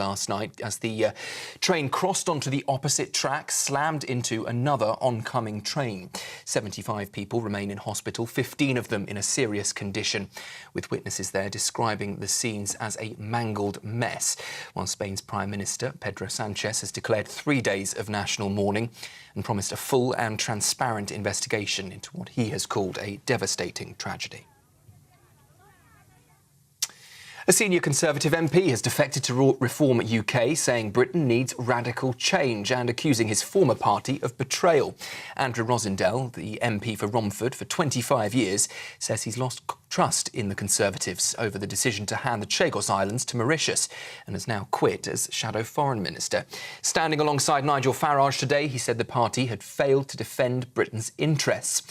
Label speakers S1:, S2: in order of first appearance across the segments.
S1: last night as the train crossed onto the opposite track, slammed into another oncoming train. 75 people remain in hospital, 15 of them in a serious condition, with witnesses there describing the scenes as a mangled mess. While Spain's Prime Minister, Pedro Sánchez, has declared 3 days of national mourning and promised a full and transparent investigation into what he has called a devastating tragedy. A senior Conservative MP has defected to Reform UK, saying Britain needs radical change and accusing his former party of betrayal. Andrew Rosindell, the MP for Romford for 25 years, says he's lost trust in the Conservatives over the decision to hand the Chagos Islands to Mauritius and has now quit as Shadow Foreign Minister. Standing alongside Nigel Farage today, he said the party had failed to defend Britain's interests.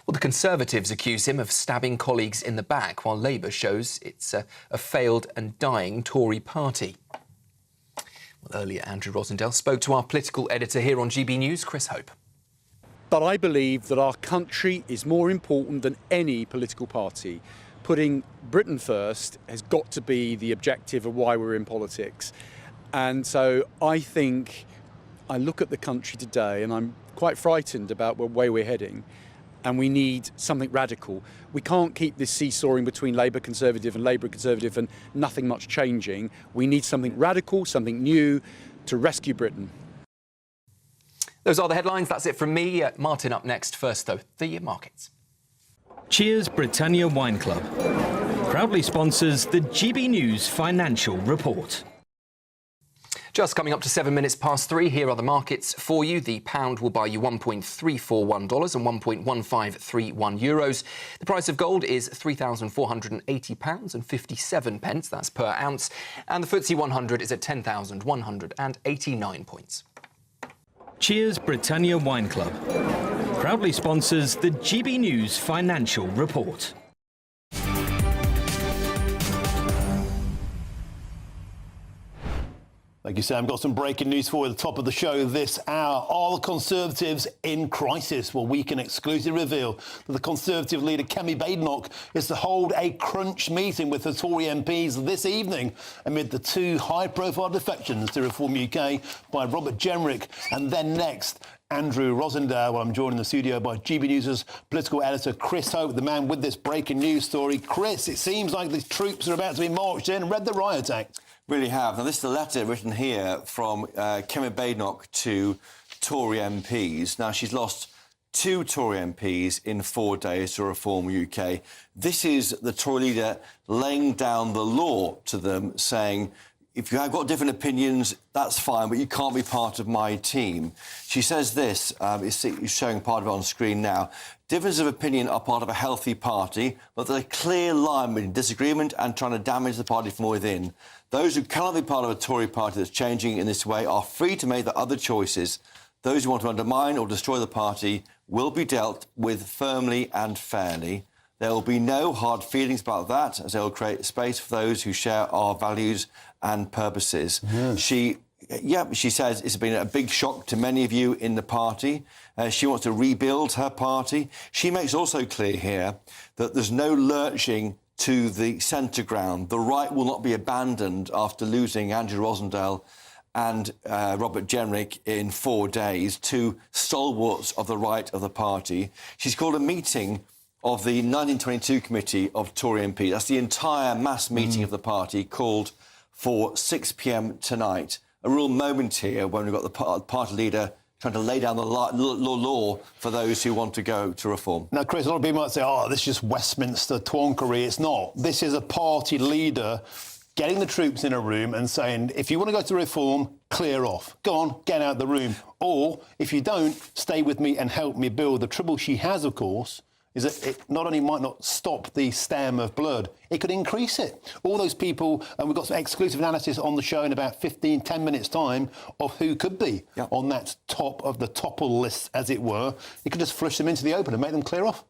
S1: Well, the Conservatives accuse him of stabbing colleagues in the back, while Labour shows it's a failed and dying Tory party. Well, earlier, Andrew Rosindell spoke to our political editor here on GB News, Chris Hope.
S2: But I believe that our country is more important than any political party. Putting Britain first has got to be the objective of why we're in politics. And so I think I look at the country today and I'm quite frightened about where we're heading. And we need something radical. We can't keep this seesawing between Labour Conservative and nothing much changing. We need something radical, something new to rescue Britain.
S1: Those are the headlines. That's it from me. Martin up next. First, though, the markets.
S3: Cheers Britannia Wine Club proudly sponsors the GB News Financial Report.
S1: Just coming up to 7 minutes past 3, here are the markets for you. The pound will buy you $1.341 and €1.1531. The price of gold is £3,480 and 57 pence, that's per ounce. And the FTSE 100 is at 10,189 points.
S3: Cheers Britannia Wine Club proudly sponsors the GB News Financial Report.
S4: Thank you, Sam. Got some breaking news for you at the top of the show this hour. Are the Conservatives in crisis? Well, we can exclusively reveal that the Conservative leader, Kemi Badenoch, is to hold a crunch meeting with the Tory MPs this evening amid the two high-profile defections to Reform UK by Robert Jenrick and then next, Andrew Rosindell. Well, I'm joined in the studio by GB News' political editor, Chris Hope, the man with this breaking news story. Chris, it seems like the troops are about to be marched in. Read the riot act.
S5: Really have. Now, this is a letter written here from Kemi Badenoch to Tory MPs. Now, she's lost 2 Tory MPs in 4 days to Reform UK. This is the Tory leader laying down the law to them, saying, if you have got different opinions, that's fine, but you can't be part of my team. She says this, it's showing part of it on screen now. Differences of opinion are part of a healthy party, but there's a clear line between disagreement and trying to damage the party from within. Those who cannot be part of a Tory party that's changing in this way are free to make the other choices. Those who want to undermine or destroy the party will be dealt with firmly and fairly. There will be no hard feelings about that, as they will create space for those who share our values and purposes. She says it's been a big shock to many of you in the party. She wants to rebuild her party. She makes also clear here that there's no lurching to the centre ground. The right will not be abandoned after losing Andrew Rosindell and Robert Jenrick in 4 days, 2 stalwarts of the right of the party. She's called a meeting of the 1922 committee of Tory MP. That's the entire mass meeting of the party, called for 6 p.m. tonight. A real moment here when we've got the party leader trying to lay down the law for those who want to go to Reform.
S4: Now, Chris, a lot of people might say, oh, this is just Westminster twonkery. It's not. This is a party leader getting the troops in a room and saying, if you want to go to Reform, clear off. Go on, get out of the room. Or, if you don't, stay with me and help me build. The trouble she has, of course, is that it not only might not stop the stam of blood, it could increase it. All those people, and we've got some exclusive analysis on the show in about 10 minutes' time of who could be on that top of the topple list, as it were. You could just flush them into the open and make them clear off.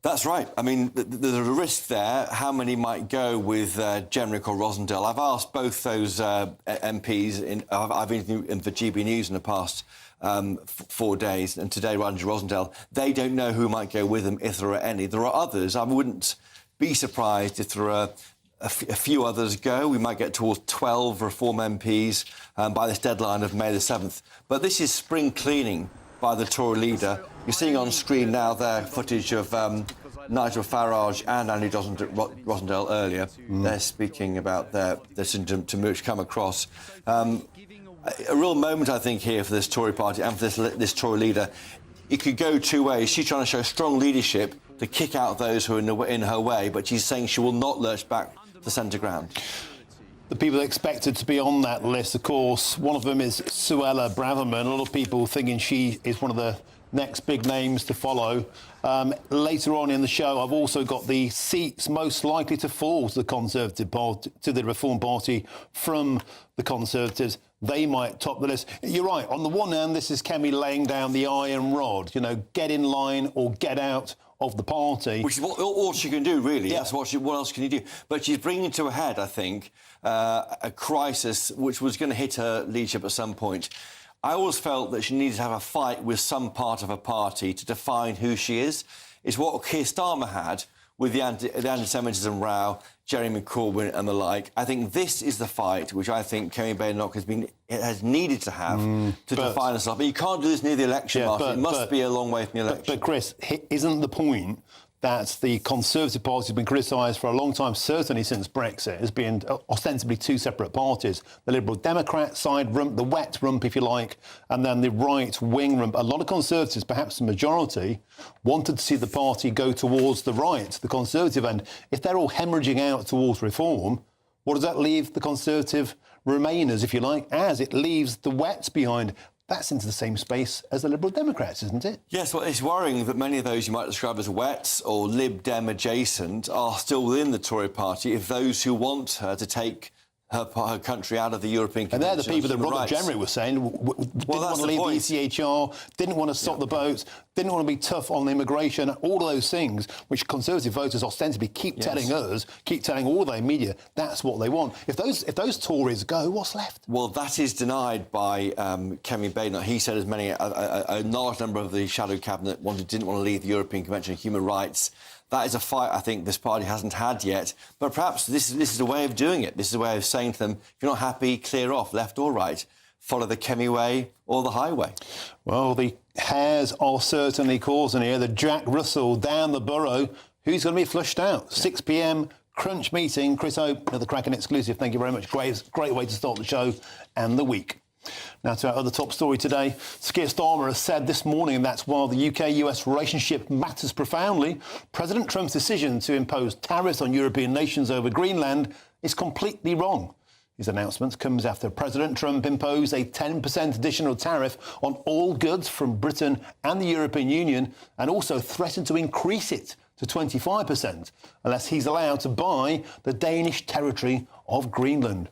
S5: That's right. I mean, there's a risk there. How many might go with Jenrick or Rosindell? I've asked both those MPs. I've been for GB News in the past 4 days, and today Andrew Rosindell. They don't know who might go with them, if there are any. There are others. I wouldn't be surprised if there are a few others go. We might get towards 12 Reform MPs by this deadline of May the 7th. But this is spring cleaning by the Tory leader. You're seeing on screen now there footage of Nigel Farage and Andy Rosendale earlier. They're speaking about their symptom to come across. A real moment, I think, here for this Tory party and for this Tory leader. It could go two ways. She's trying to show strong leadership to kick out those who are in her way, but she's saying she will not lurch back to centre ground.
S4: The people expected to be on that list, of course, one of them is Suella Braverman. A lot of people thinking she is one of the next big names to follow. Later on in the show, I've also got the seats most likely to fall to the Conservative Party, to the Reform Party from the Conservatives. They might top the list. You're right. On the one hand, this is Kemi laying down the iron rod. You know, get in line or get out of the party.
S5: Which is all she can do, really.
S4: Yeah.
S5: That's what else can you do? But she's bringing to a head, I think, a crisis which was going to hit her leadership at some point. I always felt that she needed to have a fight with some part of her party to define who she is. It's what Keir Starmer had with the anti-Semitism row, Jeremy Corbyn and the like. I think this is the fight which I think Kemi Badenoch has needed to have to define herself. But you can't do this near the election, Martin. It must be a long way from the election.
S4: But Chris, isn't the point that the Conservative Party has been criticised for a long time, certainly since Brexit, as being ostensibly two separate parties? The Liberal Democrat side rump, the wet rump, if you like, and then the right-wing rump. A lot of Conservatives, perhaps the majority, wanted to see the party go towards the right, the Conservative end. If they're all hemorrhaging out towards reform, what does that leave the Conservative Remainers, if you like, as? It leaves the wets behind. That's into the same space as the Liberal Democrats, isn't it?
S5: Yes, well, it's worrying that many of those you might describe as wets or Lib Dem adjacent are still within the Tory party if those who want her to take her country out of the European Convention.
S4: And they're the people that Robert Jenner was saying didn't want to leave the ECHR, didn't want to stop the boats, didn't want to be tough on immigration, all of those things which Conservative voters ostensibly keep telling us, keep telling all their media, that's what they want. If those Tories go, what's left?
S5: Well, that is denied by Kemi Badenoch. He said a large number of the shadow cabinet didn't want to leave the European Convention on Human Rights. That is a fight I think this party hasn't had yet. But perhaps this is a way of doing it. This is a way of saying to them, if you're not happy, clear off, left or right. Follow the Kemi way or the highway.
S4: Well, the hairs are certainly causing here. The Jack Russell down the borough. Who's going to be flushed out? 6 p.m, crunch meeting. Chris Hope, another cracking exclusive. Thank you very much. Great way to start the show and the week. Now to our other top story today. Keir Starmer has said this morning that while the UK-US relationship matters profoundly, President Trump's decision to impose tariffs on European nations over Greenland is completely wrong. His announcement comes after President Trump imposed a 10% additional tariff on all goods from Britain and the European Union and also threatened to increase it to 25% unless he's allowed to buy the Danish territory of Greenland.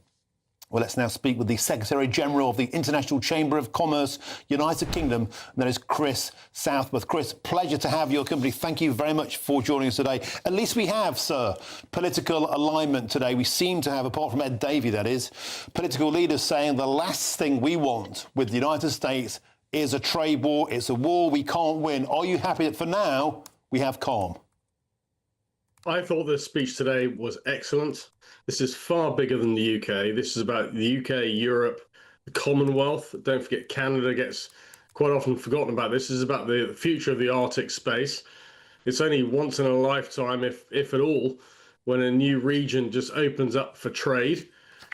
S4: Well, let's now speak with the Secretary-General of the International Chamber of Commerce, United Kingdom, and that is Chris Southworth. Chris, pleasure to have your company. Thank you very much for joining us today. At least we have, sir, political alignment today. We seem to have, apart from Ed Davey, that is, political leaders saying the last thing we want with the United States is a trade war. It's a war we can't win. Are you happy that for now we have calm?
S6: I thought the speech today was excellent. This is far bigger than the UK. This is about the UK, Europe, the Commonwealth. Don't forget, Canada gets quite often forgotten about. This is about the future of the Arctic space. It's only once in a lifetime, if at all, when a new region just opens up for trade.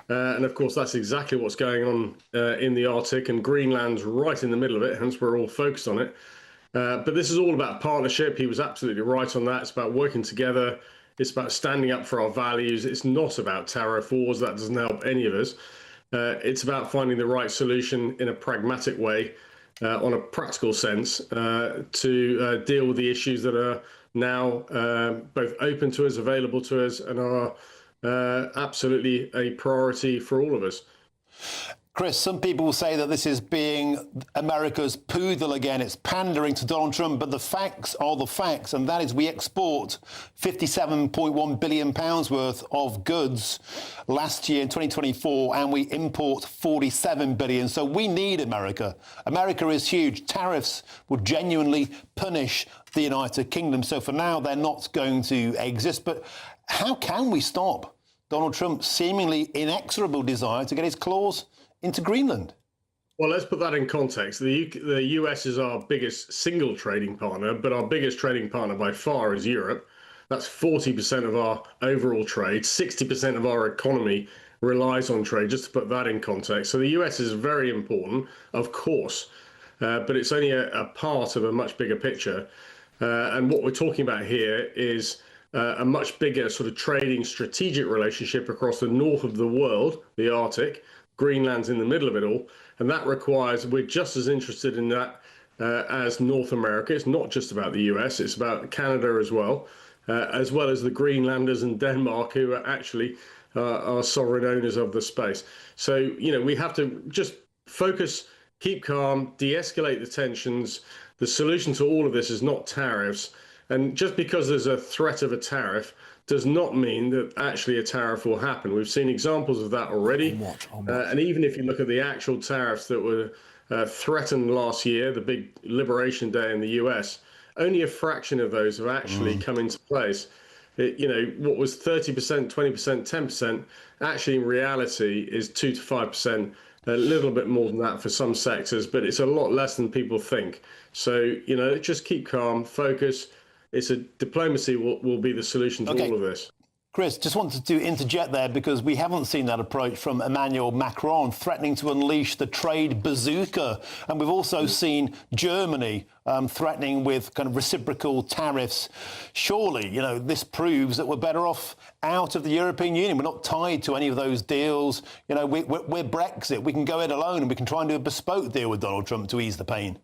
S6: And of course, that's exactly what's going on in the Arctic, and Greenland's right in the middle of it, hence we're all focused on it. But this is all about partnership. He was absolutely right on that. It's about working together. It's about standing up for our values. It's not about tariff wars. That doesn't help any of us. It's about finding the right solution in a pragmatic way, on a practical sense, to deal with the issues that are now both open to us, available to us, and are absolutely a priority for all of us.
S4: Chris, some people say that this is being America's poodle again. It's pandering to Donald Trump, but the facts are the facts, and that is we export £57.1 billion worth of goods last year in 2024, and we import $47 billion. So we need America. America is huge. Tariffs would genuinely punish the United Kingdom. So for now, they're not going to exist. But how can we stop Donald Trump's seemingly inexorable desire to get his claws into Greenland?
S6: Well, let's put that in context. The US is our biggest single trading partner, but our biggest trading partner by far is Europe. That's 40% of our overall trade. 60% of our economy relies on trade, just to put that in context. So the US is very important, of course, but it's only a part of a much bigger picture. And what we're talking about here is a much bigger sort of trading strategic relationship across the north of the world, the Arctic. Greenland's in the middle of it all. And that requires, we're just as interested in that as North America. It's not just about the US, it's about Canada as well as the Greenlanders and Denmark, who are actually are sovereign owners of the space. So, you know, we have to just focus, keep calm, de-escalate the tensions. The solution to all of this is not tariffs. And just because there's a threat of a tariff does not mean that actually a tariff will happen. We've seen examples of that already. And even if you look at the actual tariffs that were threatened last year, the big Liberation Day in the US, only a fraction of those have actually come into place. You know, what was 30%, 20%, 10%, actually in reality is 2 to 5%, a little bit more than that for some sectors, but it's a lot less than people think. So, you know, just keep calm, focus. Diplomacy will be the solution to all of this.
S4: Chris, just wanted to interject there because we haven't seen that approach from Emmanuel Macron threatening to unleash the trade bazooka. And we've also seen Germany threatening with kind of reciprocal tariffs. Surely, you know, this proves that we're better off out of the European Union. We're not tied to any of those deals. You know, we're Brexit. We can go it alone and we can try and do a bespoke deal with Donald Trump to ease the pain.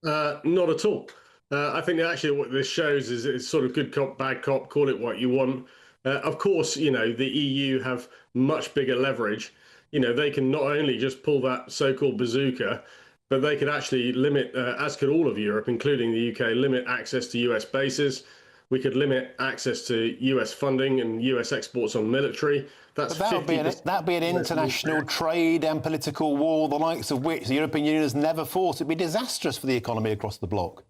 S6: Not at all. I think actually what this shows is it's sort of good cop, bad cop, call it what you want. Of course, you know, the EU have much bigger leverage. You know, they can not only just pull that so-called bazooka, but they could actually limit, as could all of Europe, including the UK, limit access to US bases. We could limit access to US funding and US exports on military. That's
S4: that'd be an international trade and political war, the likes of which the European Union has never fought. It'd be disastrous for the economy across the bloc.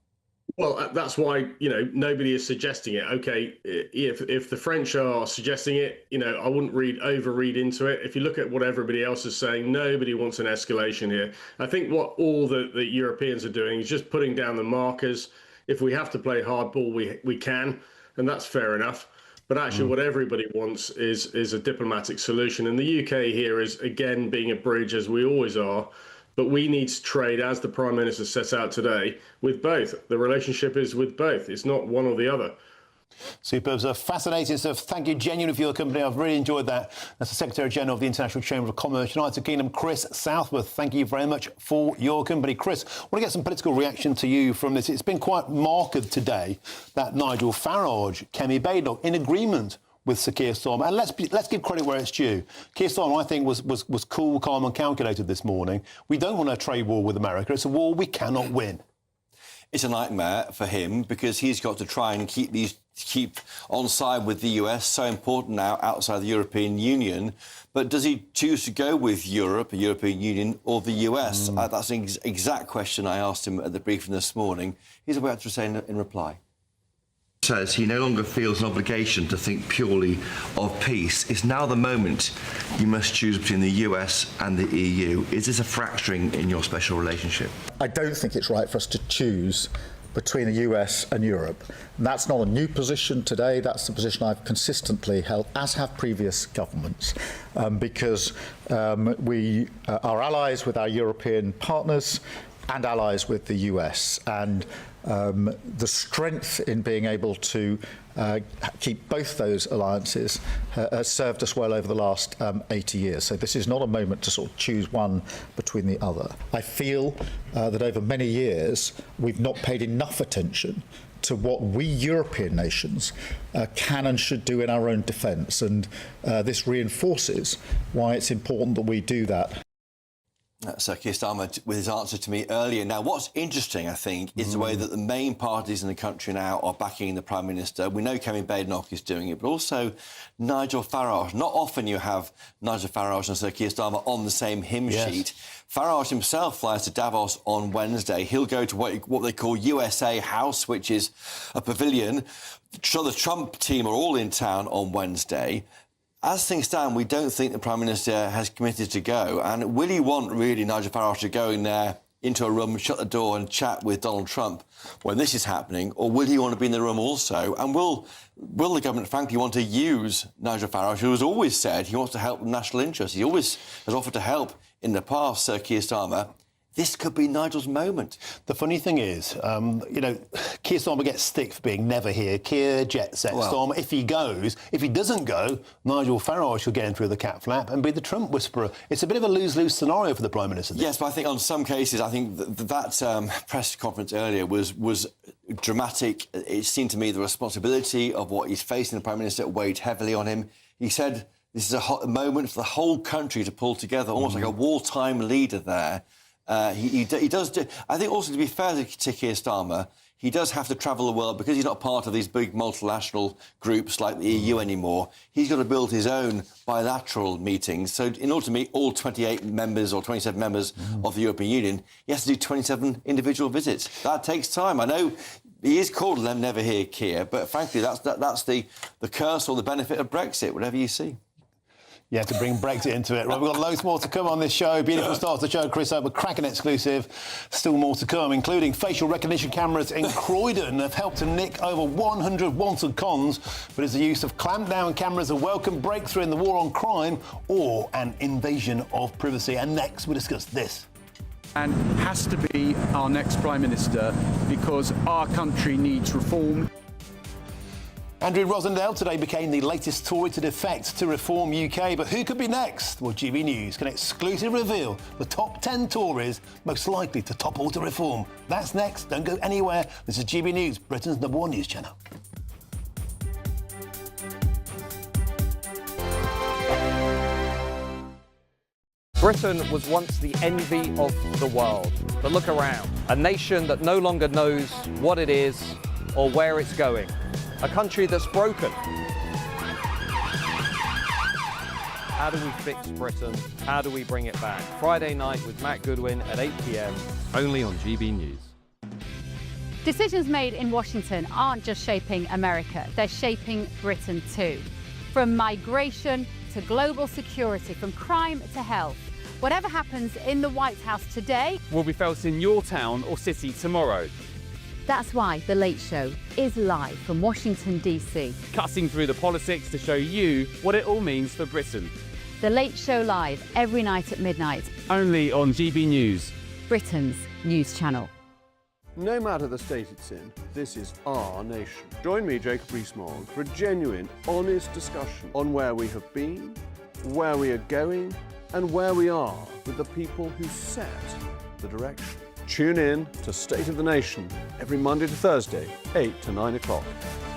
S6: Well, that's why, you know, nobody is suggesting it. OK, if the French are suggesting it, you know, I wouldn't overread into it. If you look at what everybody else is saying, nobody wants an escalation here. I think what all the Europeans are doing is just putting down the markers. If we have to play hardball, we can, and that's fair enough. But actually what everybody wants is a diplomatic solution. And the UK here is, again, being a bridge, as we always are. But we need to trade, as the Prime Minister set out today, with both. The relationship is with both. It's not one or the other.
S4: Superb stuff. Fascinating stuff. Thank you genuinely for your company. I've really enjoyed that. That's the Secretary-General of the International Chamber of Commerce, United Kingdom, Chris Southworth. Thank you very much for your company. Chris, I want to get some political reaction to you from this. It's been quite marked today that Nigel Farage, Kemi Badenoch, in agreement with Sir Keir Starmer. And let's give credit where it's due. Keir Starmer, I think, was cool, calm and calculated this morning. We don't want a trade war with America. It's a war we cannot win.
S5: It's a nightmare for him because he's got to try and keep on side with the US, so important now outside the European Union. But does he choose to go with Europe, the European Union, or the US? That's an exact question I asked him at the briefing this morning. Here's what he had to say in reply.
S7: Says he no longer feels an obligation to think purely of peace. It's now the moment you must choose between the US and the EU. Is this a fracturing in your special relationship?
S8: I don't think it's right for us to choose between the US and Europe. And that's not a new position today. That's the position I've consistently held, as have previous governments, because we are allies with our European partners and allies with the US. And the strength in being able to keep both those alliances has served us well over the last 80 years. So this is not a moment to sort of choose one between the other. I feel that over many years we've not paid enough attention to what we European nations can and should do in our own defence. And this reinforces why it's important that we do that.
S5: Sir Keir Starmer with his answer to me earlier. Now, what's interesting, I think, is the way that the main parties in the country now are backing the Prime Minister. We know Kemi Badenoch is doing it, but also Nigel Farage. Not often you have Nigel Farage and Sir Keir Starmer on the same hymn sheet. Farage himself flies to Davos on Wednesday. He'll go to what they call USA House, which is a pavilion. So the Trump team are all in town on Wednesday. As things stand, we don't think the Prime Minister has committed to go. And will he want, really, Nigel Farage to go in there into a room, shut the door and chat with Donald Trump when this is happening? Or will he want to be in the room also? And will the government, frankly, want to use Nigel Farage, who has always said he wants to help the national interest? He always has offered to help in the past, Sir Keir Starmer. This could be Nigel's moment.
S4: The funny thing is, Keir Starmer gets stick for being never here. Keir jet set Starmer. If he doesn't go, Nigel Farage will get in through the cat flap and be the Trump whisperer. It's a bit of a lose-lose scenario for the Prime Minister.
S5: Yes, but I think on some cases, I think that press conference earlier was dramatic. It seemed to me the responsibility of what he's facing, the Prime Minister, weighed heavily on him. He said this is a moment for the whole country to pull together, almost like a wartime leader there. He does do... I think also, to be fair to Keir Starmer, he does have to travel the world because he's not part of these big multinational groups like the EU anymore. He's got to build his own bilateral meetings. So in order to meet all 28 members or 27 members of the European Union, he has to do 27 individual visits. That takes time. I know he is called Never Hear Keir, but frankly, that's the curse or the benefit of Brexit, whatever you see.
S4: Yeah, to bring Brexit into it. Right, we've got loads more to come on this show. Beautiful start to the show, Chris. A cracking exclusive. Still more to come, including facial recognition cameras in Croydon have helped to nick over 100 wanted cons. But is the use of clampdown cameras a welcome breakthrough in the war on crime or an invasion of privacy? And next, we discuss this.
S2: And has to be our next Prime Minister because our country needs reform.
S4: Andrew Rosendale today became the latest Tory to defect to Reform UK. But who could be next? Well, GB News can exclusively reveal the top 10 Tories most likely to topple to Reform. That's next. Don't go anywhere. This is GB News, Britain's #1 news channel.
S9: Britain was once the envy of the world. But look around. A nation that no longer knows what it is or where it's going. A country that's broken. How do we fix Britain? How do we bring it back? Friday night with Matt Goodwin at 8 p.m.
S3: Only on GB News.
S10: Decisions made in Washington aren't just shaping America, they're shaping Britain too. From migration to global security, from crime to health. Whatever happens in the White House today
S11: will be felt in your town or city tomorrow.
S10: That's why The Late Show is live from Washington, D.C.
S11: Cutting through the politics to show you what it all means for Britain.
S10: The Late Show live every night at midnight.
S11: Only on GB News,
S10: Britain's news channel.
S12: No matter the state it's in, this is our nation. Join me, Jacob Rees-Mogg, for a genuine, honest discussion on where we have been, where we are going, and where we are with the people who set the direction. Tune in to State of the Nation every Monday to Thursday, 8 to 9 o'clock.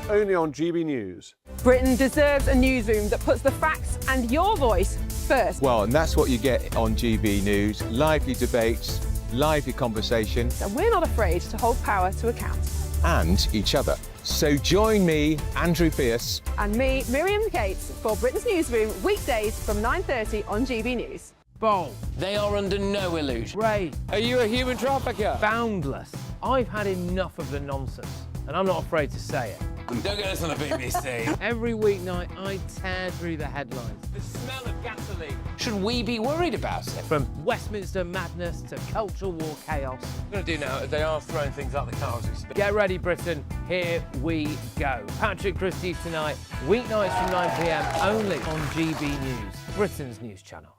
S12: Only on GB News.
S13: Britain deserves a newsroom that puts the facts and your voice first.
S14: Well, and that's what you get on GB News. Lively debates, lively conversation.
S13: And we're not afraid to hold power to account.
S14: And each other. So join me, Andrew Pearce.
S13: And me, Miriam Gates, for Britain's Newsroom, weekdays from 9:30 on GB News.
S15: Bold. They are under no illusion. Ray, are you a human trafficker? Boundless. I've had enough of the nonsense, and I'm not afraid to say it. Don't get this on the BBC. Every weeknight, I tear through the headlines. The smell of gasoline. Should we be worried about it? From Westminster madness to cultural war chaos. What I'm going to do now is they are throwing out the car as we speak. Get ready, Britain. Here we go. Patrick Christie's tonight, weeknights from 9 p.m. only on GB News, Britain's news channel.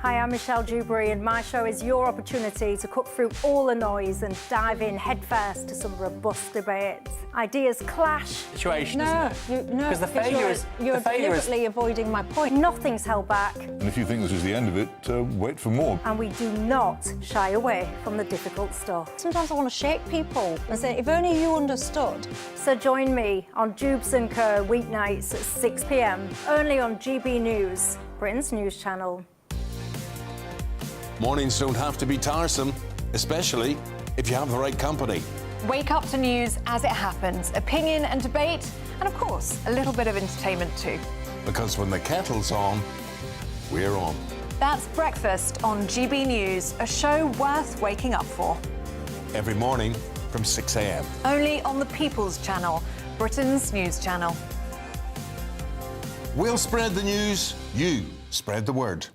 S16: Hi, I'm Michelle Dewberry, and my show is your opportunity to cut through all the noise and dive in headfirst to some robust debates. Ideas clash.
S15: Situation,
S16: no,
S15: isn't it? Because the failure is...
S16: You're deliberately avoiding my point. Nothing's held back.
S17: And if you think this is the end of it, wait for more.
S16: And we do not shy away from the difficult stuff. Sometimes I want to shake people and say, if only you understood. So join me on Jubes & Co. weeknights at 6 p.m. only on GB News, Britain's news channel.
S18: Mornings don't have to be tiresome, especially if you have the right company.
S19: Wake up to news as it happens, opinion and debate, and of course, a little bit of entertainment too.
S18: Because when the kettle's on, we're on.
S19: That's Breakfast on GB News, a show worth waking up for.
S18: Every morning from 6 a.m.
S19: Only on the People's Channel, Britain's news channel.
S18: We'll spread the news, you spread the word.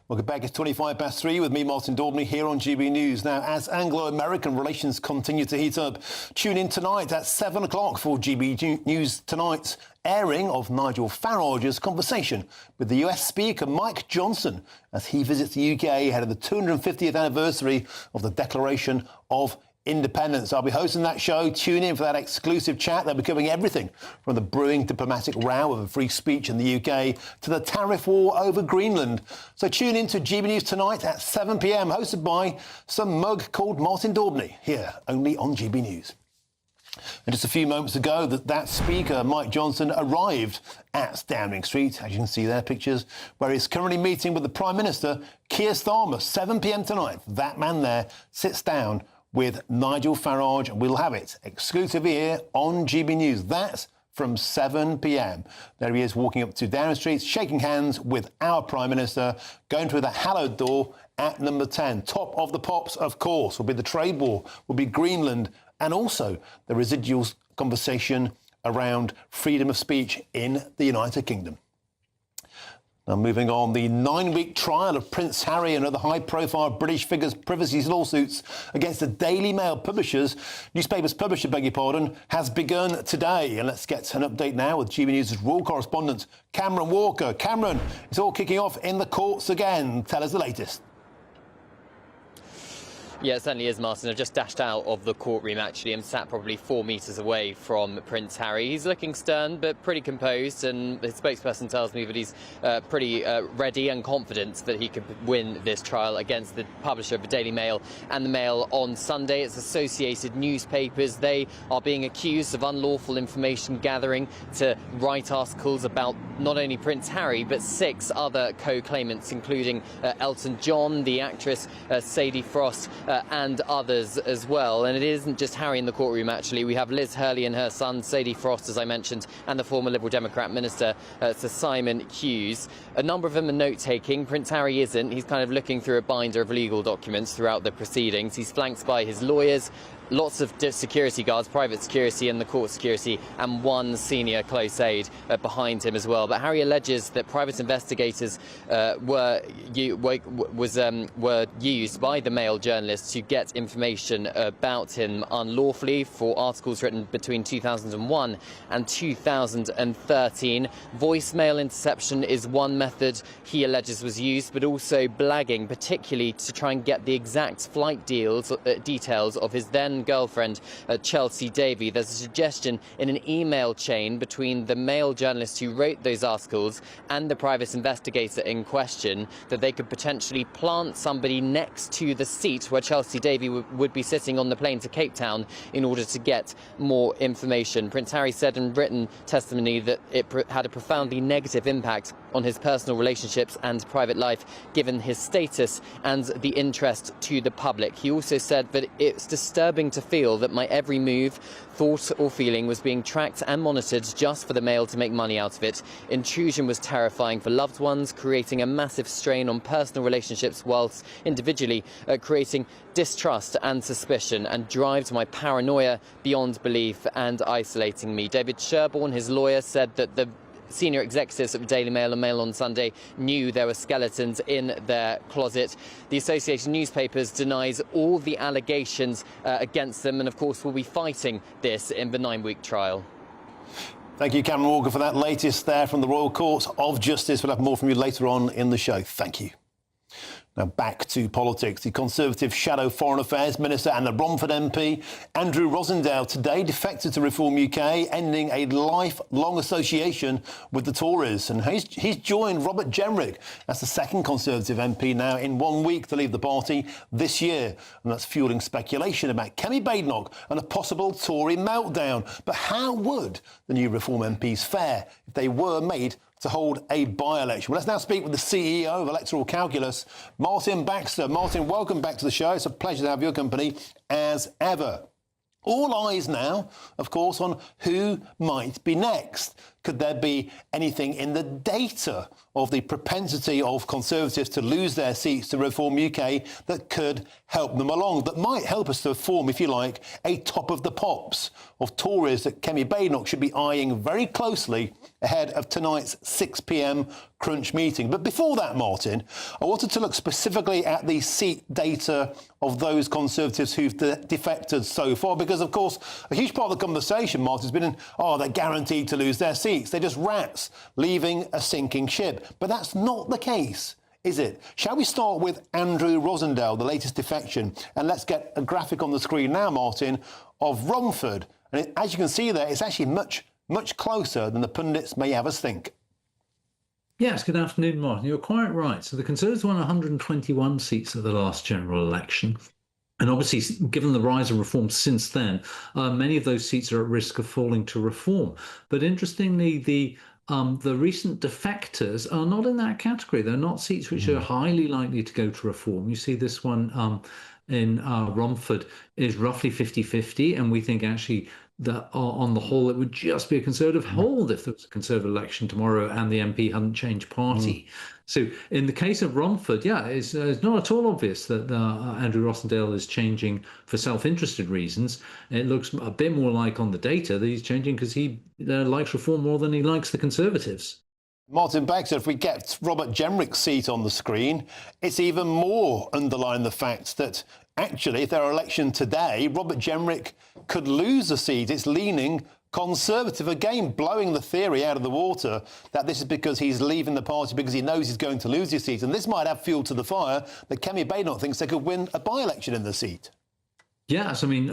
S4: Welcome back. It's 3 with me, Martin Daubney, here on GB News. Now, as Anglo-American relations continue to heat up, tune in tonight at 7 o'clock for GB News Tonight's airing of Nigel Farage's conversation with the US Speaker Mike Johnson as he visits the UK ahead of the 250th anniversary of the Declaration of Independence. I'll be hosting that show. Tune in for that exclusive chat. They'll be covering everything from the brewing diplomatic row over free speech in the UK to the tariff war over Greenland. So tune in to GB News Tonight at 7 p.m, hosted by some mug called Martin Daubney, here only on GB News. And just a few moments ago, that Speaker, Mike Johnson, arrived at Downing Street, as you can see there, pictures, where he's currently meeting with the Prime Minister, Keir Starmer, 7 p.m. tonight. That man there sits down with Nigel Farage, and we'll have it exclusive here on GB News. That's from 7 p.m. There he is walking up to Downing Street, shaking hands with our Prime Minister, going through the hallowed door at number 10. Top of the pops, of course, will be the trade war, will be Greenland, and also the residual conversation around freedom of speech in the United Kingdom. Now, moving on, the 9-week trial of Prince Harry and other high-profile British figures' privacy lawsuits against the Daily Mail newspaper's publisher, has begun today. And let's get an update now with GB News' royal correspondent, Cameron Walker. Cameron, it's all kicking off in the courts again. Tell us the latest.
S20: Yeah, it certainly is, Martin. I've just dashed out of the courtroom, actually. I'm sat probably 4 metres away from Prince Harry. He's looking stern, but pretty composed, and his spokesperson tells me that he's pretty ready and confident that he could win this trial against the publisher of the Daily Mail and the Mail on Sunday. It's associated newspapers. They are being accused of unlawful information gathering to write articles about not only Prince Harry, but 6 other co-claimants, including Elton John, the actress Sadie Frost, and others as well. And it isn't just Harry in the courtroom, actually. We have Liz Hurley and her son, Sadie Frost, as I mentioned, and the former Liberal Democrat minister, Sir Simon Hughes. A number of them are note-taking. Prince Harry isn't. He's kind of looking through a binder of legal documents throughout the proceedings. He's flanked by his lawyers, lots of security guards, private security and the court security, and one senior close aide behind him as well. But Harry alleges that private investigators were used by the Mail journalists to get information about him unlawfully for articles written between 2001 and 2013. Voicemail interception is one method he alleges was used, but also blagging, particularly to try and get the exact flight details of his then girlfriend, Chelsea Davy. There's a suggestion in an email chain between the Mail journalist who wrote those articles and the private investigator in question that they could potentially plant somebody next to the seat where Chelsea Davy would be sitting on the plane to Cape Town in order to get more information. Prince Harry said in written testimony that it had a profoundly negative impact on his personal relationships and private life, given his status and the interest to the public. He also said that it's disturbing to feel that my every move, thought or feeling was being tracked and monitored just for the Mail to make money out of it. Intrusion was terrifying for loved ones, creating a massive strain on personal relationships whilst individually creating distrust and suspicion, and drives my paranoia beyond belief and isolating me. David Sherborne, his lawyer, said that the senior executives at the Daily Mail and Mail on Sunday knew there were skeletons in their closet. The Associated Newspapers denies all the allegations against them, and of course will be fighting this in the 9-week trial.
S4: Thank you, Cameron Walker, for that latest there from the Royal Court of Justice. We'll have more from you later on in the show. Thank you. Now back to politics. The Conservative Shadow Foreign Affairs Minister and the Romford MP, Andrew Rosindale, today defected to Reform UK, ending a lifelong association with the Tories. And he's joined Robert Jenrick as the second Conservative MP now in 1 week to leave the party this year. And that's fueling speculation about Kemi Badenoch and a possible Tory meltdown. But how would the new Reform MPs fare if they were made to hold a by-election? Well, let's now speak with the CEO of Electoral Calculus, Martin Baxter. Martin, welcome back to the show. It's a pleasure to have your company as ever. All eyes now, of course, on who might be next could there be anything in the data of the propensity of Conservatives to lose their seats to Reform UK that could help them along, that might help us to form, if you like, a top of the pops of Tories that Kemi Badenoch should be eyeing very closely ahead of tonight's 6 p.m. crunch meeting. But before that, Martin, I wanted to look specifically at the seat data of those Conservatives who've defected so far, because, of course, a huge part of the conversation, Martin, has been, they're guaranteed to lose their seats. They're just rats leaving a sinking ship. But that's not the case, is it? Shall we start with Andrew Rosendale, the latest defection? And let's get a graphic on the screen now, Martin, of Romford. And as you can see there, it's actually much closer than the pundits may have us think.
S21: Yes, good afternoon, Martin. You're quite right. So the Conservatives won 121 seats at the last general election. And obviously, given the rise of Reform since then, many of those seats are at risk of falling to Reform. But interestingly, the recent defectors are not in that category. They're not seats which are highly likely to go to Reform. You see this one in Romford is roughly 50-50, and we think actually that on the whole it would just be a Conservative hold if there was a Conservative election tomorrow and the MP hadn't changed party. So in the case of Romford, it's not at all obvious that Andrew Rosendale is changing for self-interested reasons. It looks a bit more like on the data that he's changing because he likes Reform more than he likes the Conservatives.
S4: Martin Baxter, if we get Robert Jenrick's seat on the screen, it's even more underlying the fact that actually, if there are elections today, Robert Jenrick could lose a seat. It's leaning Conservative, again, blowing the theory out of the water that this is because he's leaving the party because he knows he's going to lose his seat. And this might add fuel to the fire that Kemi Badenoch thinks they could win a by-election in the seat.
S21: Yes, I mean,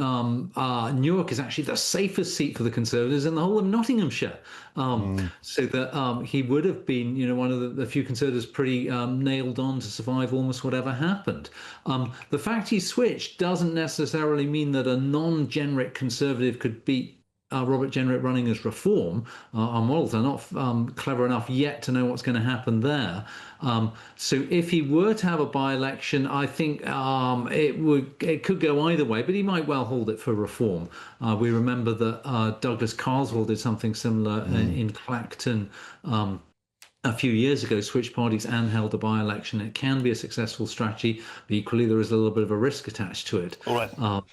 S21: Newark is actually the safest seat for the Conservatives in the whole of Nottinghamshire. So that he would have been, one of the few Conservatives pretty nailed on to survive almost whatever happened. The fact he switched doesn't necessarily mean that a non-Jenrick Conservative could beat Robert Jenrick running as Reform. Our models are not clever enough yet to know what's going to happen there. So if he were to have a by-election, I think it could go either way, but he might well hold it for Reform. We remember that Douglas Carswell did something similar in Clacton a few years ago, switched parties and held a by-election. It can be a successful strategy, but equally there is a little bit of a risk attached to it.
S4: All right.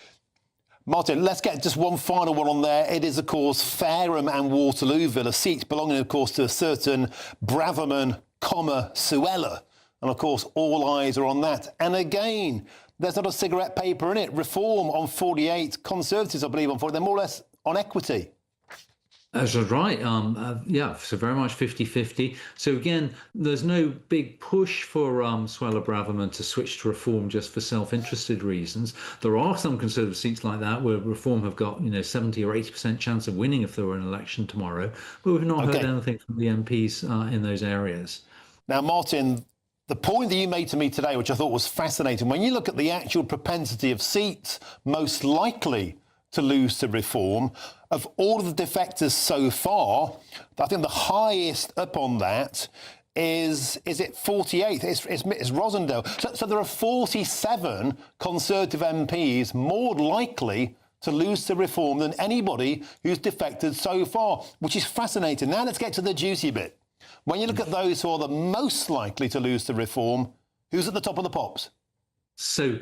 S4: Martin, let's get just one final one on there. It is, of course, Fareham and Waterlooville, a seat belonging, of course, to a certain Braverman, Suella. And, of course, all eyes are on that. And again, there's not a cigarette paper in it. Reform on 48, Conservatives, I believe, on 40. They're more or less on equity.
S21: That's right. So very much 50-50. So again, there's no big push for Suella Braverman to switch to Reform just for self-interested reasons. There are some Conservative seats like that where Reform have got 70 or 80% chance of winning if there were an election tomorrow, but we've not heard anything from the MPs in those areas.
S4: Now, Martin, the point that you made to me today, which I thought was fascinating, when you look at the actual propensity of seats most likely to lose to Reform, of all of the defectors so far, I think the highest up on that is it 48? It's Rosendale. So there are 47 Conservative MPs more likely to lose to Reform than anybody who's defected so far, which is fascinating. Now let's get to the juicy bit. When you look at those who are the most likely to lose to Reform, who's at the top of the pops?
S21: So,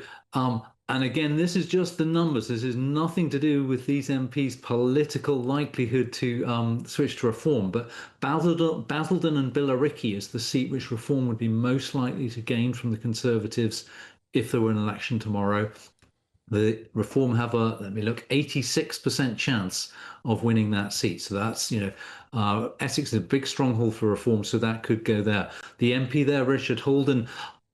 S21: and again, this is just the numbers. This is nothing to do with these MPs' political likelihood to switch to Reform. But Basildon and Billericay is the seat which Reform would be most likely to gain from the Conservatives if there were an election tomorrow. The Reform have a, 86% chance of winning that seat. So that's, Essex is a big stronghold for Reform, so that could go there. The MP there, Richard Holden,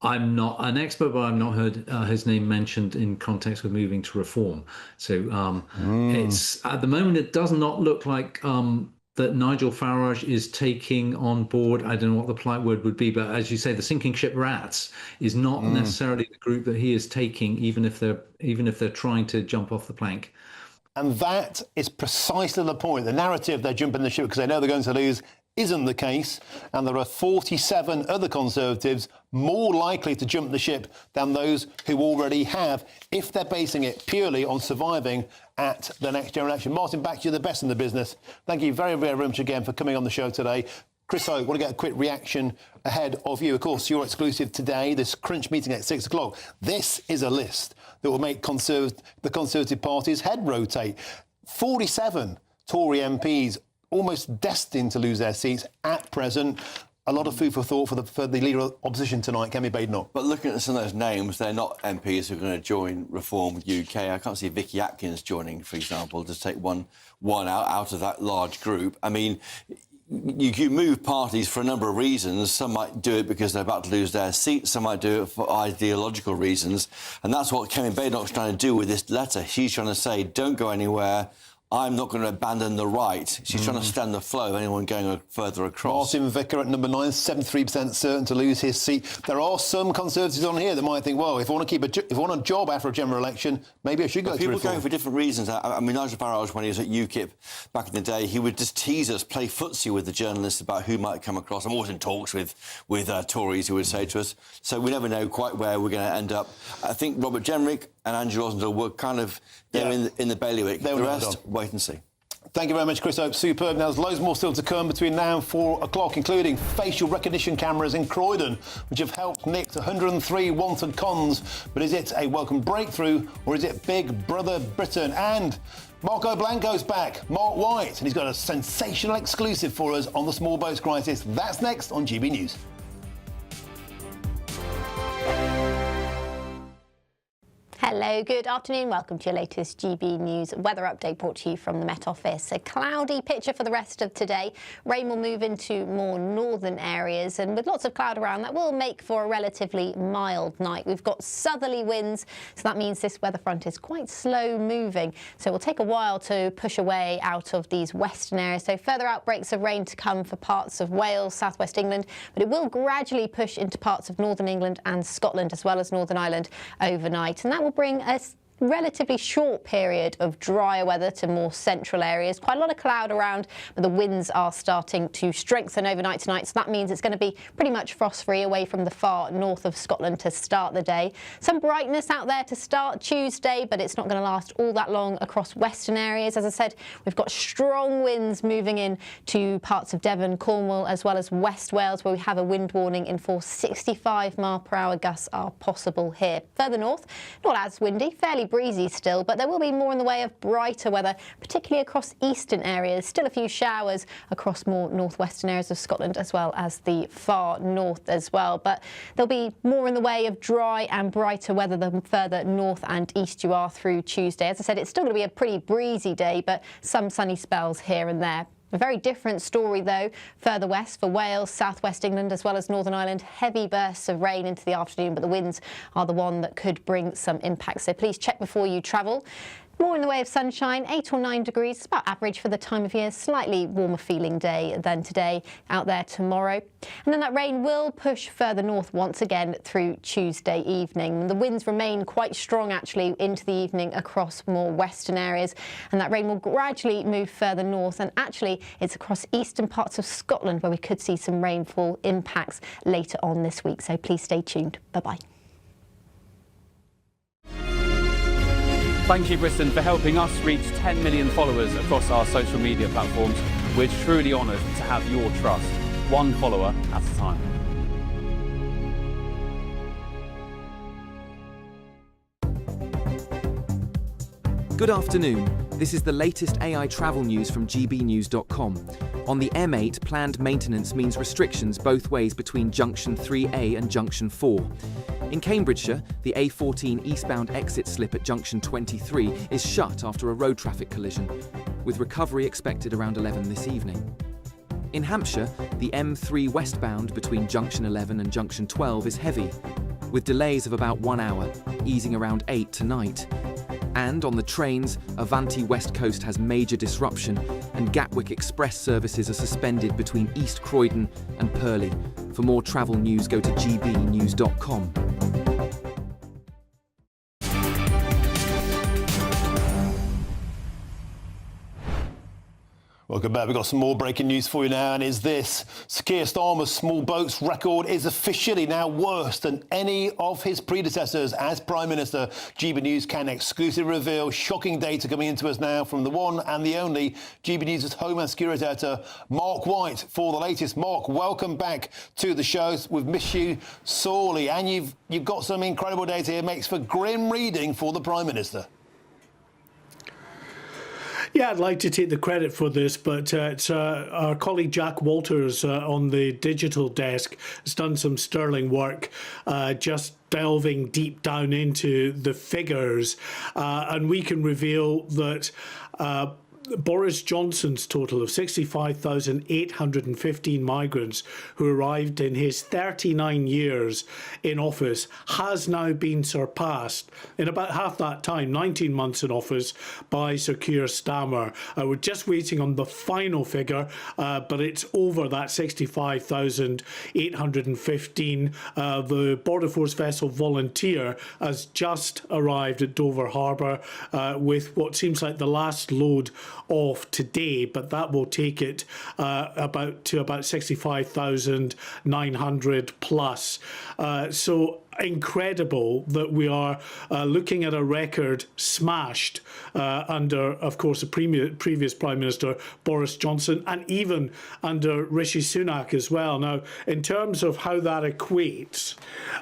S21: I'm not an expert, but I've not heard his name mentioned in context with moving to Reform. So it's at the moment, it does not look like that Nigel Farage is taking on board. I don't know what the polite word would be, but as you say, the sinking ship rats is not necessarily the group that he is taking, even if they're trying to jump off the plank.
S4: And that is precisely the point. The narrative, they're jumping the ship because they know they're going to lose isn't the case, and there are 47 other Conservatives more likely to jump the ship than those who already have, if they're basing it purely on surviving at the next general election. Martin, back to you, the best in the business. Thank you very, very much again for coming on the show today. Chris Hogue, want to get a quick reaction ahead of you. Of course, you're exclusive today, this crunch meeting at 6 o'clock. This is a list that will make the Conservative Party's head rotate. 47 Tory MPs almost destined to lose their seats at present. A lot of food for thought for the Leader of Opposition tonight, Kemi Badenoch.
S5: But looking at some of those names, they're not MPs who are going to join Reform UK. I can't see Vicky Atkins joining, for example, to take one out of that large group. I mean, you move parties for a number of reasons. Some might do it because they're about to lose their seats. Some might do it for ideological reasons. And that's what Kemi Badenoch's trying to do with this letter. She's trying to say, don't go anywhere. I'm not going to abandon the right. She's trying to stem the flow of anyone going further across.
S4: Martin Vicker at number 9, 73% certain to lose his seat. There are some Conservatives on here that might think, well, if I want a job after a general election, maybe I should go to Reform.
S5: People going for different reasons. I mean, Nigel Farage, when he was at UKIP back in the day, he would just tease us, play footsie with the journalists about who might come across. I'm always in talks with Tories who would say to us, so we never know quite where we're going to end up. I think Robert Jenrick and Andrew Osmondale were kind of in the bailiwick. The rest, wait and see.
S4: Thank you very much, Chris Hope. Superb. Now, there's loads more still to come between now and 4 o'clock, including facial recognition cameras in Croydon, which have helped nick 103 wanted cons. But is it a welcome breakthrough, or is it Big Brother Britain? And Marco Blanco's back, Mark White, and he's got a sensational exclusive for us on the small boats crisis. That's next on GB News.
S1: Hello, good afternoon. Welcome to your latest GB News weather update brought to you from the Met Office. A cloudy picture for the rest of today. Rain will move into more northern areas, and with lots of cloud around, that will make for a relatively mild night. We've got southerly winds, so that means this weather front is quite slow moving. So it will take a while to push away out of these western areas. So further outbreaks of rain to come for parts of Wales, southwest England, but it will gradually push into parts of northern England and Scotland, as well as Northern Ireland overnight. And that will bring a relatively short period of drier weather to more central areas. Quite a lot of cloud around, but the winds are starting to strengthen overnight tonight, so that means it's going to be pretty much frost-free away from the far north of Scotland to start the day. Some brightness out there to start Tuesday, but it's not going to last all that long across western areas. As I said, we've got strong winds moving in to parts of Devon, Cornwall, as well as West Wales, where we have a wind warning in force. 65-mile-per-hour gusts are possible here. Further north, not as windy, fairly breezy still, but there will be more in the way of brighter weather, particularly across eastern areas. Still a few showers across more northwestern areas of Scotland, as well as the far north as well. But there'll be more in the way of dry and brighter weather the further north and east you are through Tuesday. As I said, it's still going to be a pretty breezy day, but some sunny spells here and there. A very different story, though, further west for Wales, southwest England, as well as Northern Ireland. Heavy bursts of rain into the afternoon, but the winds are the one that could bring some impact. So please check before you travel. More in the way of sunshine, 8 or 9 degrees. It's about average for the time of year. Slightly warmer feeling day than today out there tomorrow. And then that rain will push further north once again through Tuesday evening. The winds remain quite strong actually into the evening across more western areas. And that rain will gradually move further north. And actually it's across eastern parts of Scotland where we could see some rainfall impacts later on this week. So please stay tuned. Bye-bye.
S11: Thank you, Britain, for helping us reach 10 million followers across our social media platforms. We're truly honoured to have your trust, one follower at a time.
S22: Good afternoon. This is the latest AI travel news from GBNews.com. On the M8, planned maintenance means restrictions both ways between Junction 3A and Junction 4. In Cambridgeshire, the A14 eastbound exit slip at Junction 23 is shut after a road traffic collision, with recovery expected around 11 this evening. In Hampshire, the M3 westbound between Junction 11 and Junction 12 is heavy, with delays of about 1 hour, easing around 8 tonight. And on the trains, Avanti West Coast has major disruption, and Gatwick Express services are suspended between East Croydon and Purley. For more travel news, go to gbnews.com.
S4: Well, Look at that, we've got some more breaking news for you now, and it's this. Keir Starmer's small boats record is officially now worse than any of his predecessors as Prime Minister. GB News can exclusively reveal shocking data coming into us now from the one and the only GB News' Homeland Security Editor, Mark White, for the latest. Mark, welcome back to the show. We've missed you sorely, and you've got some incredible data here. Makes for grim reading for the Prime Minister.
S6: Yeah, I'd like to take the credit for this, but it's our colleague Jack Walters on the digital desk has done some sterling work, just delving deep down into the figures, and we can reveal that Boris Johnson's total of 65,815 migrants who arrived in his 39 years in office has now been surpassed in about half that time, 19 months in office, by Sir Keir Starmer. We're just waiting on the final figure, but it's over that 65,815. The Border Force vessel Volunteer has just arrived at Dover Harbour with what seems like the last load of today, but that will take it about 65,900 plus. So incredible that we are looking at a record smashed under, of course, the previous Prime Minister Boris Johnson, and even under Rishi Sunak as well. Now, in terms of how that equates,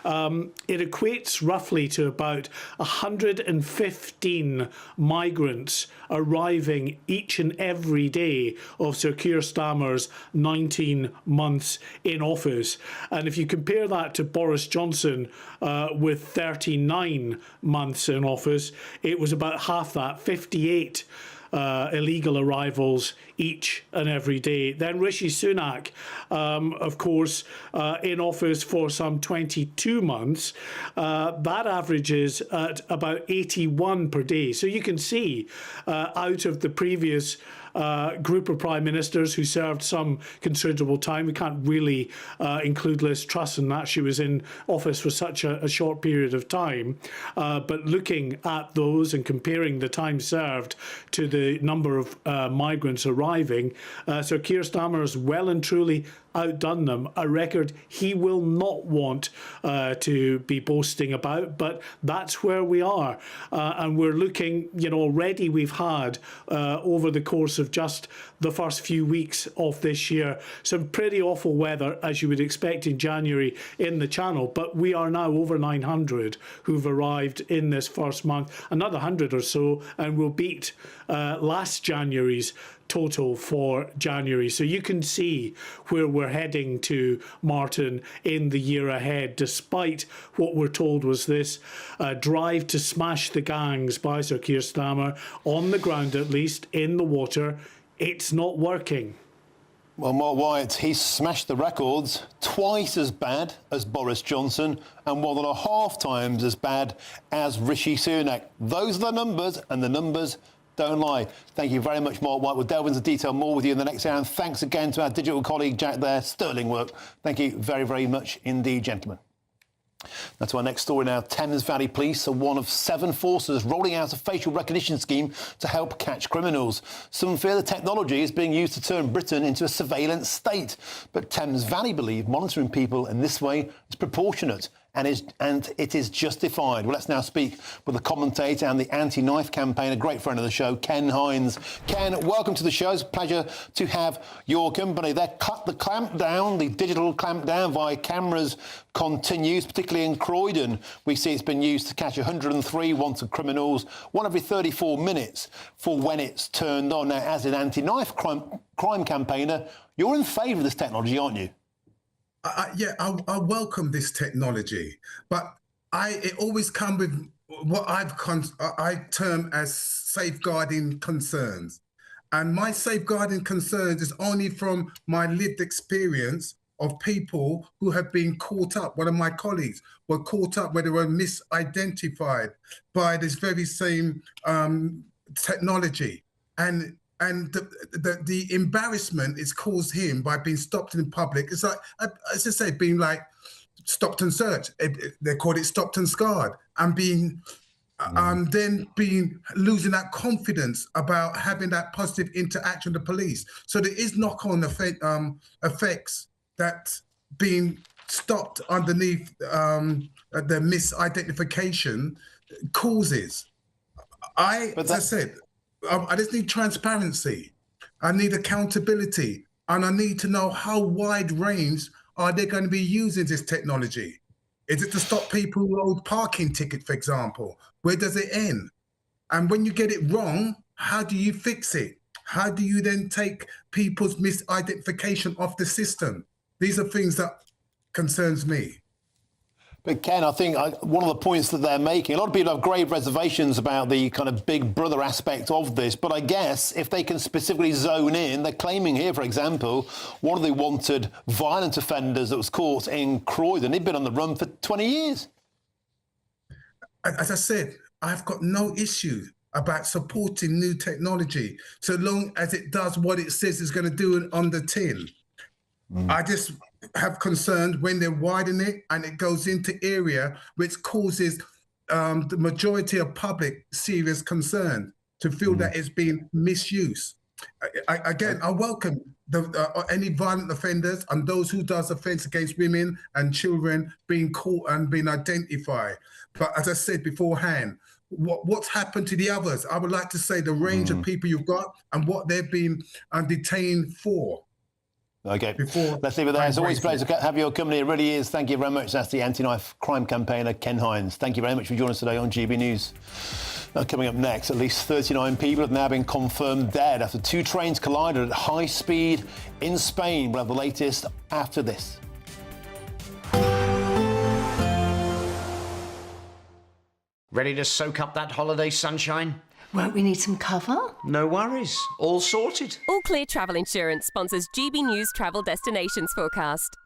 S6: it equates roughly to about 115 migrants arriving each and every day of Sir Keir Starmer's 19 months in office. And if you compare that to Boris Johnson with 39 months in office, it was about half that, 58 illegal arrivals each and every day. Then Rishi Sunak, of course, in office for some 22 months, that averages at about 81 per day. So you can see out of the previous group of prime ministers who served some considerable time. We can't really include Liz Truss in that. She was in office for such a short period of time. But looking at those and comparing the time served to the number of migrants arriving, Sir Keir Starmer has well and truly outdone them, a record he will not want to be boasting about, but that's where we are. And we're looking, already we've had over the course of just the first few weeks of this year some pretty awful weather, as you would expect in January in the Channel, but we are now over 900 who've arrived in this first month, another 100 or so, and we'll beat last January's total for January. So you can see where we're heading to, Martin, in the year ahead, despite what we're told was this drive to smash the gangs by Sir Keir Starmer, on the ground at least, in the water. It's not working.
S4: Well, Mark White, he's smashed the records, twice as bad as Boris Johnson and 1.5 times as bad as Rishi Sunak. Those are the numbers, and the numbers don't lie. Thank you very much, Mark White. We'll delve into detail more with you in the next hour. And thanks again to our digital colleague, Jack, there. Sterling work. Thank you very, very much indeed, gentlemen. Now to our next story now. Thames Valley Police are one of 7 forces rolling out a facial recognition scheme to help catch criminals. Some fear the technology is being used to turn Britain into a surveillance state. But Thames Valley believe monitoring people in this way is proportionate and it is justified. Well, let's now speak with the commentator and the anti-knife campaign, a great friend of the show, Ken Hines. Ken, welcome to the show. It's a pleasure to have your company. The clampdown, the digital clampdown via cameras continues, particularly in Croydon. We see it's been used to catch 103 wanted criminals, one every 34 minutes for when it's turned on. Now, as an anti-knife crime campaigner, you're in favour of this technology, aren't you?
S7: Yeah, I welcome this technology, but it always comes with what I term as safeguarding concerns. And my safeguarding concerns is only from my lived experience of people who have been caught up. One of my colleagues were caught up where they were misidentified by this very same technology. And the embarrassment it's caused him by being stopped in public. It's like, as I say, being like stopped and searched. They called it stopped and scarred, and being then losing that confidence about having that positive interaction with the police. So there is knock-on effects that being stopped underneath the misidentification causes. As I said, I just need transparency. I need accountability, and I need to know how wide range are they going to be using this technology. Is it to stop people who hold parking tickets, for example? Where does it end? And when you get it wrong, how do you fix it? How do you then take people's misidentification off the system? These are things that concerns me.
S4: But Ken, I think one of the points that they're making, a lot of people have grave reservations about the kind of big brother aspect of this, but I guess if they can specifically zone in, they're claiming here, for example, one of the wanted violent offenders that was caught in Croydon, he'd been on the run for 20 years.
S7: As I said, I've got no issue about supporting new technology, so long as it does what it says it's going to do on the tin. I just have concern when they widen it and it goes into area which causes the majority of public serious concern to feel that it's being misused. I welcome any violent offenders and those who does offence against women and children being caught and being identified. But as I said beforehand, what's happened to the others? I would like to say the range of people you've got and what they've been detained for.
S4: Okay, let's leave it there. It's always a pleasure to have your company. It really is. Thank you very much. That's the anti-knife crime campaigner, Ken Hines. Thank you very much for joining us today on GB News. Now, coming up next, at least 39 people have now been confirmed dead after two trains collided at high speed in Spain. We'll have the latest after this.
S2: Ready to soak up that holiday sunshine?
S8: Won't we need some cover?
S2: No worries. All sorted.
S23: All Clear Travel Insurance sponsors GB News Travel Destinations Forecast.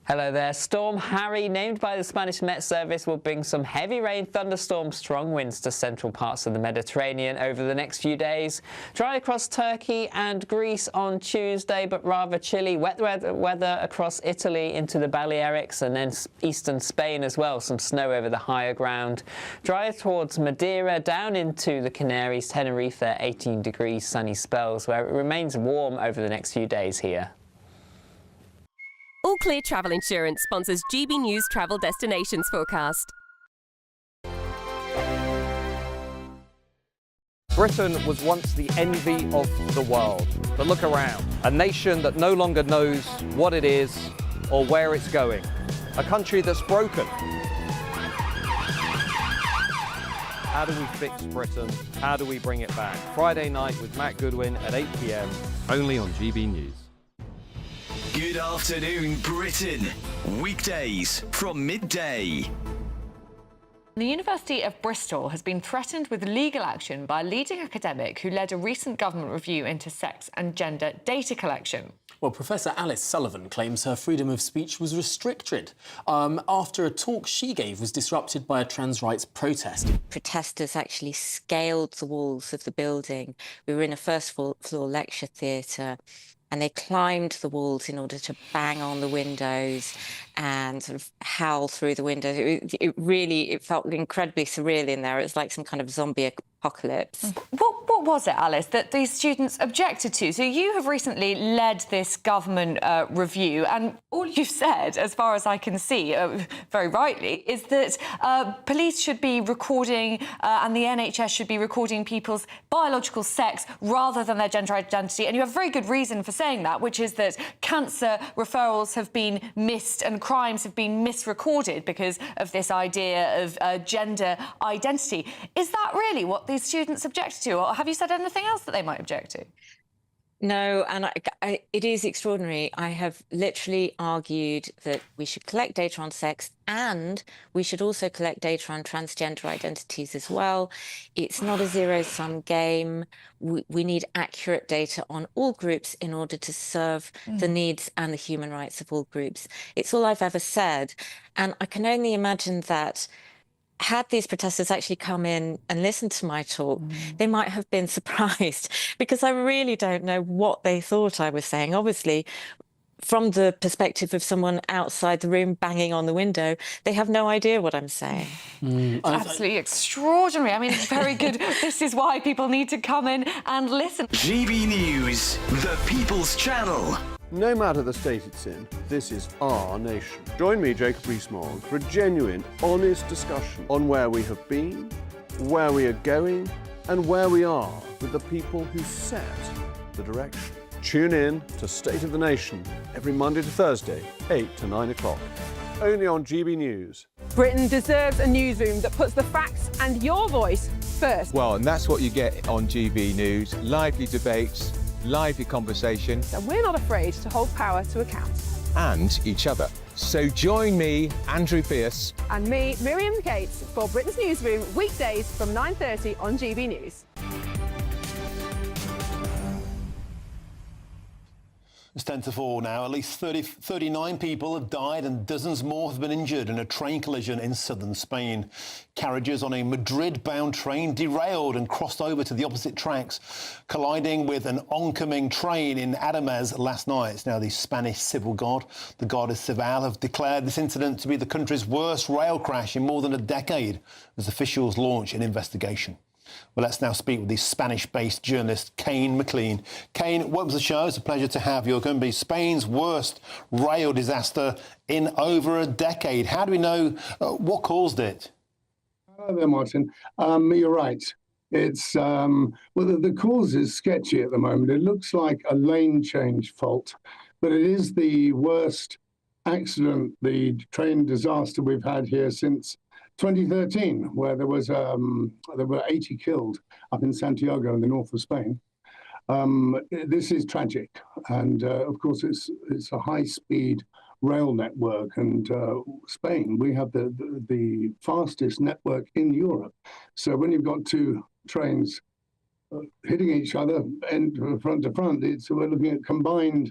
S24: Hello there. Storm Harry, named by the Spanish Met Service, will bring some heavy rain, thunderstorms, strong winds to central parts of the Mediterranean over the next few days. Dry across Turkey and Greece on Tuesday, but rather chilly. Wet weather across Italy into the Balearics and then eastern Spain as well. Some snow over the higher ground. Dry towards Madeira, down into the Canaries, Tenerife, 18 degrees, sunny spells, where it remains warm over the next few days here.
S23: All Clear Travel Insurance sponsors GB News Travel Destinations Forecast.
S9: Britain was once the envy of the world. But look around. A nation that no longer knows what it is or where it's going. A country that's broken. How do we fix Britain? How do we bring it back? Friday night with Matt Goodwin at 8 p.m. only on GB News.
S25: Good afternoon, Britain. Weekdays from midday.
S19: The University of Bristol has been threatened with legal action by a leading academic who led a recent government review into sex and gender data collection.
S26: Well, Professor Alice Sullivan claims her freedom of speech was restricted after a talk she gave was disrupted by a trans rights protest.
S27: Protesters actually scaled the walls of the building. We were in a first-floor lecture theatre, and they climbed the walls in order to bang on the windows and sort of howl through the windows. It felt incredibly surreal in there. It was like some kind of zombie apocalypse.
S19: What was it, Alice, that these students objected to? So you have recently led this government review, and all you've said, as far as I can see, very rightly, is that police should be recording and the NHS should be recording people's biological sex rather than their gender identity. And you have very good reason for saying that, which is that cancer referrals have been missed and crimes have been misrecorded because of this idea of gender identity. Is that really what these students object to, or have you said anything else that they might object to?
S27: No, and it is extraordinary. I have literally argued that we should collect data on sex and we should also collect data on transgender identities as well. It's not a zero-sum game. We need accurate data on all groups in order to serve the needs and the human rights of all groups. It's all I've ever said. And I can only imagine that had these protesters actually come in and listened to my talk, they might have been surprised, because I really don't know what they thought I was saying. Obviously, from the perspective of someone outside the room banging on the window, they have no idea what I'm saying.
S19: It's absolutely extraordinary. I mean, very good. This is why people need to come in and listen.
S25: GB News, the People's Channel.
S3: No matter the state it's in, this is our nation. Join me, Jacob Rees-Mogg, for a genuine, honest discussion on where we have been, where we are going, and where we are with the people who set the direction. Tune in to State of the Nation every Monday to Thursday, 8 to 9 o'clock. Only on GB News.
S8: Britain deserves a newsroom that puts the facts and your voice first.
S10: Well, and that's what you get on GB News. Lively debates, lively conversation.
S8: And we're not afraid to hold power to account.
S10: And each other. So join me, Andrew Pearce.
S8: And me, Miriam Cates, for Britain's Newsroom, weekdays from 9:30 on GB News.
S4: It's 10 to 4 now. At least 39 people have died and dozens more have been injured in a train collision in southern Spain. Carriages on a Madrid-bound train derailed and crossed over to the opposite tracks, colliding with an oncoming train in Adames last night. It's now the Spanish Civil Guard. The Guardia Civil have declared this incident to be the country's worst rail crash in more than a decade, as officials launch an investigation. Well, let's now speak with the Spanish-based journalist Kane McLean. Kane, welcome to the show. It's a pleasure to have you. It's going to be Spain's worst rail disaster in over a decade. How do we know what caused it?
S12: Hello there, Martin. You're right. It's well, the cause is sketchy at the moment. It looks like a lane change fault, but it is the worst accident, the train disaster we've had here since 2013, where there were 80 killed up in Santiago in the north of Spain. This is tragic, and of course it's a high-speed rail network, and Spain, we have the fastest network in Europe. So when you've got two trains hitting each other end front to front, we're looking at combined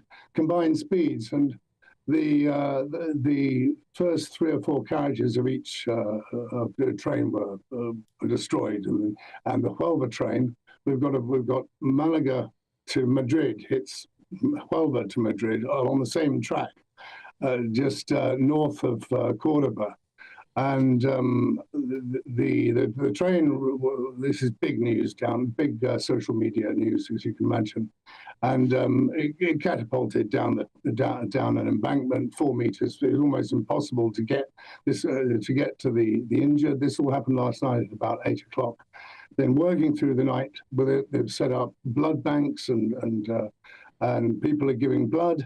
S12: speeds, and the first 3 or 4 carriages of each of the train were destroyed, and the Huelva train, we've got Malaga to Madrid, hits Huelva to Madrid on the same track, just north of Cordoba. And the train, this is big news big social media news, as you can imagine. And it catapulted down an embankment 4 meters. It was almost impossible to get to the injured. This all happened last night at about 8 o'clock. Then working through the night with it, they've set up blood banks and people are giving blood.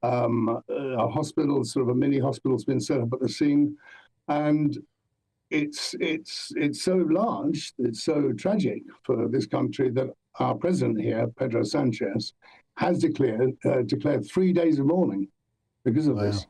S12: A hospital, sort of a mini hospital, has been set up at the scene. And it's so large, it's so tragic for this country that our president here, Pedro Sanchez, has declared 3 days of mourning because of this.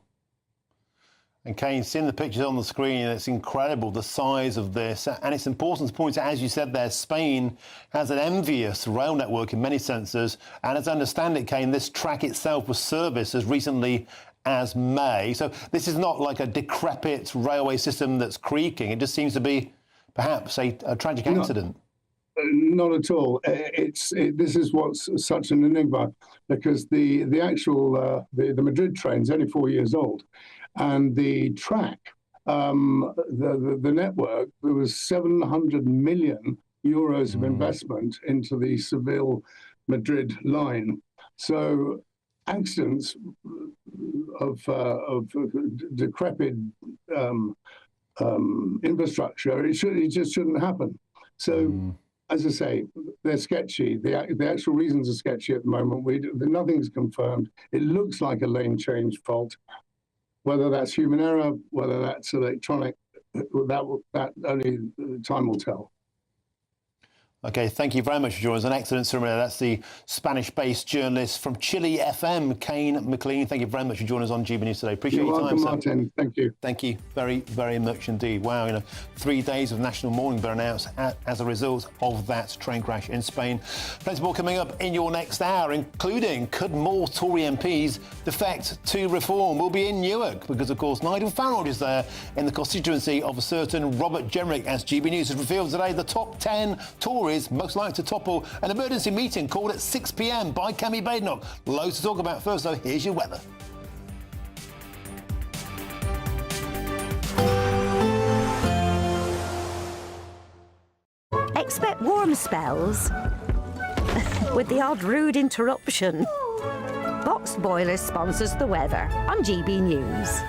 S4: And Kane, seeing the pictures on the screen, it's incredible the size of this. And it's important to point out, as you said there, Spain has an envious rail network in many senses. And as I understand it, Kane, this track itself was serviced as recently as May. So this is not like a decrepit railway system that's creaking. It just seems to be perhaps a tragic accident.
S12: Not at all. This is what's such an enigma, because the actual the Madrid train's only 4 years old, and the track, the network, there was 700 million euros of investment into the Seville Madrid line. So accidents of decrepit infrastructure, it just shouldn't happen. So, as I say, they're sketchy. The actual reasons are sketchy at the moment. Nothing's confirmed. It looks like a lane change fault. Whether that's human error, whether that's electronic, that only time will tell.
S4: OK, thank you very much for joining us. An excellent ceremony. That's the Spanish-based journalist from Chile FM, Kane McLean. Thank you very much for joining us on GB News today. Appreciate your time,
S12: sir. Martin. Thank you.
S4: Thank you very, very much indeed. Wow, 3 days of national mourning were announced as a result of that train crash in Spain. Plenty more coming up in your next hour, including could more Tory MPs defect to reform? We'll be in Newark because, of course, Nigel Farage is there in the constituency of a certain Robert Jenrick, as GB News has revealed today. The top 10 Tories most likely to topple an emergency meeting called at 6 p.m. by Kemi Badenoch. Loads to talk about. First, though, here's your weather.
S13: warm spells with the odd rude interruption. Boxed Boilers sponsors the weather on GB News.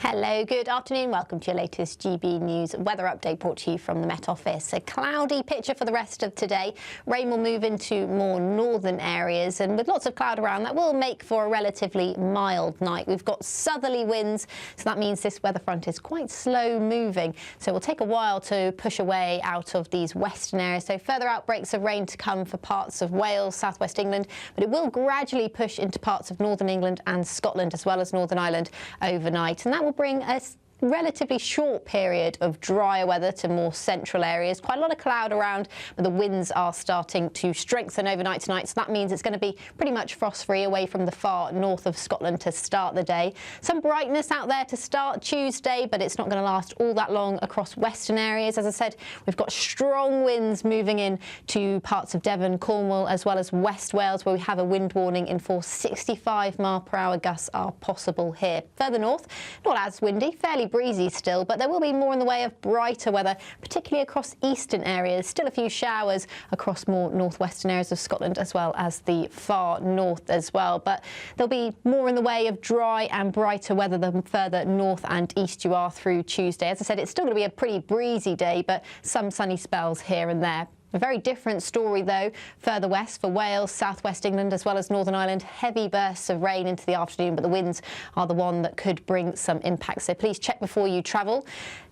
S1: Hello, good afternoon. Welcome to your latest GB News weather update brought to you from the Met Office. A cloudy picture for the rest of today. Rain will move into more northern areas, and with lots of cloud around, that will make for a relatively mild night. We've got southerly winds, so that means this weather front is quite slow moving. So it will take a while to push away out of these western areas. So further outbreaks of rain to come for parts of Wales, southwest England, but it will gradually push into parts of northern England and Scotland, as well as Northern Ireland overnight. And that will bring a relatively short period of drier weather to more central areas. Quite a lot of cloud around, but the winds are starting to strengthen overnight tonight, so that means it's going to be pretty much frost-free away from the far north of Scotland to start the day. Some brightness out there to start Tuesday, but it's not going to last all that long across western areas. As I said, we've got strong winds moving in to parts of Devon, Cornwall, as well as West Wales, where we have a wind warning in force. 65-mile-per-hour gusts are possible here. Further north, not as windy, fairly breezy still, but there will be more in the way of brighter weather, particularly across eastern areas. Still a few showers across more northwestern areas of Scotland, as well as the far north as well. But there'll be more in the way of dry and brighter weather the further north and east you are through Tuesday. As I said, it's still going to be a pretty breezy day, but some sunny spells here and there. A very different story, though, further west for Wales, southwest England, as well as Northern Ireland. Heavy bursts of rain into the afternoon, but the winds are the one that could bring some impact. So please check before you travel.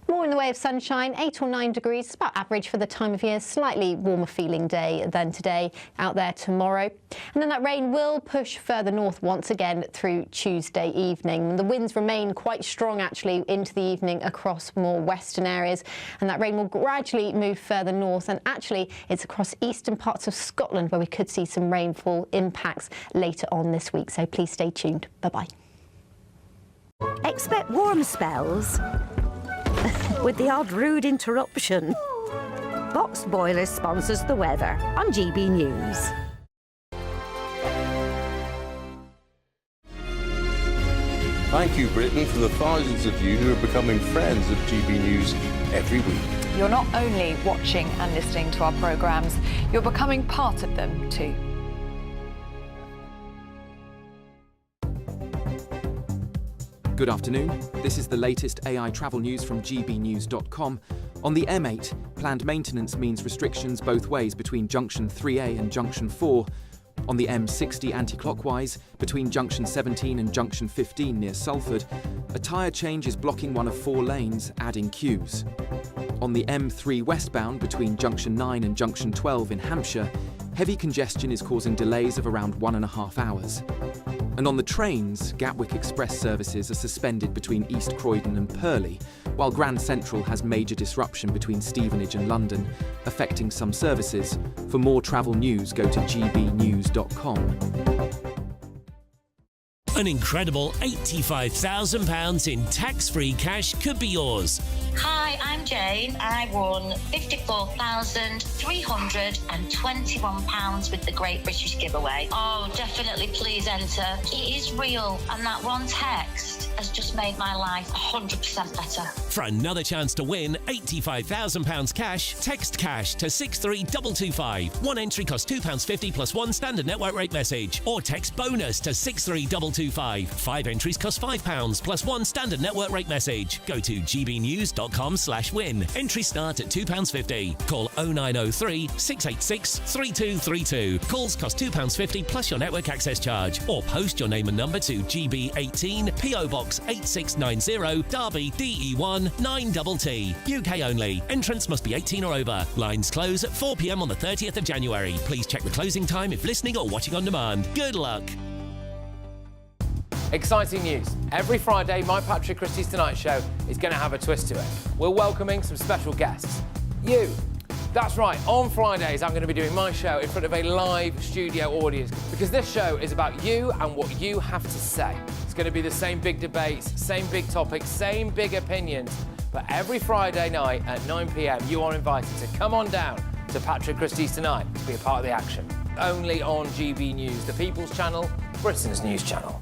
S1: More in the way of sunshine, 8 or 9 degrees. It's about average for the time of year. Slightly warmer feeling day than today out there tomorrow. And then that rain will push further north once again through Tuesday evening. The winds remain quite strong actually into the evening across more western areas. And that rain will gradually move further north. And actually it's across eastern parts of Scotland where we could see some rainfall impacts later on this week. So please stay tuned. Bye-bye.
S13: Expect warm spells with the odd rude interruption. Boxed Boilers sponsors the weather on GB News.
S14: Thank you, Britain, for the thousands of you who are becoming friends of GB News every week.
S15: You're not only watching and listening to our programmes, you're becoming part of them too.
S22: Good afternoon. This is the latest AI travel news from GBNews.com. On the M8, planned maintenance means restrictions both ways between junction 3A and junction 4. On the M60 anti-clockwise, between junction 17 and junction 15 near Salford, a tyre change is blocking one of 4 lanes, adding queues. On the M3 westbound, between junction 9 and junction 12 in Hampshire, heavy congestion is causing delays of around 1.5 hours. And on the trains, Gatwick Express services are suspended between East Croydon and Purley, while Grand Central has major disruption between Stevenage and London, affecting some services. For more travel news, go to gbnews.com.
S16: An incredible £85,000 in tax-free cash could be yours.
S17: Hi, I'm Jane. I won £54,321 with the Great British Giveaway. Oh, definitely please enter. It is real, and that one text has just made my life 100% better.
S16: For another chance to win £85,000 cash, text cash to 63225. One entry costs £2.50 plus one standard network rate message, or text bonus to 63225. 5 entries cost £5 plus one standard network rate message. Go to gbnews.com/win. Entries start at £2.50. Call 0903 686 3232. Calls cost £2.50 plus your network access charge, or post your name and number to GB18 PO Box 8690 Derby DE1 9TT. UK only. Entrance must be 18 or over. Lines close at 4 p.m. on the 30th of January. Please check the closing time if listening or watching on demand. Good luck.
S18: Exciting news. Every Friday, my Patrick Christie's Tonight Show is going to have a twist to it. We're welcoming some special guests. You. That's right, on Fridays, I'm going to be doing my show in front of a live studio audience, because this show is about you and what you have to say. It's going to be the same big debates, same big topics, same big opinions. But every Friday night at 9 p.m, you are invited to come on down to Patrick Christie's Tonight to be a part of the action. Only on GB News, the People's Channel, Britain's news channel.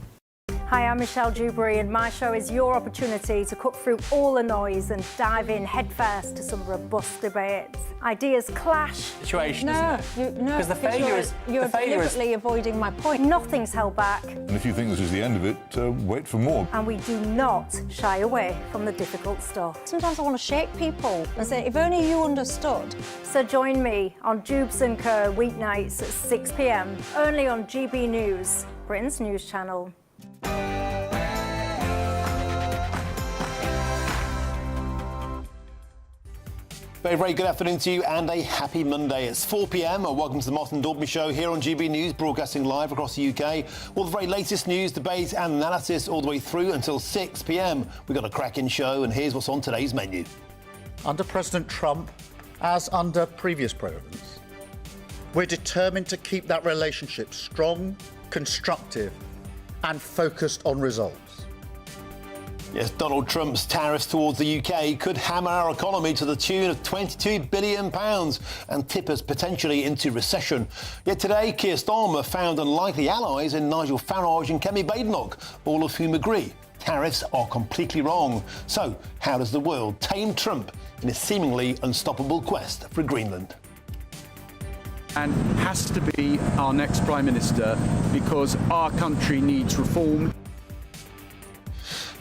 S2: Hi, I'm Michelle Dewberry, and my show is your opportunity to cut through all the noise and dive in headfirst to some robust debates. Ideas clash.
S5: Situation, isn't it?
S2: No,
S5: Because the failure is
S2: you're deliberately avoiding my point. Nothing's held back,
S6: And if you think this is the end of it, wait for more.
S2: and we do not shy away from the difficult stuff. Sometimes I want to shake people and say, if only you understood. So join me on Jubes & Co. weeknights at 6 p.m, only on GB News, Britain's news channel.
S4: Very, very good afternoon to you and a happy Monday. It's 4 p.m. and welcome to the Martin Daubney Show here on GB News, broadcasting live across the UK. All the very latest news, debate and analysis all the way through until 6 p.m. We've got a cracking show and here's what's on today's menu.
S7: Under President Trump, as under previous presidents, we're determined to keep that relationship strong, constructive and focused on results.
S4: Yes, Donald Trump's tariffs towards the UK could hammer our economy to the tune of £22 billion and tip us potentially into recession. Yet today, Keir Starmer found unlikely allies in Nigel Farage and Kemi Badenoch, all of whom agree tariffs are completely wrong. So, how does the world tame Trump in his seemingly unstoppable quest for Greenland?
S11: And has to be our next Prime Minister because our country needs reform.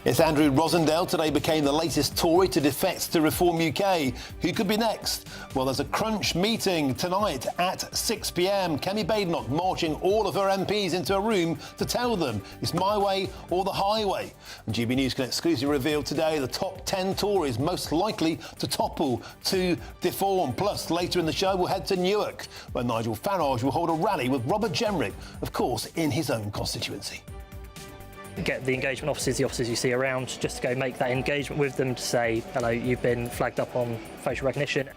S4: Yes, Andrew Rosendale today became the latest Tory to defect to Reform UK. Who could be next? Well, there's a crunch meeting tonight at 6 p.m. Kemi Badenoch marching all of her MPs into a room to tell them it's my way or the highway. And GB News can exclusively reveal today the top 10 Tories most likely to topple to deform. Plus, later in the show, we'll head to Newark, where Nigel Farage will hold a rally with Robert Jenrick, of course, in his own constituency.
S20: Get the engagement officers, the officers you see around, just to go make that engagement with them to say, hello, you've been flagged up on facial recognition.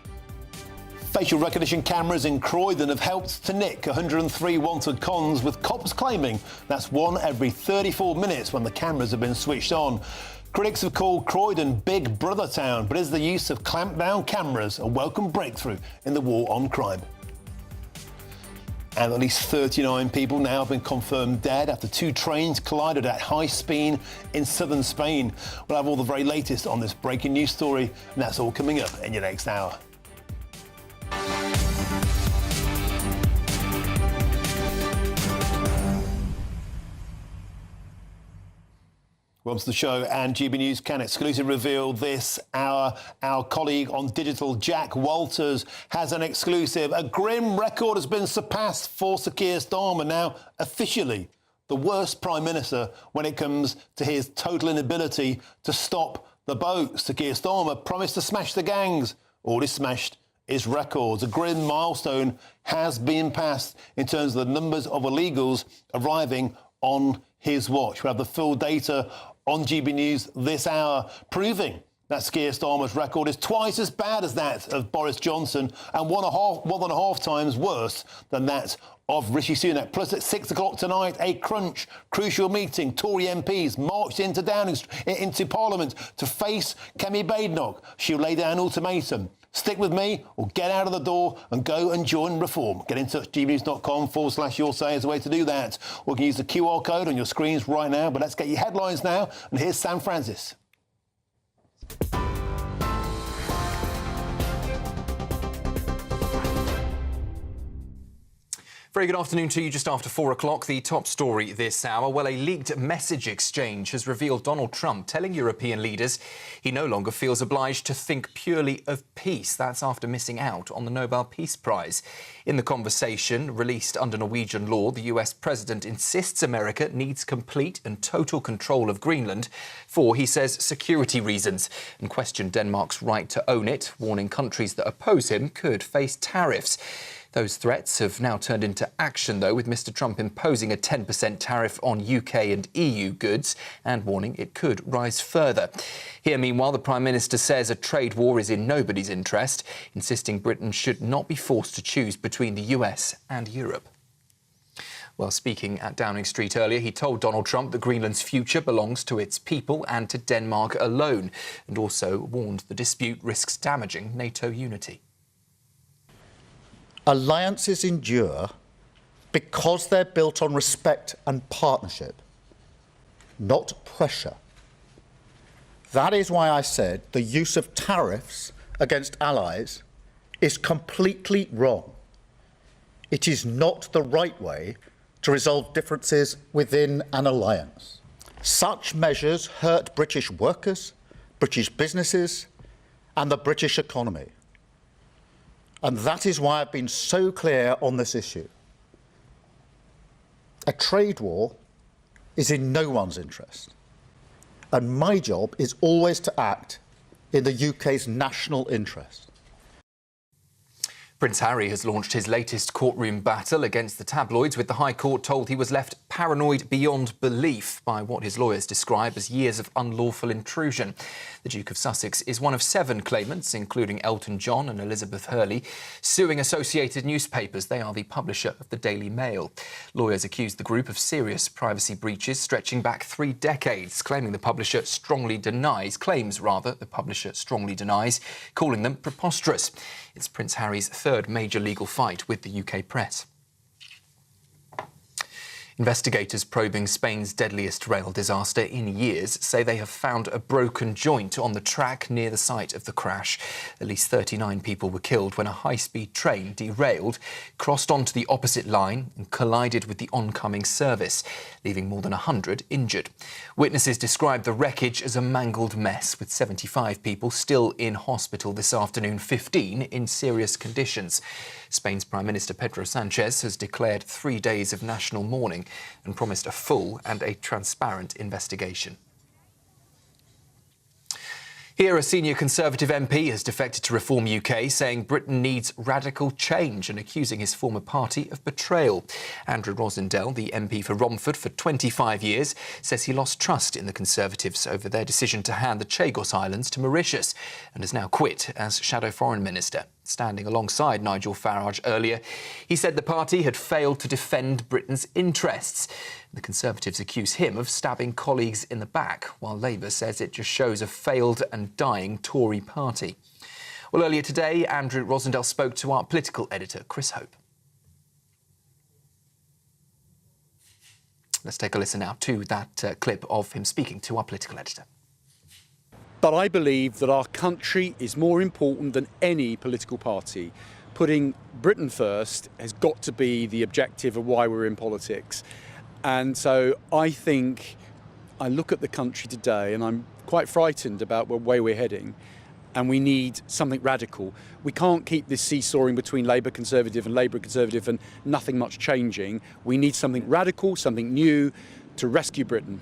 S4: Facial recognition cameras in Croydon have helped to nick 103 wanted cons, with cops claiming that's one every 34 minutes when the cameras have been switched on. Critics have called Croydon Big Brother Town, but is the use of clamped-down cameras a welcome breakthrough in the war on crime? And at least 39 people now have been confirmed dead after two trains collided at high speed in southern Spain. We'll have all the very latest on this breaking news story, and that's all coming up in your next hour. Welcome to the show, and GB News can exclusively reveal this hour. Our colleague on digital, Jack Walters, has an exclusive. A grim record has been surpassed for Sir Keir Starmer, now officially the worst Prime Minister when it comes to his total inability to stop the boat. Sir Keir Starmer promised to smash the gangs. All he smashed is records. A grim milestone has been passed in terms of the numbers of illegals arriving on his watch. We have the full data on GB News this hour, proving that Keir Starmer's record is twice as bad as that of Boris Johnson and one and a half times worse than that of Rishi Sunak. Plus, at 6 o'clock tonight, a crucial meeting. Tory MPs marched into Parliament to face Kemi Badenoch. She'll lay down an ultimatum. Stick with me or get out of the door and go and join Reform. Get in touch, gbnews.com/your say is the way to do that. Or you can use the QR code on your screens right now. But let's get your headlines now. And here's Sam Francis.
S22: Very good afternoon to you. Just after 4 o'clock, the top story this hour. Well, a leaked message exchange has revealed Donald Trump telling European leaders he no longer feels obliged to think purely of peace. That's after missing out on the Nobel Peace Prize. In the conversation, released under Norwegian law, the US president insists America needs complete and total control of Greenland for, he says, security reasons, and questioned Denmark's right to own it, warning countries that oppose him could face tariffs. Those threats have now turned into action, though, with Mr Trump imposing a 10% tariff on UK and EU goods and warning it could rise further. Here, meanwhile, the Prime Minister says a trade war is in nobody's interest, insisting Britain should not be forced to choose between the US and Europe. Well, speaking at Downing Street earlier, he told Donald Trump that Greenland's future belongs to its people and to Denmark alone, and also warned the dispute risks damaging NATO unity.
S7: Alliances endure because they're built on respect and partnership, not pressure. That is why I said the use of tariffs against allies is completely wrong. It is not the right way to resolve differences within an alliance. Such measures hurt British workers, British businesses, and the British economy. And that is why I've been so clear on this issue. A trade war is in no one's interest. And my job is always to act in the UK's national interest.
S22: Prince Harry has launched his latest courtroom battle against the tabloids, with the High Court told he was left paranoid beyond belief by what his lawyers describe as years of unlawful intrusion. The Duke of Sussex is one of 7 claimants, including Elton John and Elizabeth Hurley, suing Associated Newspapers. They are the publisher of the Daily Mail. Lawyers accuse the group of serious privacy breaches stretching back 3 decades, claiming the publisher strongly denies, calling them preposterous. It's Prince Harry's 3rd major legal fight with the UK press. Investigators probing Spain's deadliest rail disaster in years say they have found a broken joint on the track near the site of the crash. At least 39 people were killed when a high-speed train derailed, crossed onto the opposite line and collided with the oncoming service, leaving more than 100 injured. Witnesses described the wreckage as a mangled mess, with 75 people still in hospital this afternoon, 15 in serious conditions. Spain's Prime Minister Pedro Sánchez has declared 3 days of national mourning and promised a full and a transparent investigation. Here, a senior Conservative MP has defected to Reform UK, saying Britain needs radical change and accusing his former party of betrayal. Andrew Rosindell, the MP for Romford for 25 years, says he lost trust in the Conservatives over their decision to hand the Chagos Islands to Mauritius and has now quit as Shadow Foreign Minister. Standing alongside Nigel Farage earlier, he said the party had failed to defend Britain's interests. The Conservatives accuse him of stabbing colleagues in the back, while Labour says it just shows a failed and dying Tory party. Well, earlier today, Andrew Rosindell spoke to our political editor, Chris Hope. Let's take a listen now to that clip of him speaking to our political editor.
S11: But I believe that our country is more important than any political party. Putting Britain first has got to be the objective of why we're in politics. And so I think I look at the country today and I'm quite frightened about the way we're heading, and we need something radical. We can't keep this seesawing between Labour Conservative and nothing much changing. We need something radical, something new to rescue Britain.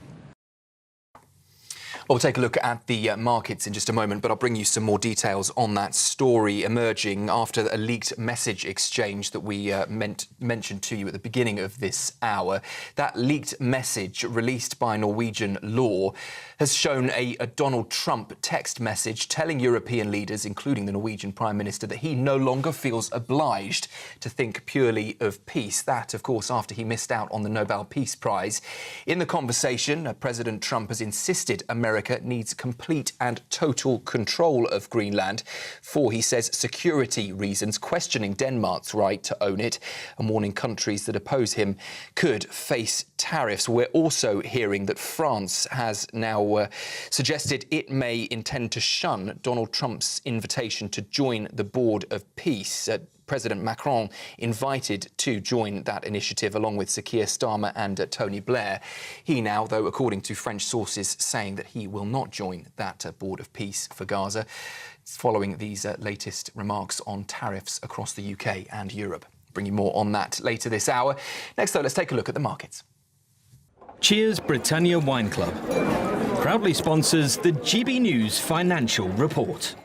S22: Well, we'll take a look at the markets in just a moment, but I'll bring you some more details on that story emerging after a leaked message exchange that we mentioned to you at the beginning of this hour. That leaked message released by Norwegian law has shown a Donald Trump text message telling European leaders, including the Norwegian Prime Minister, that he no longer feels obliged to think purely of peace. That, of course, after he missed out on the Nobel Peace Prize. In the conversation, President Trump has insisted America needs complete and total control of Greenland for, he says, security reasons, questioning Denmark's right to own it and warning countries that oppose him could face tariffs. We're also hearing that France has now suggested it may intend to shun Donald Trump's invitation to join the Board of Peace. President Macron invited to join that initiative along with Sir Keir Starmer and Tony Blair. He now, though, according to French sources, saying that he will not join that Board of Peace for Gaza. It's following these latest remarks on tariffs across the UK and Europe. Bring you more on that later this hour. Next, though, let's take a look at the markets.
S9: Cheers Britannia Wine Club proudly sponsors the GB News Financial Report.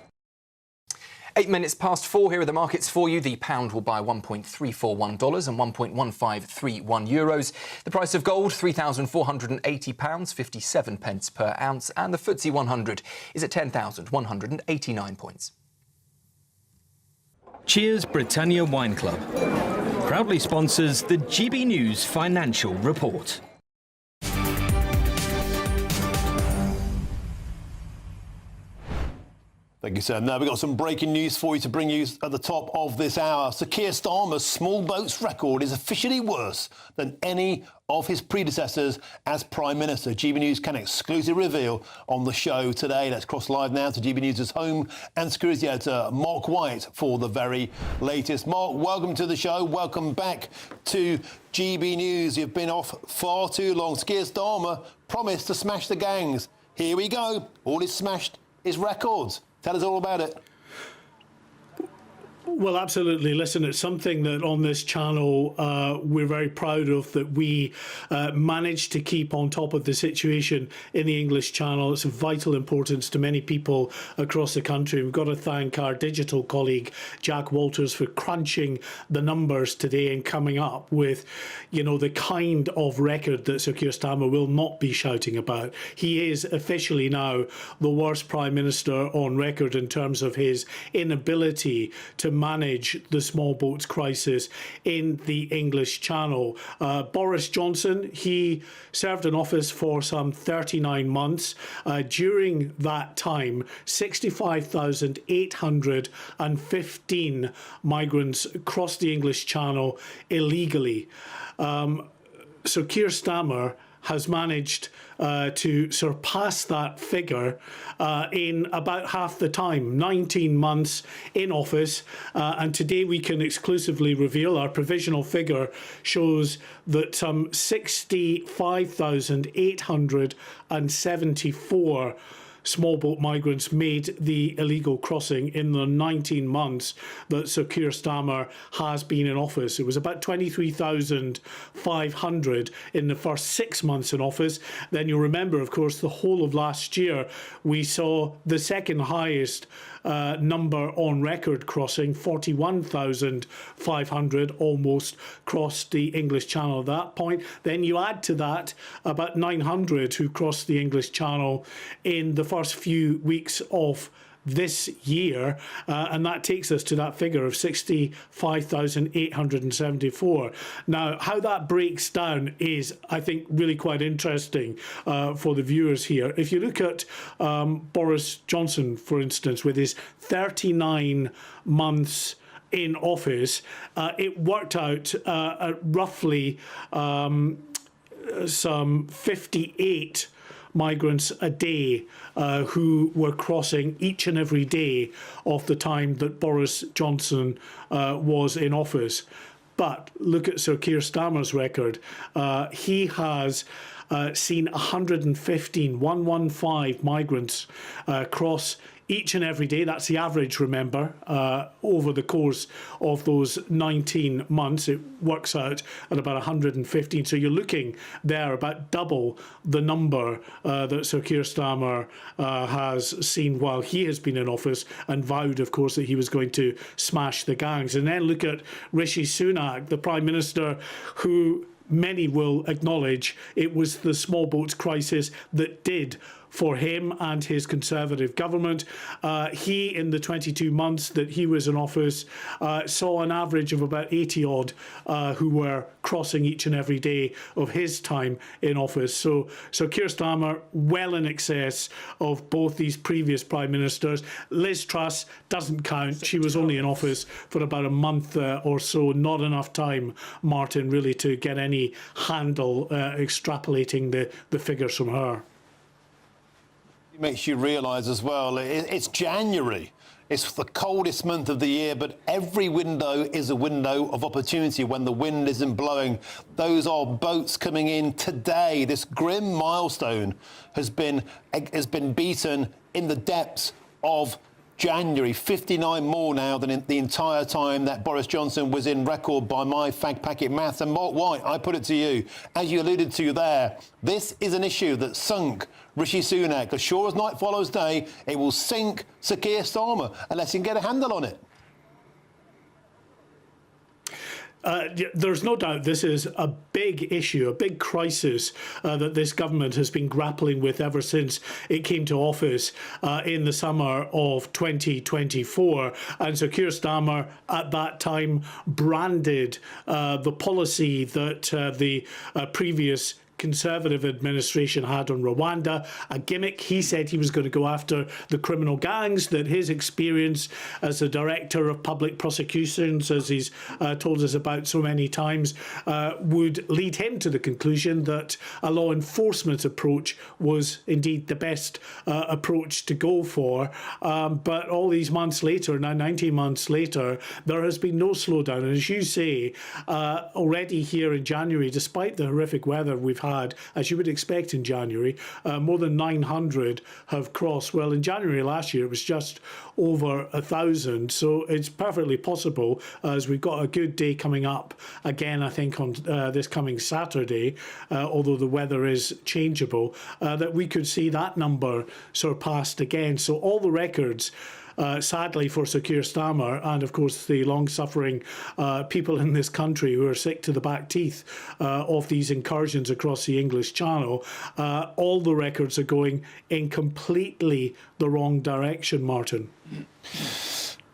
S22: 8 minutes past 4, here are the markets for you. The pound will buy $1.341 and 1.1531 euros. The price of gold, £3,480, 57 pence per ounce. And the FTSE 100 is at 10,189 points.
S9: Cheers Britannia Wine Club proudly sponsors the GB News Financial Report.
S4: Thank you, sir. Now, we've got some breaking news for you to bring you at the top of this hour. Sir Keir Starmer's small boats record is officially worse than any of his predecessors as Prime Minister. GB News can exclusively reveal on the show today. Let's cross live now to GB News' home and security editor, Mark White, for the very latest. Mark, welcome to the show. Welcome back to GB News. You've been off far too long. Sir Keir Starmer promised to smash the gangs. Here we go. All he's smashed is records. Tell us all about it.
S19: Well, absolutely. Listen, it's something that on this channel we're very proud of, that we managed to keep on top of the situation in the English Channel. It's of vital importance to many people across the country. We've got to thank our digital colleague, Jack Walters, for crunching the numbers today and coming up with, you know, the kind of record that Sir Keir Starmer will not be shouting about. He is officially now the worst Prime Minister on record in terms of his inability to manage the small boats crisis in the English Channel. Boris Johnson, he served in office for some 39 months. During that time, 65,815 migrants crossed the English Channel illegally. So Keir Starmer has managed to surpass that figure in about half the time, 19 months in office. And today we can exclusively reveal our provisional figure shows that some 65,874 small boat migrants made the illegal crossing in the 19 months that Sir Keir Starmer has been in office. It was about 23,500 in the first 6 months in office. Then you'll remember, of course, the whole of last year, we saw the second highest number on record crossing, 41,500 almost crossed the English Channel at that point. Then you add to that about 900 who crossed the English Channel in the first few weeks of this year, and that takes us to that figure of 65,874. Now, how that breaks down is, I think, really quite interesting for the viewers here. If you look at Boris Johnson, for instance, with his 39 months in office, it worked out at roughly some 58 migrants a day who were crossing each and every day of the time that Boris Johnson was in office. But look at Sir Keir Starmer's record. He has seen 115 migrants cross each and every day. That's the average, remember, over the course of those 19 months. It works out at about 115. So you're looking there about double the number that Sir Keir Starmer has seen while he has been in office, and vowed, of course, that he was going to smash the gangs. And then look at Rishi Sunak, the Prime Minister, who many will acknowledge it was the small boats crisis that did for him and his Conservative government. He, in the 22 months that he was in office, saw an average of about 80 odd who were crossing each and every day of his time in office. So Keir Starmer, well in excess of both these previous Prime Ministers. Liz Truss doesn't count. She was only in office for about a month or so. Not enough time, Martin, really, to get any handle extrapolating the figures from her.
S4: It makes you realise as well, it's January. It's the coldest month of the year, but every window is a window of opportunity when the wind isn't blowing. Those are boats coming in today. This grim milestone has been beaten in the depths of January. 59 more now than in the entire time that Boris Johnson was in record by my fag packet maths. And Mark White, I put it to you, as you alluded to there, this is an issue that sunk Rishi Sunak. As sure as night follows day, it will sink Sir Keir Starmer unless he can get a handle on it.
S19: There's no doubt this is a big issue, a big crisis that this government has been grappling with ever since it came to office in the summer of 2024. And so Keir Starmer at that time branded the policy that the previous Conservative administration had on Rwanda, a gimmick. He said he was going to go after the criminal gangs, that his experience as a director of public prosecutions, as he's told us about so many times, would lead him to the conclusion that a law enforcement approach was indeed the best approach to go for. But all these months later, now 19 months later, there has been no slowdown. And as you say, already here in January, despite the horrific weather we've had, as you would expect in January, more than 900 have crossed. Well, in January last year, it was just over 1,000. So it's perfectly possible, as we've got a good day coming up again, I think, on this coming Saturday, although the weather is changeable, that we could see that number surpassed again. So all the records, sadly for Sir Keir Starmer and, of course, the long-suffering people in this country who are sick to the back teeth of these incursions across the English Channel, all the records are going in completely the wrong direction, Martin.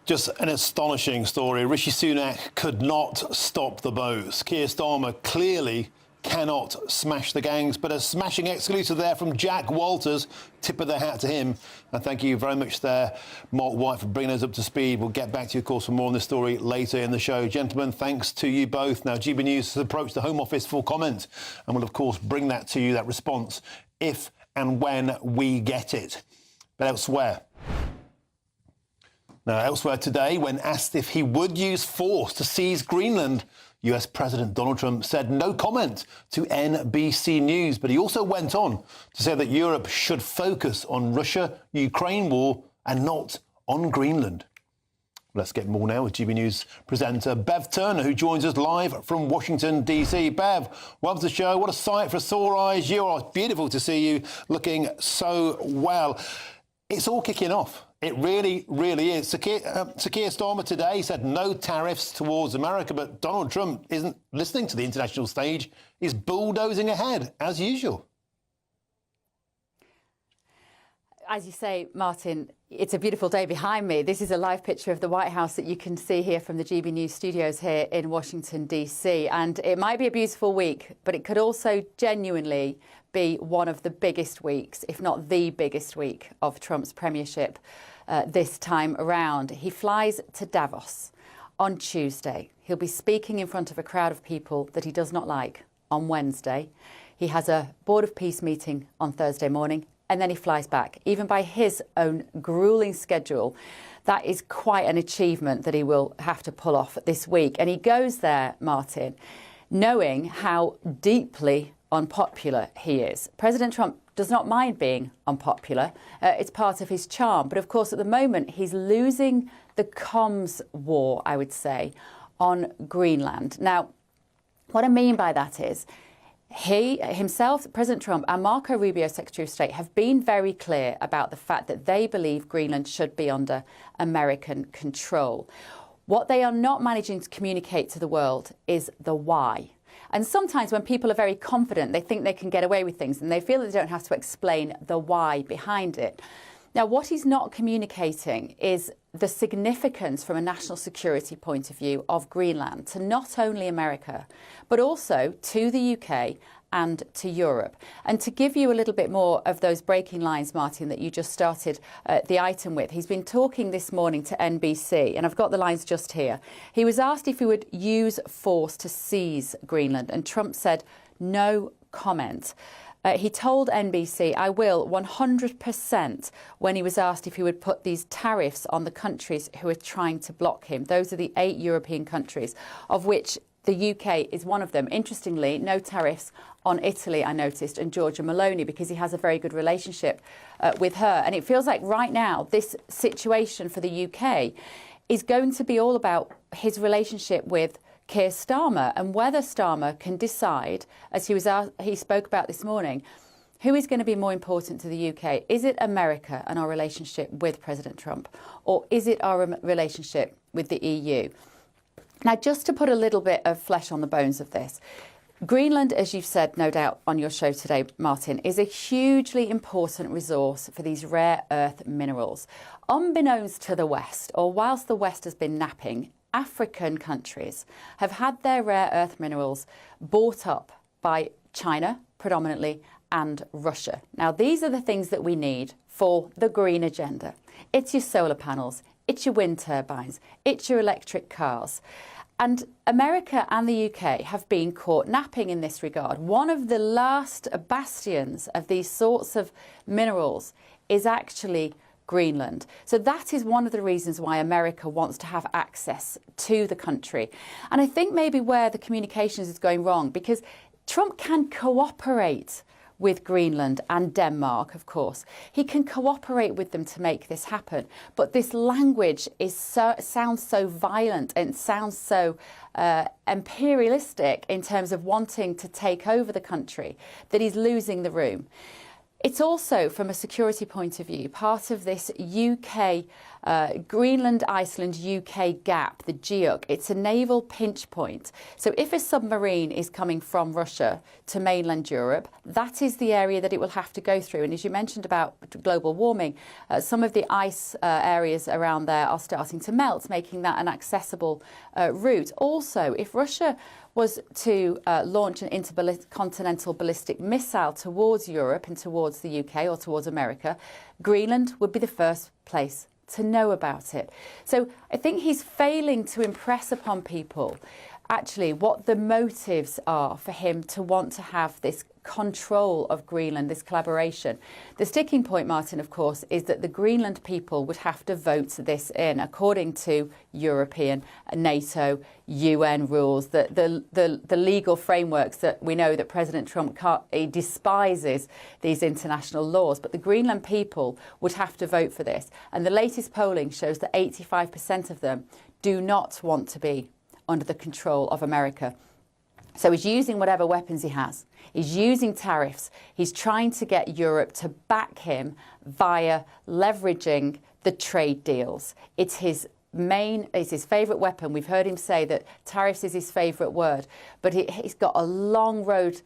S4: Just an astonishing story. Rishi Sunak could not stop the boats. Keir Starmer clearly cannot smash the gangs, but a smashing exclusive there from Jack Walters. Tip of the hat to him. And thank you very much there, Mark White, for bringing us up to speed. We'll get back to you, of course, for more on this story later in the show. Gentlemen, thanks to you both. Now, GB News has approached the Home Office for comment, and we'll, of course, bring that to you, that response, if and when we get it. But elsewhere. Now, elsewhere today, when asked if he would use force to seize Greenland, US President Donald Trump said no comment to NBC News, but he also went on to say that Europe should focus on Russia-Ukraine war and not on Greenland. Let's get more now with GB News presenter Bev Turner, who joins us live from Washington, D.C. Bev, welcome to the show. What a sight for sore eyes. You are beautiful to see you looking so well. It's all kicking off. It really, really is. Sir Keir Starmer today said no tariffs towards America, but Donald Trump isn't listening to the international stage. He's bulldozing ahead, as usual.
S3: As you say, Martin, it's a beautiful day behind me. This is a live picture of the White House that you can see here from the GB News studios here in Washington, D.C. And it might be a beautiful week, but it could also genuinely be one of the biggest weeks, if not the biggest week, of Trump's premiership this time around. He flies to Davos on Tuesday. He'll be speaking in front of a crowd of people that he does not like on Wednesday. He has a Board of Peace meeting on Thursday morning, and then he flies back. Even by his own grueling schedule, that is quite an achievement that he will have to pull off this week. And he goes there, Martin, knowing how deeply unpopular he is. President Trump does not mind being unpopular. It's part of his charm. But of course, at the moment, he's losing the comms war, I would say, on Greenland. Now, what I mean by that is he himself, President Trump, and Marco Rubio, Secretary of State, have been very clear about the fact that they believe Greenland should be under American control. What they are not managing to communicate to the world is the why. And sometimes when people are very confident, they think they can get away with things and they feel that they don't have to explain the why behind it. Now, what he's not communicating is the significance from a national security point of view of Greenland to not only America, but also to the UK and to Europe. And to give you a little bit more of those breaking lines, Martin, that you just started the item with, he's been talking this morning to NBC, and I've got the lines just here. He was asked if he would use force to seize Greenland, and Trump said no comment. He told NBC, I will 100%, when he was asked if he would put these tariffs on the countries who are trying to block him. Those are the 8 European countries, of which the UK is one of them. Interestingly, no tariffs on Italy, I noticed, and Giorgia Meloni, because he has a very good relationship with her. And it feels like right now, this situation for the UK is going to be all about his relationship with Keir Starmer and whether Starmer can decide, as he spoke about this morning, who is going to be more important to the UK? Is it America and our relationship with President Trump, or is it our relationship with the EU? Now, just to put a little bit of flesh on the bones of this, Greenland, as you've said, no doubt, on your show today, Martin, is a hugely important resource for these rare earth minerals. Unbeknownst to the West, or whilst the West has been napping, African countries have had their rare earth minerals bought up by China, predominantly, and Russia. Now, these are the things that we need for the green agenda. It's your solar panels, it's your wind turbines, it's your electric cars. And America and the UK have been caught napping in this regard. One of the last bastions of these sorts of minerals is actually Greenland. So that is one of the reasons why America wants to have access to the country. And I think maybe where the communications is going wrong, because Trump can cooperate with Greenland and Denmark, of course. He can cooperate with them to make this happen. But this language sounds so violent and sounds so imperialistic in terms of wanting to take over the country that he's losing the room. It's also, from a security point of view, part of this UK, Greenland-Iceland-UK gap, the GEOC. It's a naval pinch point. So if a submarine is coming from Russia to mainland Europe, that is the area that it will have to go through. And as you mentioned about global warming, some of the ice areas around there are starting to melt, making that an accessible route. Also, if Russia was to launch an intercontinental ballistic missile towards Europe and towards the UK or towards America, Greenland would be the first place to know about it. So I think he's failing to impress upon people actually what the motives are for him to want to have this control of Greenland, this collaboration. The sticking point, Martin, of course, is that the Greenland people would have to vote this in according to European, NATO, UN rules, the legal frameworks that we know that President Trump he despises these international laws. But the Greenland people would have to vote for this. And the latest polling shows that 85% of them do not want to be under the control of America. So he's using whatever weapons he has. He's using tariffs. He's trying to get Europe to back him via leveraging the trade deals. It's his favourite weapon. We've heard him say that tariffs is his favourite word, but he's got a long road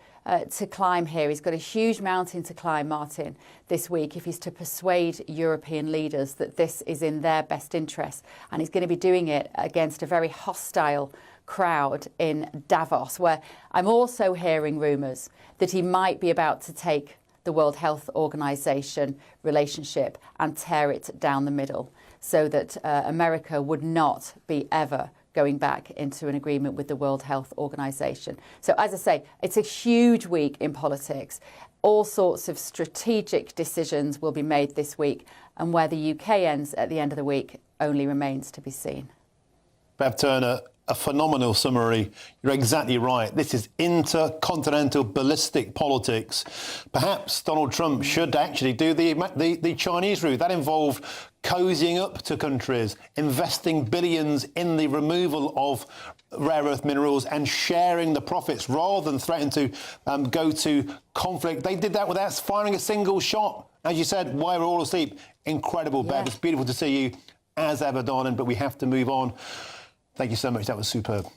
S3: to climb here. He's got a huge mountain to climb, Martin, this week if he's to persuade European leaders that this is in their best interest. And he's going to be doing it against a very hostile crowd in Davos, where I'm also hearing rumours that he might be about to take the World Health Organization relationship and tear it down the middle so that America would not be ever going back into an agreement with the World Health Organization. So as I say, it's a huge week in politics. All sorts of strategic decisions will be made this week, and where the UK ends at the end of the week only remains to be seen.
S4: Bev Turner, a phenomenal summary. You're exactly right. This is intercontinental ballistic politics. Perhaps Donald Trump should actually do the Chinese route. That involved cozying up to countries, investing billions in the removal of rare earth minerals and sharing the profits rather than threatening to go to conflict. They did that without firing a single shot. As you said, while we're all asleep. Incredible, Bev. It's beautiful to see you as ever, darling, but we have to move on. Thank you so much. That was superb.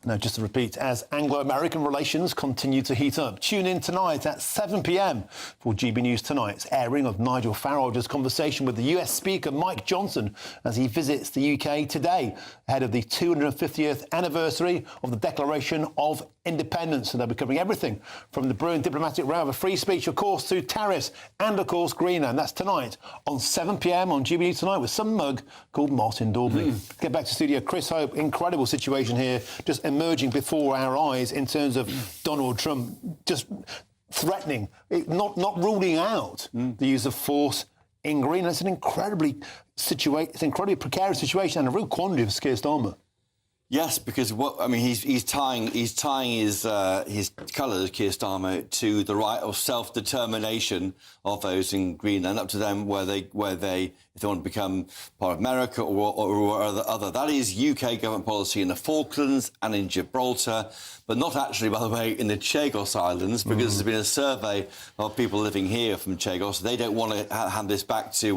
S4: Now, just to repeat, as Anglo-American relations continue to heat up, tune in tonight at 7 p.m. for GB News Tonight's airing of Nigel Farage's conversation with the US Speaker Mike Johnson as he visits the UK today, ahead of the 250th anniversary of the Declaration of Independence. And they'll be covering everything from the brewing diplomatic row of free speech, of course, to tariffs and, of course, Greenland. That's tonight on 7 p.m. on GB News Tonight with some mug called Martin Daubney. Get back to studio. Chris Hope, incredible situation here, just emerging before our eyes in terms of Donald Trump just threatening, not ruling out the use of force in Greenland. It's an incredibly precarious situation and a real quandary for Keir Starmer.
S10: Yes, because he's tying his colours, Keir Starmer, to the right of self-determination of those in Greenland, up to them where they if they want to become part of America or other. That is UK government policy in the Falklands and in Gibraltar, but not actually, by the way, in the Chagos Islands, because there's been a survey of people living here from Chagos. They don't want to hand this back to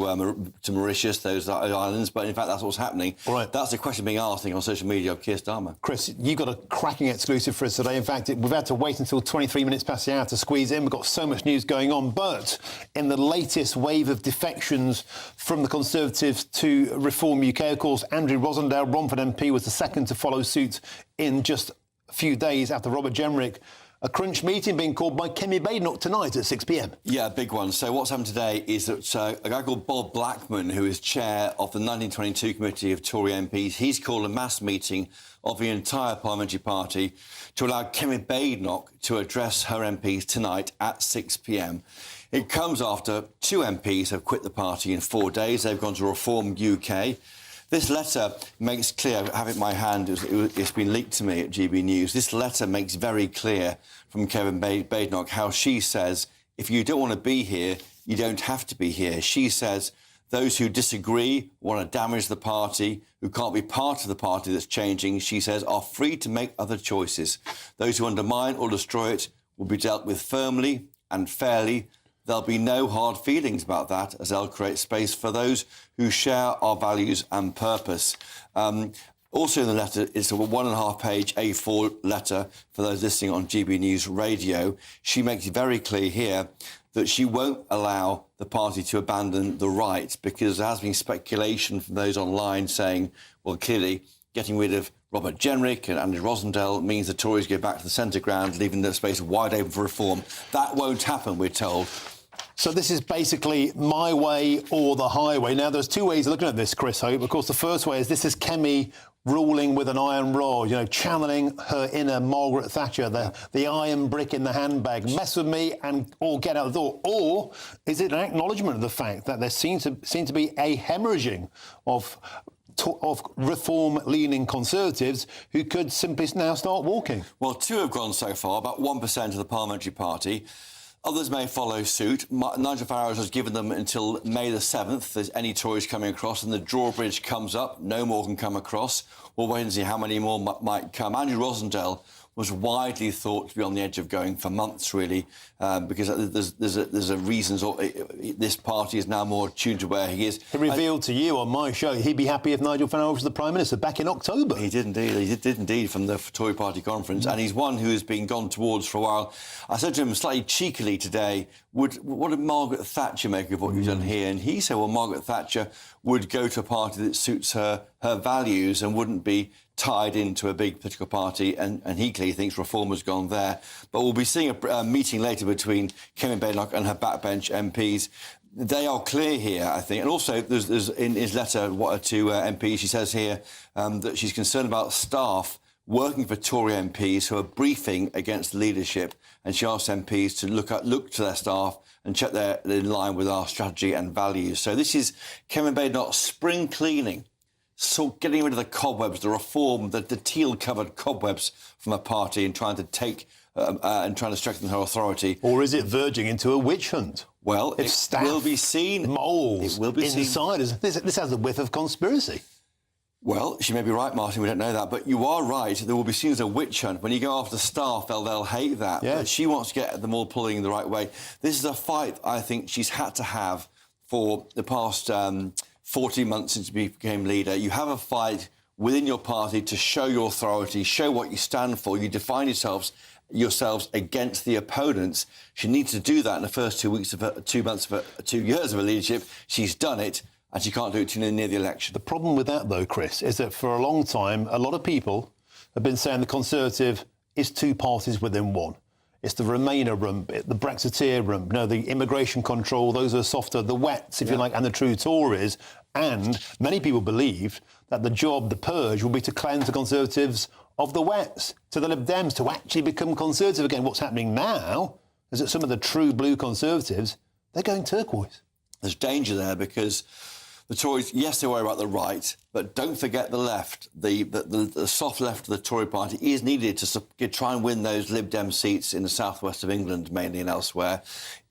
S10: Mauritius, those islands, but in fact that's what's happening. All right. That's the question being asked on social media of Keir Starmer. Chris, you've got a cracking exclusive for us today. In fact, we've had to wait until 23 minutes past the hour to squeeze in. We've got so much news going on, but in the latest wave of defections from the Conservatives to Reform UK, of course, Andrew Rosendale, Romford MP, was the second to follow suit in just a few days after Robert Jenrick
S4: a crunch meeting being called by Kemi Badenoch tonight at 6 p.m.
S10: Yeah, big one. So what's happened today is that a guy called Bob Blackman, who is chair of the 1922 committee of Tory MPs, he's called a mass meeting of the entire parliamentary party to allow Kemi Badenoch to address her MPs tonight at 6 p.m. It comes after 2 MPs have quit the party in 4 days. They've gone to Reform UK. This letter makes clear, I have it in my hand, it's been leaked to me at GB News. This letter makes very clear from Kevin Badenoch how she says, if you don't want to be here, you don't have to be here. She says, those who disagree, want to damage the party, who can't be part of the party that's changing, she says, are free to make other choices. Those who undermine or destroy it will be dealt with firmly and fairly. There'll be no hard feelings about that, as they'll create space for those who share our values and purpose. Also in the letter, it's a 1.5-page A4 letter for those listening on GB News Radio. She makes it very clear here that she won't allow the party to abandon the right, because there has been speculation from those online saying, well, clearly getting rid of Robert Jenrick and Andrew Rosendale means the Tories go back to the centre ground, leaving the space wide open for reform. That won't happen, we're told.
S4: So this is basically my way or the highway. Now, there's 2 ways of looking at this, Chris Hope. Of course, the first way is this is Kemi ruling with an iron rod, channeling her inner Margaret Thatcher, the iron brick in the handbag. Mess with me or get out the door. Or is it an acknowledgement of the fact that there seems to be a hemorrhaging of reform-leaning Conservatives who could simply now start walking?
S10: Well, 2 have gone so far, about 1% of the parliamentary party. Others may follow suit. Nigel Farage has given them until May the 7th. If there's any Tories coming across and the drawbridge comes up, no more can come across. We'll wait and see how many more might come. Andrew Rosendale was widely thought to be on the edge of going for months, really, because there's a reasons this party is now more tuned to where he is.
S4: He revealed to you on my show he'd be happy if Nigel Farage was the Prime Minister back in October.
S10: He did indeed. He did indeed from the Tory party conference, and he's one who has been gone towards for a while. I said to him slightly cheekily today, what did Margaret Thatcher make of what you've done here? And he said, well, Margaret Thatcher would go to a party that suits her values and wouldn't be tied into a big political party, and he clearly thinks reform has gone there. But we'll be seeing a meeting later between Kemi Badenoch and her backbench MPs. They are clear here, I think. And also, there's in his letter to MPs, she says here that she's concerned about staff working for Tory MPs who are briefing against the leadership, and she asks MPs to look to their staff and check they're in line with our strategy and values. So this is Kemi Badenoch spring cleaning. So getting rid of the cobwebs, the reform, the teal-covered cobwebs from a party and trying to strengthen her authority.
S4: Or is it verging into a witch hunt?
S10: Well,
S4: if staff
S10: will be seen.
S4: Moles,
S10: it will be
S4: insiders. This has a whiff of conspiracy.
S10: Well, she may be right, Martin, we don't know that. But you are right, there will be seen as a witch hunt. When you go after staff, they'll hate that.
S4: Yeah.
S10: But she wants to get them all pulling in the right way. This is a fight I think she's had to have for the past 14 months since she became leader. You have a fight within your party to show your authority, show what you stand for. You define yourselves against the opponents. She needs to do that in the first 2 weeks of her, 2 months of her, 2 years of her leadership. She's done it, and she can't do it too near the election.
S4: The problem with that, though, Chris, is that for a long time, a lot of people have been saying the Conservative is 2 parties within one. It's the Remainer rump, the Brexiteer rump, the immigration control, those are softer, the wets, if you like, and the true Tories. And many people believed that the job, the purge, would be to cleanse the Conservatives of the wets, to the Lib Dems, to actually become Conservative again. What's happening now is that some of the true blue Conservatives, they're going turquoise.
S10: There's danger there because the Tories, yes, they worry about the right, but don't forget the left. The soft left of the Tory party is needed to try and win those Lib Dem seats in the southwest of England, mainly and elsewhere.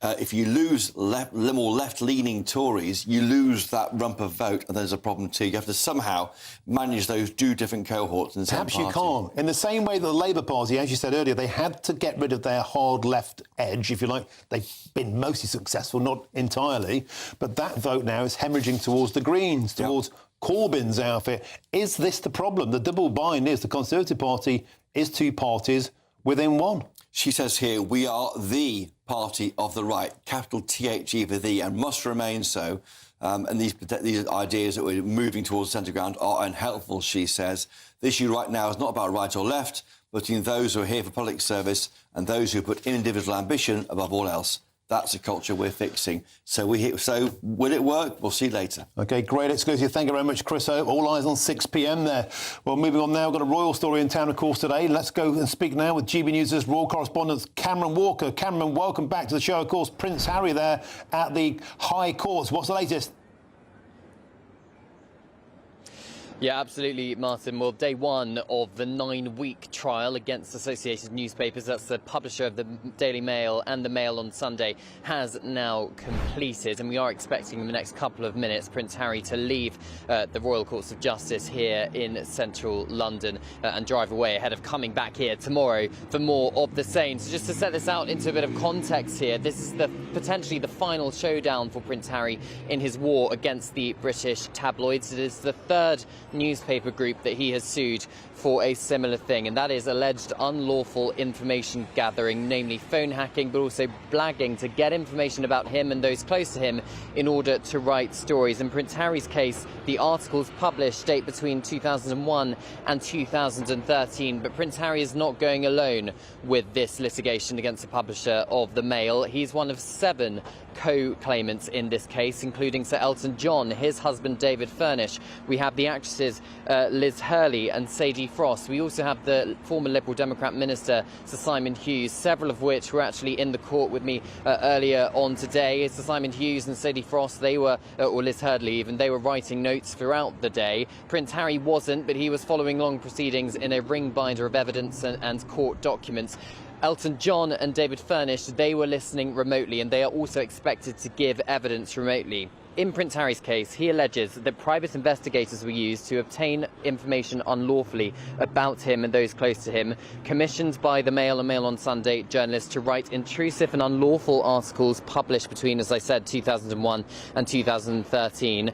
S10: If you lose more left-leaning Tories, you lose that rump of vote, and there's a problem too. You have to somehow manage those 2 different cohorts in the same party.
S4: Perhaps you can't. In the same way that the Labour Party, as you said earlier, they had to get rid of their hard left edge, if you like. They've been mostly successful, not entirely. But that vote now is hemorrhaging towards the Greens, towards Corbyn's outfit. Is this the problem? The double bind is the Conservative Party is 2 parties within one.
S10: She says here, we are the party of the right, capital THE for the, and must remain so. And these ideas that we're moving towards the centre ground are unhelpful, she says. The issue right now is not about right or left, between those who are here for public service and those who put individual ambition above all else. That's a culture we're fixing. So will it work? We'll see later.
S4: OK, great exclusive. Thank you very much, Chris. All eyes on 6 p.m. there. Well, moving on now, we've got a royal story in town, of course, today. Let's go and speak now with GB News' royal correspondent, Cameron Walker. Cameron, welcome back to the show. Of course, Prince Harry there at the High Courts. What's the latest?
S8: Yeah, absolutely, Martin. Well, day one of the 9-week trial against Associated Newspapers, that's the publisher of the Daily Mail and the Mail on Sunday, has now completed. And we are expecting in the next couple of minutes Prince Harry to leave the Royal Courts of Justice here in central London and drive away ahead of coming back here tomorrow for more of the same. So just to set this out into a bit of context here, this is potentially the final showdown for Prince Harry in his war against the British tabloids. It is the third newspaper group that he has sued for a similar thing, and that is alleged unlawful information gathering, namely phone hacking, but also blagging to get information about him and those close to him in order to write stories. In Prince Harry's case, the articles published date between 2001 and 2013, but Prince Harry is not going alone with this litigation against the publisher of the Mail. He's one of 7 co-claimants in this case, including Sir Elton John, his husband David Furnish. We have the actresses Liz Hurley and Sadie Frost. We also have the former Liberal Democrat minister Sir Simon Hughes, several of which were actually in the court with me earlier on today. Sir Simon Hughes and Sadie Frost, they were, or Liz Hurley even, they were writing notes throughout the day. Prince Harry wasn't, but he was following long proceedings in a ring binder of evidence and court documents. Elton John and David Furnish, they were listening remotely, and they are also expected to give evidence remotely. In Prince Harry's case, he alleges that private investigators were used to obtain information unlawfully about him and those close to him, commissioned by the Mail and Mail on Sunday journalists to write intrusive and unlawful articles published between, as I said, 2001 and 2013.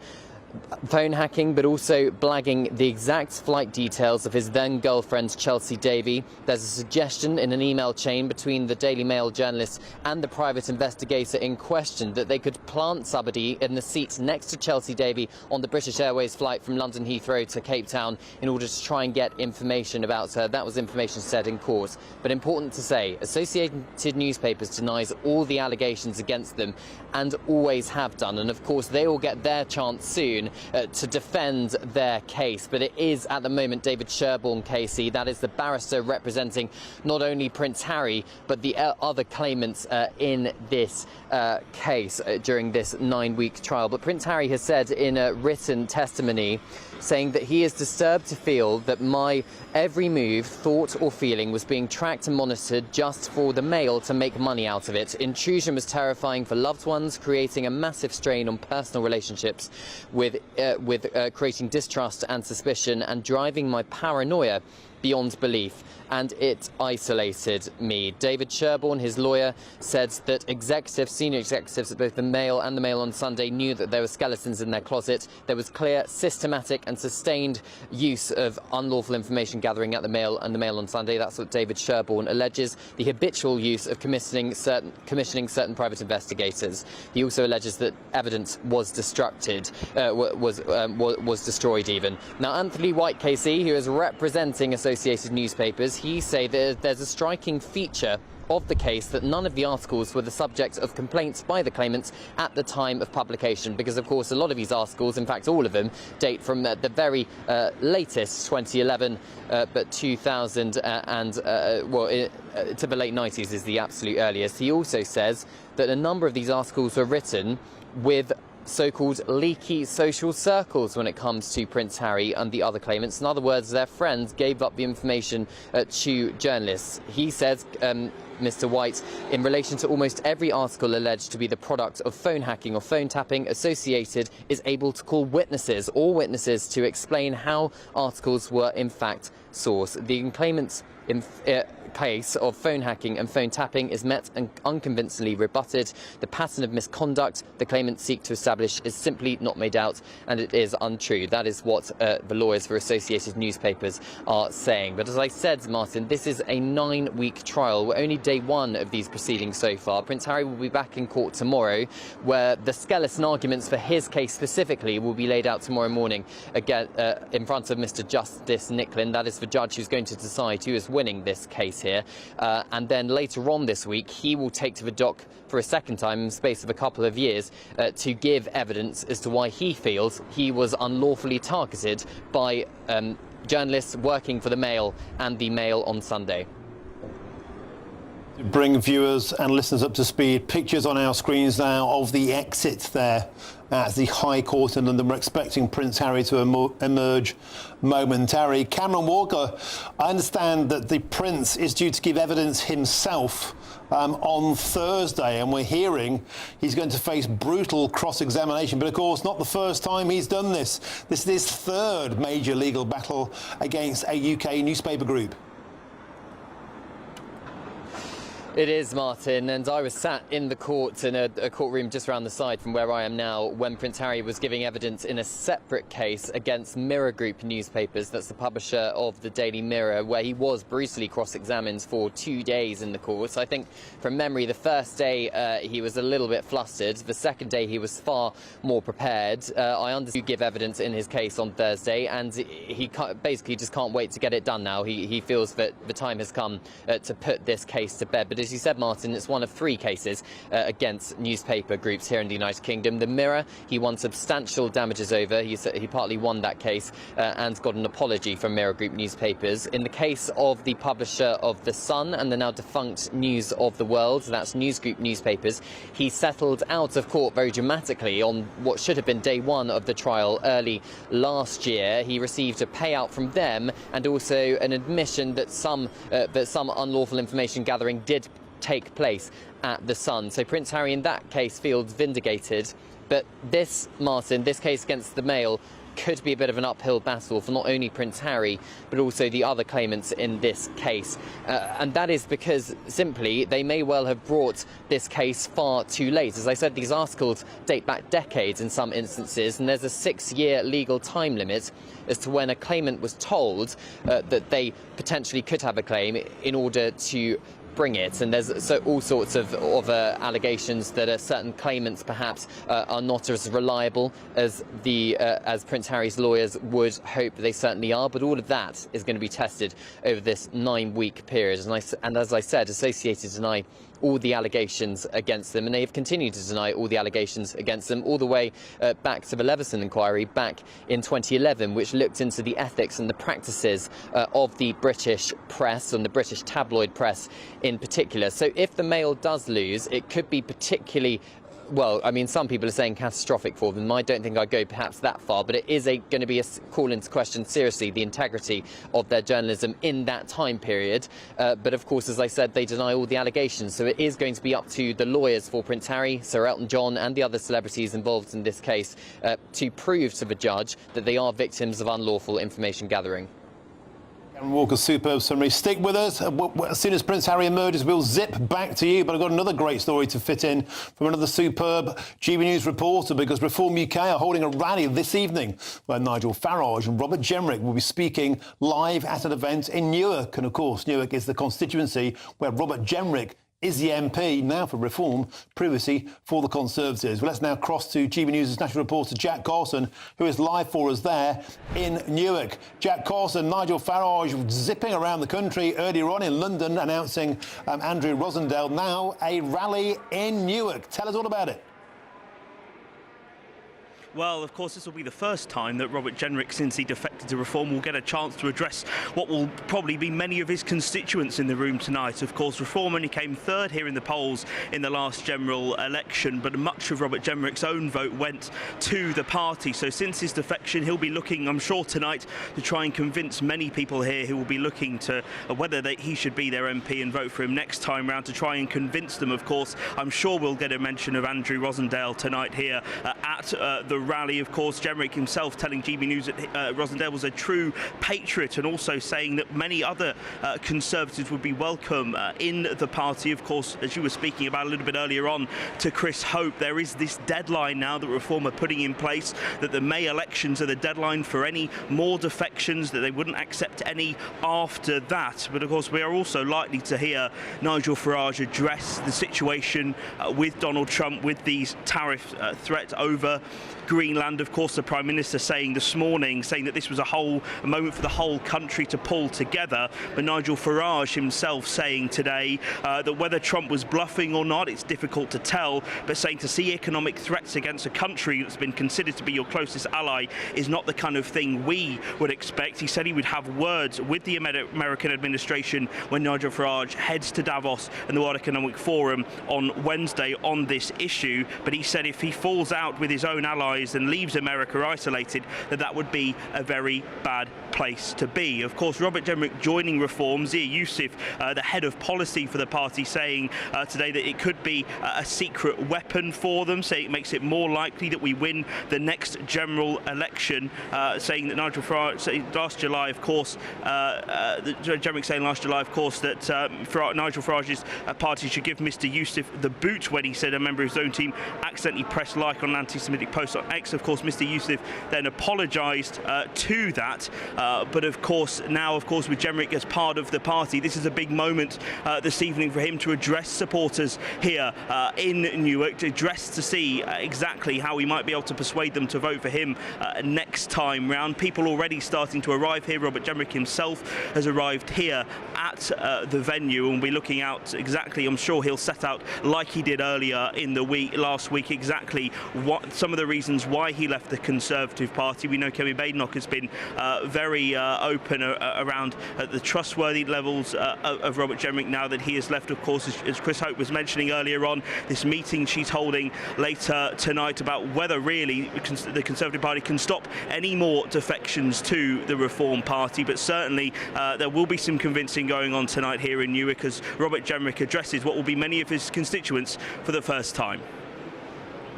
S8: Phone hacking, but also blagging the exact flight details of his then-girlfriend Chelsea Davy. There's a suggestion in an email chain between the Daily Mail journalists and the private investigator in question that they could plant somebody in the seat next to Chelsea Davy on the British Airways flight from London Heathrow to Cape Town in order to try and get information about her. That was information said in court. But important to say, Associated Newspapers denies all the allegations against them and always have done. And of course, they will get their chance soon to defend their case. But it is at the moment David Sherborne, Casey, that is the barrister representing not only Prince Harry but the other claimants in this case during this 9-week trial. But Prince Harry has said in a written testimony saying that he is disturbed to feel that my every move, thought or feeling was being tracked and monitored just for the Mail to make money out of it. Intrusion was terrifying for loved ones, creating a massive strain on personal relationships with creating distrust and suspicion and driving my paranoia beyond belief, and it isolated me. David Sherborne, his lawyer, said that senior executives at both the Mail and the Mail on Sunday knew that there were skeletons in their closet. There was clear, systematic and sustained use of unlawful information gathering at the Mail and the Mail on Sunday. That's what David Sherborne alleges. The habitual use of commissioning certain private investigators. He also alleges that evidence was destroyed even. Now, Anthony White, KC, who is representing Associated Newspapers, he say that there's a striking feature of the case that none of the articles were the subject of complaints by the claimants at the time of publication, because of course a lot of these articles, in fact all of them, date from the very latest 2011 but 2000 to the late 90s is the absolute earliest. He also says that a number of these articles were written with so-called leaky social circles when it comes to Prince Harry and the other claimants. In other words, their friends gave up the information to journalists. He says, Mr. White, in relation to almost every article alleged to be the product of phone hacking or phone tapping, Associated is able to call all witnesses to explain how articles were in fact sourced. The claimants case of phone hacking and phone tapping is met and unconvincingly rebutted. The pattern of misconduct the claimants seek to establish is simply not made out, and it is untrue. That is what the lawyers for Associated Newspapers are saying. But as I said, Martin, this is a 9-week trial. We're only day one of these proceedings so far. Prince Harry will be back in court tomorrow, where the skeleton arguments for his case specifically will be laid out tomorrow morning again in front of Mr. Justice Nicklin. That is the judge who's going to decide who is winning this case here. And then later on this week, he will take to the dock for a second time in the space of a couple of years to give evidence as to why he feels he was unlawfully targeted by journalists working for the Mail and the Mail on Sunday.
S4: To bring viewers and listeners up to speed, pictures on our screens now of the exit there at the High Court in London. We're expecting Prince Harry to emerge momentarily. Cameron Walker, I understand that the Prince is due to give evidence himself on Thursday, and we're hearing he's going to face brutal cross-examination. But of course, not the first time he's done this. This is his third major legal battle against a UK newspaper group.
S8: It is, Martin, and I was sat in the court in a courtroom just around the side from where I am now when Prince Harry was giving evidence in a separate case against Mirror Group newspapers. That's the publisher of the Daily Mirror, where he was brutally cross-examined for 2 days in the court. I think from memory, the first day he was a little bit flustered. The second day he was far more prepared. I understand you give evidence in his case on Thursday, and he basically just can't wait to get it done now. He feels that the time has come to put this case to bed. But as you said, Martin, it's one of 3 cases against newspaper groups here in the United Kingdom. The Mirror, he won substantial damages over. He partly won that case and got an apology from Mirror Group newspapers. In the case of the publisher of The Sun and the now defunct News of the World, that's News Group newspapers, he settled out of court very dramatically on what should have been day 1 of the trial early last year. He received a payout from them and also an admission that some unlawful information gathering did take place at The Sun. So Prince Harry in that case feels vindicated. But this, Martin, this case against the Mail could be a bit of an uphill battle for not only Prince Harry but also the other claimants in this case. And that is because simply they may well have brought this case far too late. As I said, these articles date back decades in some instances, and there's a 6-year legal time limit as to when a claimant was told that they potentially could have a claim in order to bring it. And there's all sorts of allegations that certain claimants perhaps are not as reliable as Prince Harry's lawyers would hope they certainly are. But all of that is going to be tested over this 9-week period. And as I said, Associated deny all the allegations against them, and they have continued to deny all the allegations against them all the way back to the Leveson inquiry back in 2011, which looked into the ethics and the practices of the British press and the British tabloid press in particular. So if the Mail does lose, it could be particularly, well, I mean, some people are saying catastrophic for them. I don't think I'd go perhaps that far, but it is going to be a call into question seriously the integrity of their journalism in that time period. But of course, as I said, they deny all the allegations. So it is going to be up to the lawyers for Prince Harry, Sir Elton John and the other celebrities involved in this case to prove to the judge that they are victims of unlawful information gathering.
S4: Cameron Walker's superb summary. Stick with us. As soon as Prince Harry emerges, we'll zip back to you. But I've got another great story to fit in from another superb GB News reporter, because Reform UK are holding a rally this evening where Nigel Farage and Robert Jenrick will be speaking live at an event in Newark. And of course, Newark is the constituency where Robert Jenrick is the MP, now for Reform, previously for the Conservatives. Well, let's now cross to GB News' national reporter Jack Carson, who is live for us there in Newark. Jack Carson, Nigel Farage zipping around the country earlier on in London, announcing Andrew Rosendale, now a rally in Newark. Tell us all about it.
S12: Well, of course, this will be the first time that Robert Jenrick, since he defected to Reform, will get a chance to address what will probably be many of his constituents in the room tonight. Of course, Reform only came third here in the polls in the last general election, but much of Robert Jenrick's own vote went to the party. So since his defection, he'll be looking, I'm sure, tonight to try and convince many people here who will be looking to whether he should be their MP and vote for him next time round, to try and convince them. Of course, I'm sure we'll get a mention of Andrew Rosendale tonight here at the rally. Of course, Jenrick himself telling GB News that Rosendale was a true patriot, and also saying that many other Conservatives would be welcome in the party. Of course, as you were speaking about a little bit earlier on to Chris Hope, there is this deadline now that Reform are putting in place, that the May elections are the deadline for any more defections, that they wouldn't accept any after that. But of course, we are also likely to hear Nigel Farage address the situation with Donald Trump, with these tariff threats over Greenland. Of course, the Prime Minister saying this morning, saying that this was a moment for the whole country to pull together. But Nigel Farage himself saying today that whether Trump was bluffing or not, it's difficult to tell, but saying to see economic threats against a country that's been considered to be your closest ally is not the kind of thing we would expect. He said he would have words with the American administration when Nigel Farage heads to Davos and the World Economic Forum on Wednesday on this issue. But he said if he falls out with his own allies and leaves America isolated, that would be a very bad place to be. Of course, Robert Jenrick joining Reform. Zia Youssef, the head of policy for the party, saying today that it could be a secret weapon for them, saying it makes it more likely that we win the next general election, saying that Nigel Farage last July, of course, Jenrick saying last July, of course, that Nigel Farage's party should give Mr. Youssef the boot when he said a member of his own team accidentally pressed like on an anti-Semitic post on X. Of course, Mr. Youssef then apologised to that, but of course now, of course, with Jenrick as part of the party, this is a big moment this evening for him to address supporters here in Newark, to see exactly how he might be able to persuade them to vote for him next time round. People already starting to arrive here. Robert Jenrick himself has arrived here at the venue, and we're looking out exactly, I'm sure he'll set out like he did earlier in the last week, exactly what some of the reasons why he left the Conservative Party. We know Kemi Badenoch has been very open around the trustworthy levels of Robert Jenrick now that he has left. Of course, as Chris Hope was mentioning earlier on, this meeting she's holding later tonight about whether really the Conservative Party can stop any more defections to the Reform Party. But certainly there will be some convincing going on tonight here in Newark as Robert Jenrick addresses what will be many of his constituents for the first time.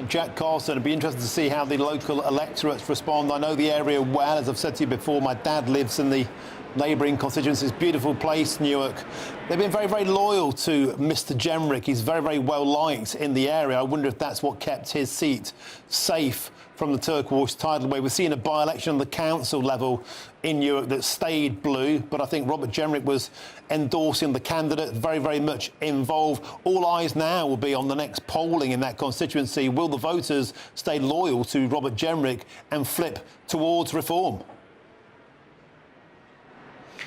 S4: Jack Carlson, it'd be interesting to see how the local electorates respond. I know the area well, as I've said to you before. My dad lives in the neighbouring constituencies. Beautiful place, Newark. They've been very, very loyal to Mr. Jenrick. He's very, very well liked in the area. I wonder if that's what kept his seat safe from the turquoise tidal wave. We've seen a by-election on the council level in Newark that stayed blue, but I think Robert Jenrick was endorsing the candidate, very, very much involved. All eyes now will be on the next polling in that constituency. Will the voters stay loyal to Robert Jenrick and flip towards Reform?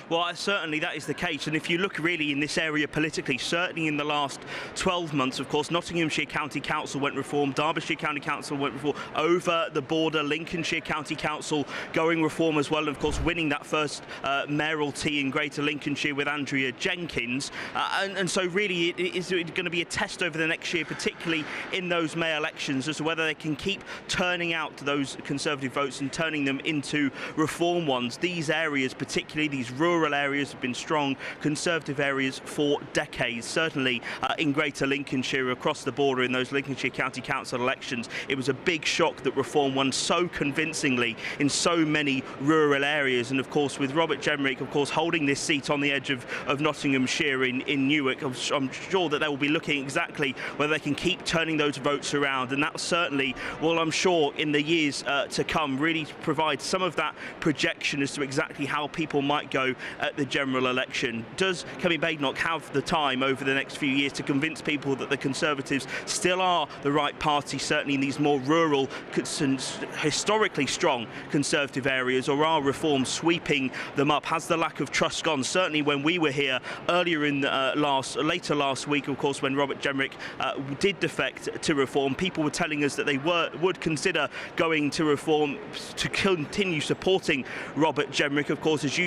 S12: Well, certainly that is the case. And if you look really in this area politically, certainly in the last 12 months, of course, Nottinghamshire County Council went Reform, Derbyshire County Council went Reform, over the border, Lincolnshire County Council going Reform as well, and of course winning that first mayoralty in Greater Lincolnshire with Andrea Jenkins. And so really it is going to be a test over the next year, particularly in those mayor elections, as to whether they can keep turning out those Conservative votes and turning them into Reform ones. These areas, particularly these rural areas, have been strong Conservative areas for decades. Certainly in Greater Lincolnshire, across the border in those Lincolnshire County Council elections, it was a big shock that Reform won so convincingly in so many rural areas. And of course with Robert Jenrick, of course, holding this seat on the edge of Nottinghamshire in Newark, I'm sure that they will be looking exactly whether they can keep turning those votes around, and that certainly will, I'm sure, in the years to come, really provide some of that projection as to exactly how people might go at the general election. Does Kemi Badenoch have the time over the next few years to convince people that the Conservatives still are the right party, certainly in these more rural, historically strong Conservative areas, or are Reform sweeping them up? Has the lack of trust gone? Certainly when we were here earlier in later last week, of course, when Robert Jenrick did defect to Reform, people were telling us that they would consider going to Reform to continue supporting Robert Jenrick. Of course, as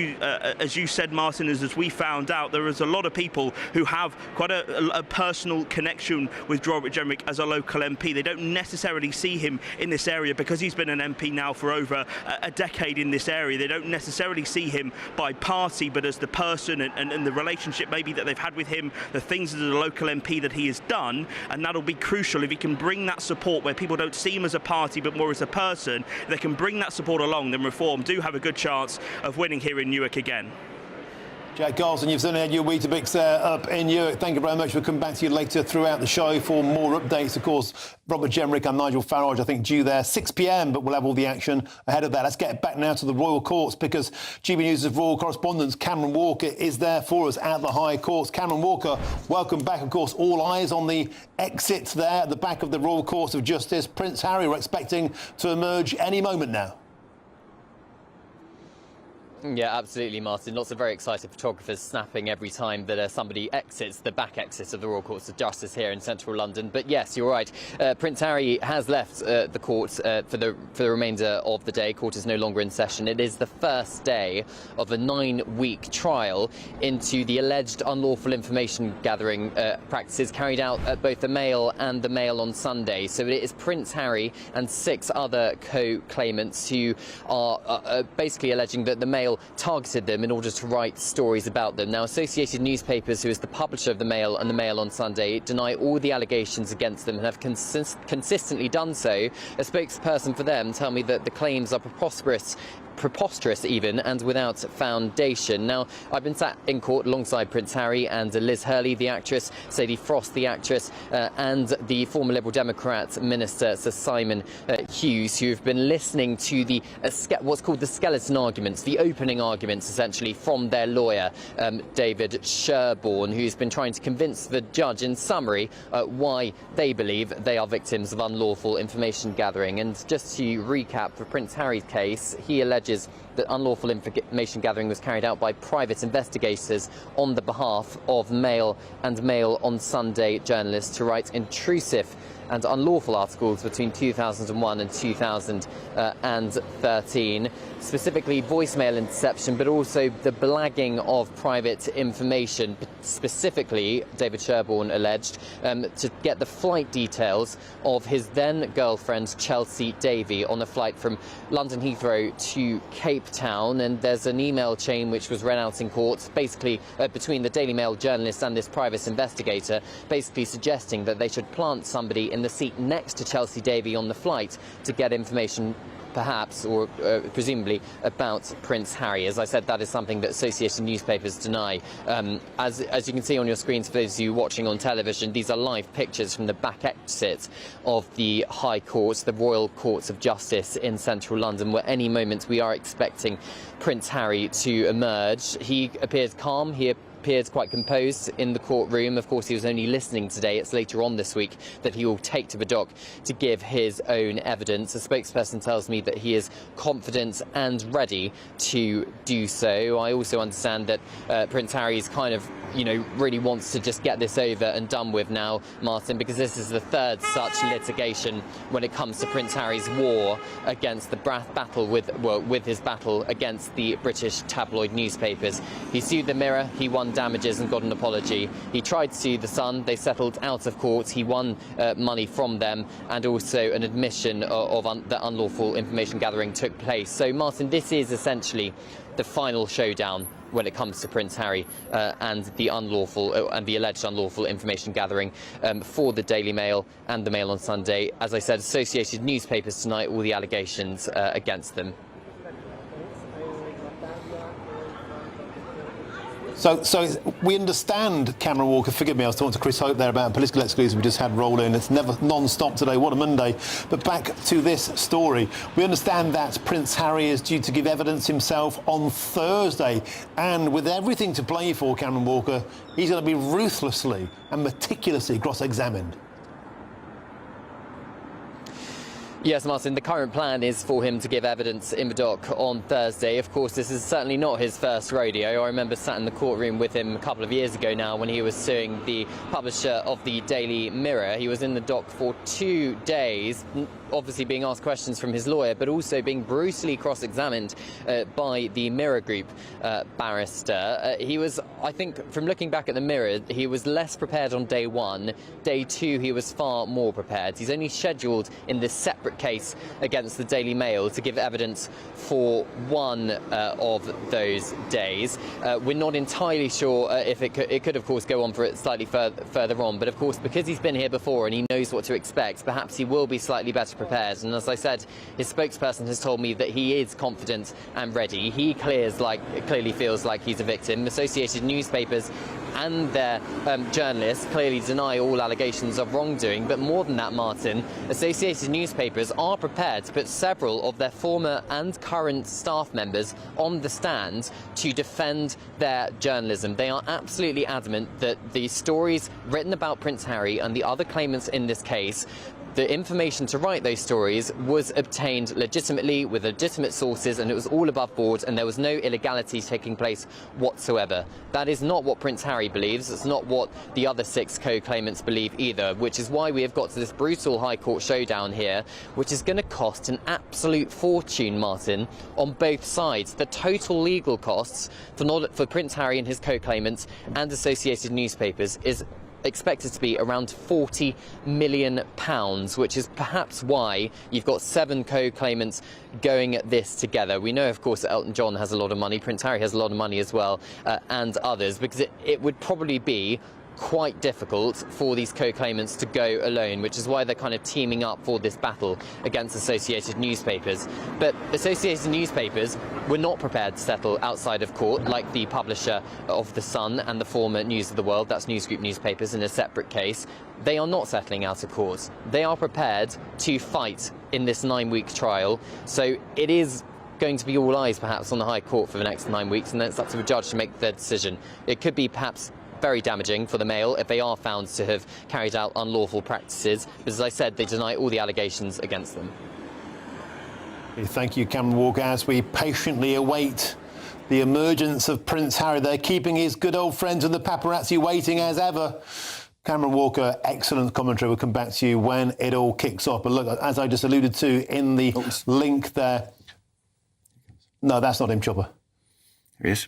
S12: you said, Martin, as we found out, there is a lot of people who have quite a personal connection with Robert Jenrick as a local MP. They don't necessarily see him in this area because he's been an MP now for over a decade in this area. They don't necessarily see him by party, but as the person and the relationship maybe that they've had with him, the things as a local MP that he has done, and that'll be crucial if he can bring that support where people don't see him as a party but more as a person. If they can bring that support along, then Reform do have a good chance of winning here in Newark again.
S4: Jack Carlson, you've certainly had your Weetabix there up in Europe. Thank you very much. We'll come back to you later throughout the show for more updates. Of course, Robert Jenrick and Nigel Farage, I think, due there 6 p.m, but we'll have all the action ahead of that. Let's get back now to the Royal Courts because GB News' royal correspondent Cameron Walker is there for us at the High Courts. Cameron Walker, welcome back. Of course, all eyes on the exits there at the back of the Royal Courts of Justice. Prince Harry, we're expecting to emerge any moment now.
S8: Yeah, absolutely, Martin. Lots of very excited photographers snapping every time that somebody exits the back exit of the Royal Courts of Justice here in central London. But yes, you're right. Prince Harry has left the court for the remainder of the day. Court is no longer in session. It is the first day of a 9-week trial into the alleged unlawful information gathering practices carried out at both the Mail and the Mail on Sunday. So it is Prince Harry and 6 other co-claimants who are basically alleging that the Mail targeted them in order to write stories about them. Now, Associated Newspapers, who is the publisher of the Mail and the Mail on Sunday, deny all the allegations against them and have consistently done so. A spokesperson for them tell me that the claims are preposterous even, and without foundation. Now, I've been sat in court alongside Prince Harry and Liz Hurley, the actress, Sadie Frost, the actress, and the former Liberal Democrat Minister, Sir Simon Hughes, who have been listening to the what's called the skeleton arguments, the opening arguments, essentially, from their lawyer, David Sherborne, who's been trying to convince the judge, in summary, why they believe they are victims of unlawful information gathering. And just to recap, for Prince Harry's case, he alleges that unlawful information gathering was carried out by private investigators on the behalf of Mail and Mail on Sunday journalists to write intrusive and unlawful articles between 2001 and 2013, specifically voicemail interception, but also the blagging of private information, specifically, David Sherborne alleged, to get the flight details of his then-girlfriend Chelsea Davy on a flight from London Heathrow to Cape Town. And there's an email chain which was read out in court, basically between the Daily Mail journalist and this private investigator, basically suggesting that they should plant somebody in the seat next to Chelsea Davy on the flight to get information, perhaps, or presumably, about Prince Harry. As I said, that is something that Associated Newspapers deny. As you can see on your screens, for those of you watching on television, these are live pictures from the back exit of the High Courts, the Royal Courts of Justice in central London, where any moment we are expecting Prince Harry to emerge. He appears calm. He appeared quite composed in the courtroom. Of course, he was only listening today. It's later on this week that he will take to the dock to give his own evidence. A spokesperson tells me that he is confident and ready to do so. I also understand that Prince Harry is kind of, really wants to just get this over and done with now, Martin, because this is the third such litigation when it comes to Prince Harry's war against the battle with his battle against the British tabloid newspapers. He sued the Mirror, he won damages and got an apology. He tried to sue the Sun, they settled out of court, he won money from them, and also an admission that unlawful information gathering took place. So, Martin, this is essentially the final showdown when it comes to Prince Harry and the alleged unlawful information gathering for the Daily Mail and the Mail on Sunday. As I said, Associated Newspapers tonight, all the allegations against them.
S4: So we understand, Cameron Walker, forgive me, I was talking to Chris Hope there about a political exclusive we just had roll in. It's never non-stop today, what a Monday. But back to this story. We understand that Prince Harry is due to give evidence himself on Thursday. And with everything to play for, Cameron Walker, he's going to be ruthlessly and meticulously cross-examined.
S8: Yes, Martin, the current plan is for him to give evidence in the dock on Thursday. Of course, this is certainly not his first rodeo. I remember sat in the courtroom with him a couple of years ago now when he was suing the publisher of the Daily Mirror. He was in the dock for 2 days, obviously being asked questions from his lawyer, but also being brutally cross-examined by the Mirror Group barrister. He was, I think, from looking back at the Mirror, he was less prepared on day 1. Day 2, he was far more prepared. He's only scheduled in this separate case against the Daily Mail to give evidence for one of those days. We're not entirely sure if it could, of course, go on for slightly further on, but of course, because he's been here before and he knows what to expect, perhaps he will be slightly better prepared. And as I said, his spokesperson has told me that he is confident and ready. He clearly feels like he's a victim. Associated newspapers and their journalists clearly deny all allegations of wrongdoing. But more than that, Martin, Associated newspapers are prepared to put several of their former and current staff members on the stand to defend their journalism. They are absolutely adamant that the stories written about Prince Harry and the other claimants in this case, the information to write those stories was obtained legitimately with legitimate sources, and it was all above board, and there was no illegality taking place whatsoever. That is not what Prince Harry believes. It's not what the other 6 co-claimants believe either, which is why we have got to this brutal High Court showdown here, which is going to cost an absolute fortune, Martin, on both sides. The total legal costs for Prince Harry and his co-claimants and Associated newspapers is expected to be around £40 million, which is perhaps why you've got 7 co-claimants going at this together. We know, of course, that Elton John has a lot of money, Prince Harry has a lot of money as well, and others, because it would probably be quite difficult for these co-claimants to go alone, which is why they're kind of teaming up for this battle against Associated newspapers. But Associated newspapers were not prepared to settle outside of court, like the publisher of The Sun and the former News of the World, that's News Group newspapers, in a separate case. They are not settling out of court. They are prepared to fight in this 9-week trial. So it is going to be all eyes perhaps on the High Court for the next 9 weeks, and then it's up to the judge to make their decision. It could be perhaps very damaging for the Mail if they are found to have carried out unlawful practices. But as I said, they deny all the allegations against them.
S4: Thank you, Cameron Walker. As we patiently await the emergence of Prince Harry, they're keeping his good old friends and the paparazzi waiting as ever. Cameron Walker, excellent commentary. We'll come back to you when it all kicks off. But look, as I just alluded to in the link there... No, that's not him, Chopper.
S10: Here he is.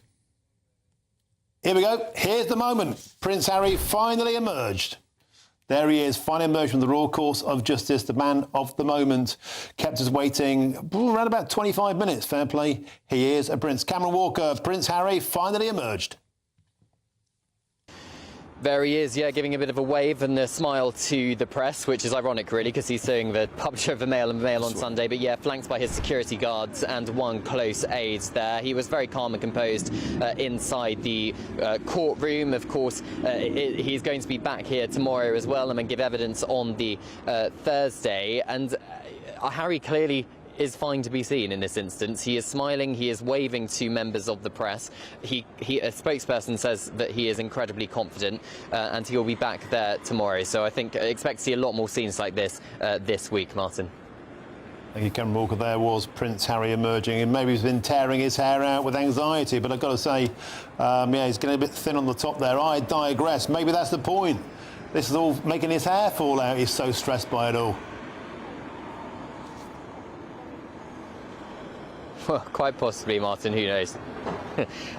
S4: Here we go. Here's the moment. Prince Harry finally emerged. There he is, finally emerged from the raw course of justice. The man of the moment kept us waiting around about 25 minutes. Fair play. He is a prince. Cameron Walker, Prince Harry finally emerged.
S8: There he is, yeah, giving a bit of a wave and a smile to the press, which is ironic, really, because he's suing the publisher of the Mail and the Mail on Sunday. But, yeah, flanked by his security guards and one close aide there. He was very calm and composed inside the courtroom. Of course, he's going to be back here tomorrow as well and give evidence on the Thursday. And Harry clearly is fine to be seen in this instance. He is smiling, he is waving to members of the press. A spokesperson says that he is incredibly confident and he'll be back there tomorrow. So I think expect to see a lot more scenes like this this week, Martin.
S4: Thank you, Cameron Walker. There was Prince Harry emerging, and maybe he's been tearing his hair out with anxiety, but I've got to say, yeah, he's getting a bit thin on the top there. I digress. Maybe that's the point. This is all making his hair fall out. He's so stressed by it all.
S8: Well, quite possibly, Martin. Who knows?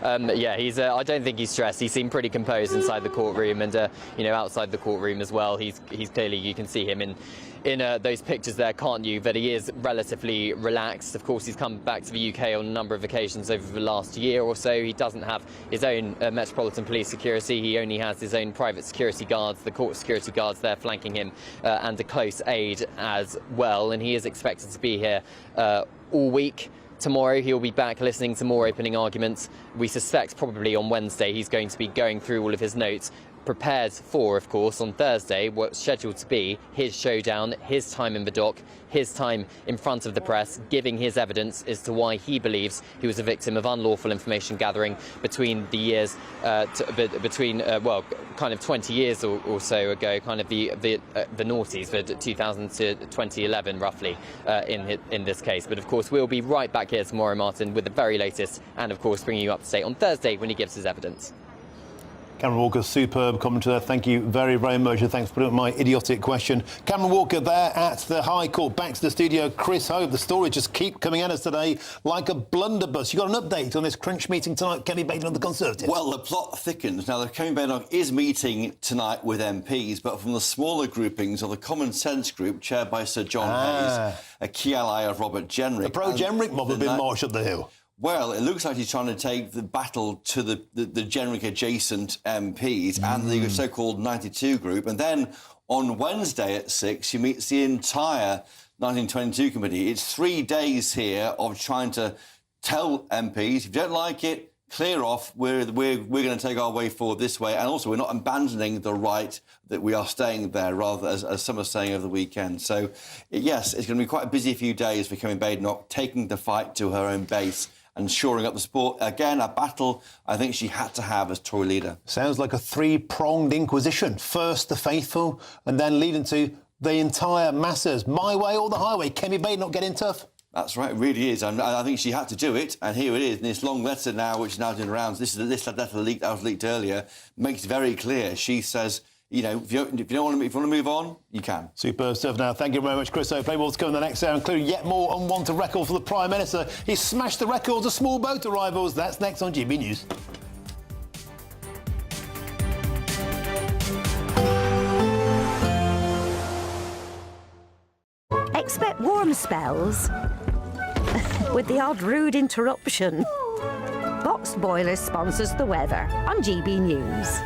S8: Yeah, he's. I don't think he's stressed. He seemed pretty composed inside the courtroom, and outside the courtroom as well. He's clearly, you can see him in those pictures there, can't you? That he is relatively relaxed. Of course, he's come back to the UK on a number of occasions over the last year or so. He doesn't have his own Metropolitan Police security. He only has his own private security guards, the court security guards there flanking him, and a close aide as well. And he is expected to be here all week. Tomorrow he'll be back listening to more opening arguments. We suspect probably on Wednesday he's going to be going through all of his notes, prepared for, of course, on Thursday, what's scheduled to be his showdown, his time in the dock, his time in front of the press, giving his evidence as to why he believes he was a victim of unlawful information gathering between the years, well, kind of 20 years or so ago, kind of the noughties, the 2000 to 2011, roughly, in this case. But, of course, we'll be right back here tomorrow, Martin, with the very latest, and, of course, bringing you up to date on Thursday when he gives his evidence.
S4: Cameron Walker, superb commentary there. Thank you very, very much. And thanks for putting up my idiotic question. Cameron Walker there at the High Court. Back to the studio. Chris Hope. The stories just keep coming at us today like a blunderbuss. You got an update on this crunch meeting tonight, Kenny Baker and the Conservatives?
S10: Well, the plot thickens. Now, the Kenny Baker is meeting tonight with MPs, but from the smaller groupings of the Common Sense Group, chaired by Sir John Hayes, a key ally of Robert Jenrick.
S4: The pro-Jenrick mob have been marched up the hill.
S10: Well, it looks like he's trying to take the battle to the Jenrick-adjacent MPs and the so-called 92 group. And then on Wednesday at 6, he meets the entire 1922 committee. It's 3 days here of trying to tell MPs, if you don't like it, clear off. We're going to take our way forward this way. And also, we're not abandoning the right that we are staying there, rather, as some are saying over the weekend. So, yes, it's going to be quite a busy few days for Kemi Badenoch, taking the fight to her own base and shoring up the support. Again, a battle I think she had to have as Tory leader.
S4: Sounds like a three-pronged inquisition. First the faithful, and then leading to the entire masses. My way or the highway. Kemi Badenoch getting tough.
S10: That's right, it really is. And I think she had to do it, and here it is. And this long letter now, which is now doing rounds, this letter that was leaked earlier, makes it very clear. She says, you know, if you want to move on, you can.
S4: Superb stuff now. Thank you very much, Chris. So, play more to come in the next hour, including yet more unwanted record for the Prime Minister. He smashed the records of small boat arrivals. That's next on GB News.
S13: Expect warm spells with the odd rude interruption. Boxed Boilers sponsors the weather on GB News.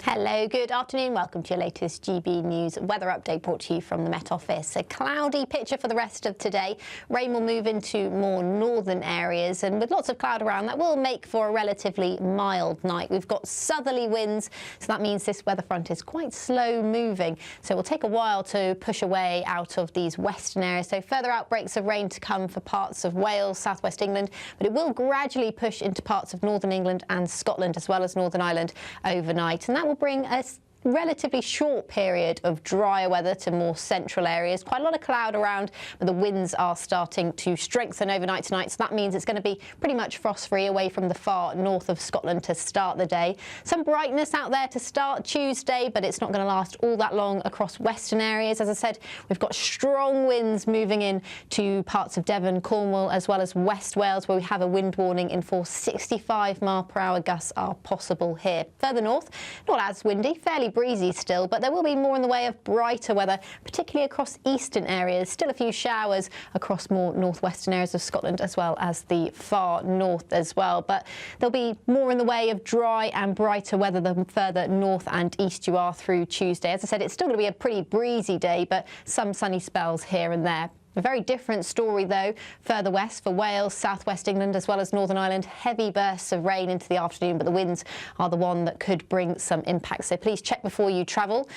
S2: Hello, good afternoon. Welcome to your latest GB News weather update brought to you from the Met Office. A cloudy picture for the rest of today. Rain will move into more northern areas, and with lots of cloud around, that will make for a relatively mild night. We've got southerly winds, so that means this weather front is quite slow moving. So it will take a while to push away out of these western areas. So further outbreaks of rain to come for parts of Wales, southwest England, but it will gradually push into parts of northern England and Scotland, as well as Northern Ireland overnight. And that will bring a relatively short period of drier weather to more central areas. Quite a lot of cloud around, but the winds are starting to strengthen overnight tonight, so that means it's going to be pretty much frost-free away from the far north of Scotland to start the day. Some brightness out there to start Tuesday, but it's not going to last all that long across western areas. As I said, we've got strong winds moving in to parts of Devon, Cornwall, as well as West Wales, where we have a wind warning in force. 65-mile-per-hour gusts are possible here. Further north, not as windy, fairly breezy still, but there will be more in the way of brighter weather, particularly across eastern areas. Still a few showers across more northwestern areas of Scotland, as well as the far north as well. But there'll be more in the way of dry and brighter weather the further north and east you are through Tuesday. As I said, it's still going to be a pretty breezy day, but some sunny spells here and there. A very different story, though, further west for Wales, southwest England, as well as Northern Ireland. Heavy bursts of rain into the afternoon, but the winds are the one that could bring some impact. So please check before you travel.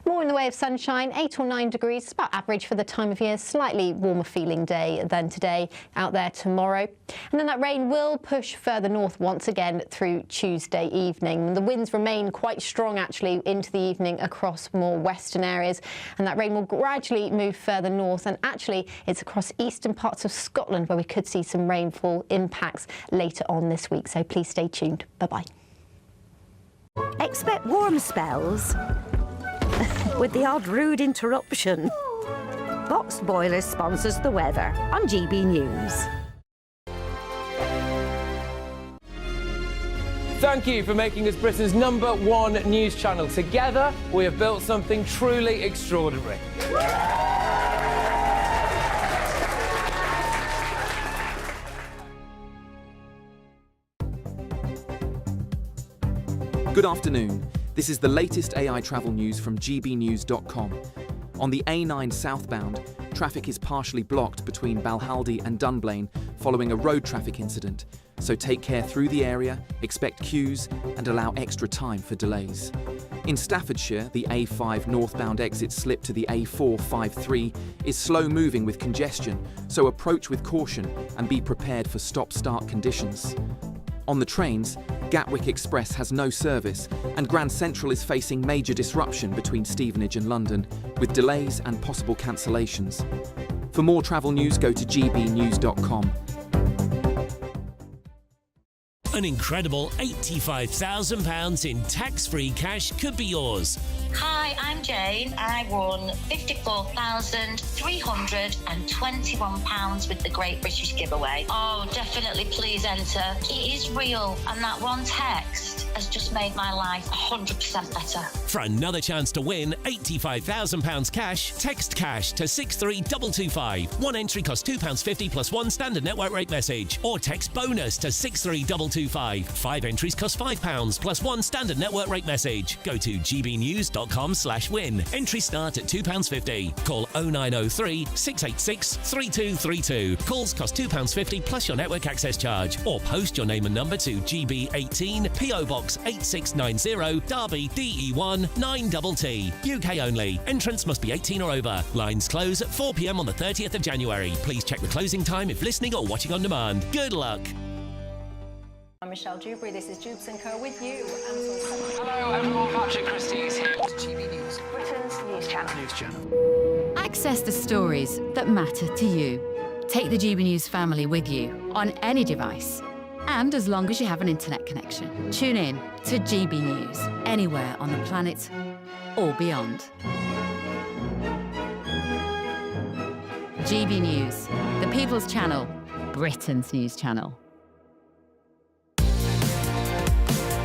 S2: More in the way of sunshine, 8 or 9 degrees, about average for the time of year. Slightly warmer feeling day than today out there tomorrow. And then that rain will push further north once again through Tuesday evening. The winds remain quite strong actually into the evening across more western areas, and that rain will gradually move further north, and actually it's across eastern parts of Scotland where we could see some rainfall impacts later on this week. So please stay tuned. Bye-bye.
S13: Expect warm spells with the odd rude interruption. Boxed Boilers sponsors the weather on GB News.
S18: Thank you for making us Britain's #1 news channel. Together, we have built something truly extraordinary.
S22: Good afternoon. This is the latest AI travel news from GBNews.com. On the A9 southbound, traffic is partially blocked between Balhaldy and Dunblane following a road traffic incident. So take care through the area, expect queues, and allow extra time for delays. In Staffordshire, the A5 northbound exit slip to the A453 is slow moving with congestion, so approach with caution and be prepared for stop-start conditions. On the trains, Gatwick Express has no service, and Grand Central is facing major disruption between Stevenage and London, with delays and possible cancellations. For more travel news, go to gbnews.com.
S16: An incredible £85,000 in tax-free cash could be yours.
S17: Hi, I'm Jane. I won £54,321 with the Great British Giveaway. Oh, definitely please enter. It is real, and that one text has has just made my life 100% better.
S16: For another chance to win £85,000 cash, text cash to 63225. One entry costs £2.50 plus one standard network rate message. Or text bonus to 63225. 5 entries cost £5 plus one standard network rate message. Go to gbnews.com/win. Entries start at £2.50. Call 0903 686 3232. Calls cost £2.50 plus your network access charge. Or post your name and number to GB18 PO Box 8690 Derby DE1 9TT. UK only. Entrance must be 18 or over. Lines close at 4 p.m. on the 30th of January. Please check the closing time if listening or watching on demand. Good luck.
S2: I'm Michelle Dewberry. This is Jubes & Co. with you.
S18: Hello everyone, Patrick Christie is here with GB News, Britain's news channel.
S3: Access the stories that matter to you. Take the GB News family with you on any device. And as long as you have an internet connection, tune in to GB News anywhere on the planet or beyond. GB News, the People's Channel, Britain's news channel.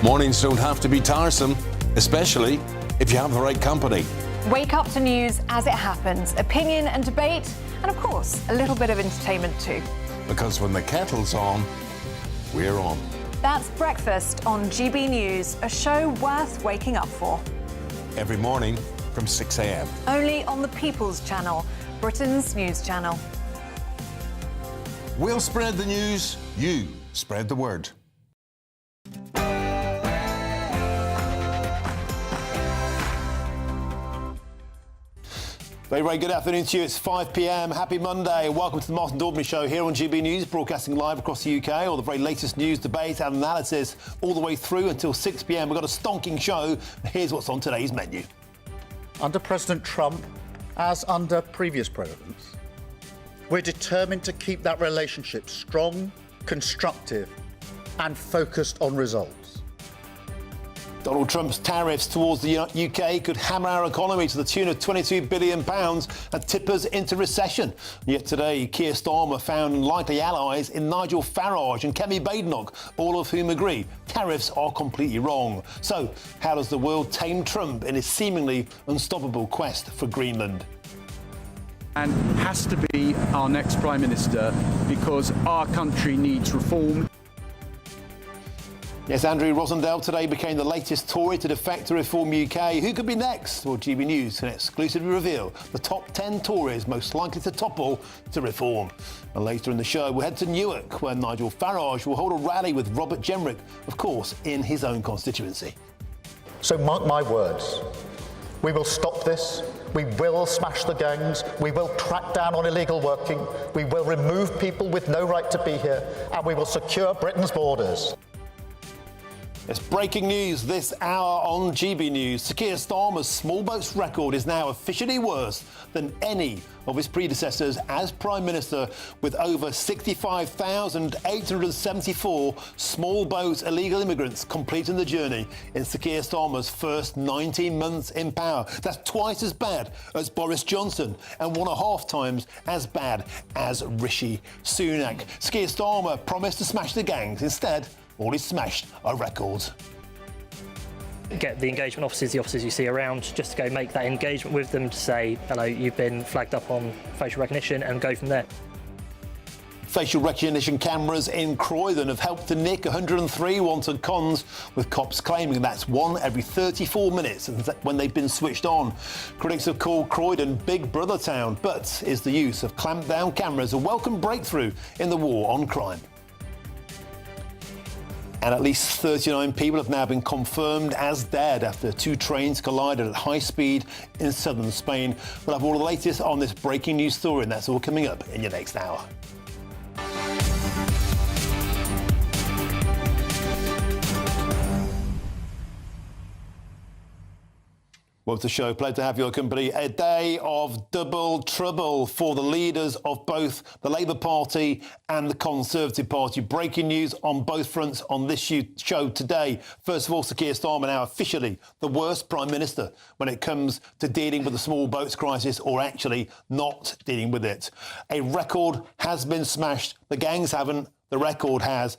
S14: Mornings don't have to be tiresome, especially if you have the right company.
S15: Wake up to news as it happens, opinion and debate, and of course, a little bit of entertainment too.
S14: Because when the kettle's on, we're on.
S15: That's Breakfast on GB News, a show worth waking up for.
S14: Every morning from 6 a.m.
S15: Only on the People's Channel, Britain's news channel.
S14: We'll spread the news, you spread the word.
S4: Very, very good afternoon to you. It's 5 p.m. Happy Monday. Welcome to the Martin Daubney Show here on GB News, broadcasting live across the UK. All the very latest news, debate and analysis all the way through until 6 p.m. We've got a stonking show. Here's what's on today's menu.
S7: Under President Trump, as under previous presidents, we're determined to keep that relationship strong, constructive and focused on results.
S4: Donald Trump's tariffs towards the UK could hammer our economy to the tune of £22 billion and tip us into recession. Yet today, Keir Starmer found likely allies in Nigel Farage and Kemi Badenoch, all of whom agree tariffs are completely wrong. So, how does the world tame Trump in his seemingly unstoppable quest for Greenland?
S11: And has to be our next Prime Minister because our country needs reform.
S4: Yes, Andrew Rosendale today became the latest Tory to defect to Reform UK. Who could be next? Well, GB News can exclusively reveal the top 10 Tories most likely to topple to Reform. And later in the show, we'll head to Newark, where Nigel Farage will hold a rally with Robert Jenrick, of course, in his own constituency.
S7: So mark my words, we will stop this, we will smash the gangs, we will crack down on illegal working, we will remove people with no right to be here, and we will secure Britain's borders.
S4: It's breaking news this hour on GB News. Sir Keir Starmer's small boats record is now officially worse than any of his predecessors as Prime Minister, with over 65,874 small boat illegal immigrants completing the journey in Sir Keir Starmer's first 19 months in power. That's twice as bad as Boris Johnson and 1.5 times as bad as Rishi Sunak. Sir Keir Starmer promised to smash the gangs. Instead, all he smashed are records.
S20: Get the engagement officers, the officers you see around, just to go make that engagement with them to say, hello, you've been flagged up on facial recognition, and go from there.
S4: Facial recognition cameras in Croydon have helped to nick 103 wanted cons, with cops claiming that's one every 34 minutes when they've been switched on. Critics have called Croydon Big Brother Town, but is the use of clamped down cameras a welcome breakthrough in the war on crime? And at least 39 people have now been confirmed as dead after 2 trains collided at high speed in southern Spain. We'll have all the latest on this breaking news story, and that's all coming up in your next hour. Welcome to the show. Pleasure to have your company. A day of double trouble for the leaders of both the Labour Party and the Conservative Party. Breaking news on both fronts on this show today. First of all, Sir Keir Starmer now officially the worst Prime Minister when it comes to dealing with the small boats crisis, or actually not dealing with it. A record has been smashed. The gangs haven't, the record has.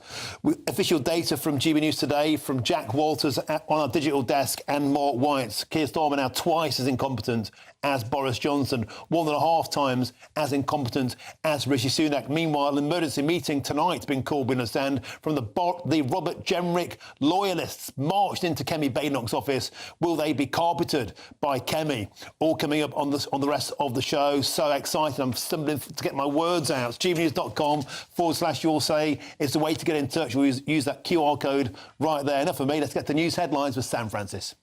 S4: Official data from GB News today, from Jack Walters on our digital desk and Mark White. Keir Starmer now twice as incompetent as Boris Johnson, 1.5 times as incompetent as Rishi Sunak. Meanwhile, an emergency meeting tonight's been called, we understand, from the Robert Jenrick loyalists marched into Kemi Badenoch's office. Will they be carpeted by Kemi? All coming up on the rest of the show. So excited, I'm stumbling to get my words out. GBnews.com/you'll say is the way to get in touch. We'll use that QR code right there. Enough of me. Let's get the news headlines with Sam Francis.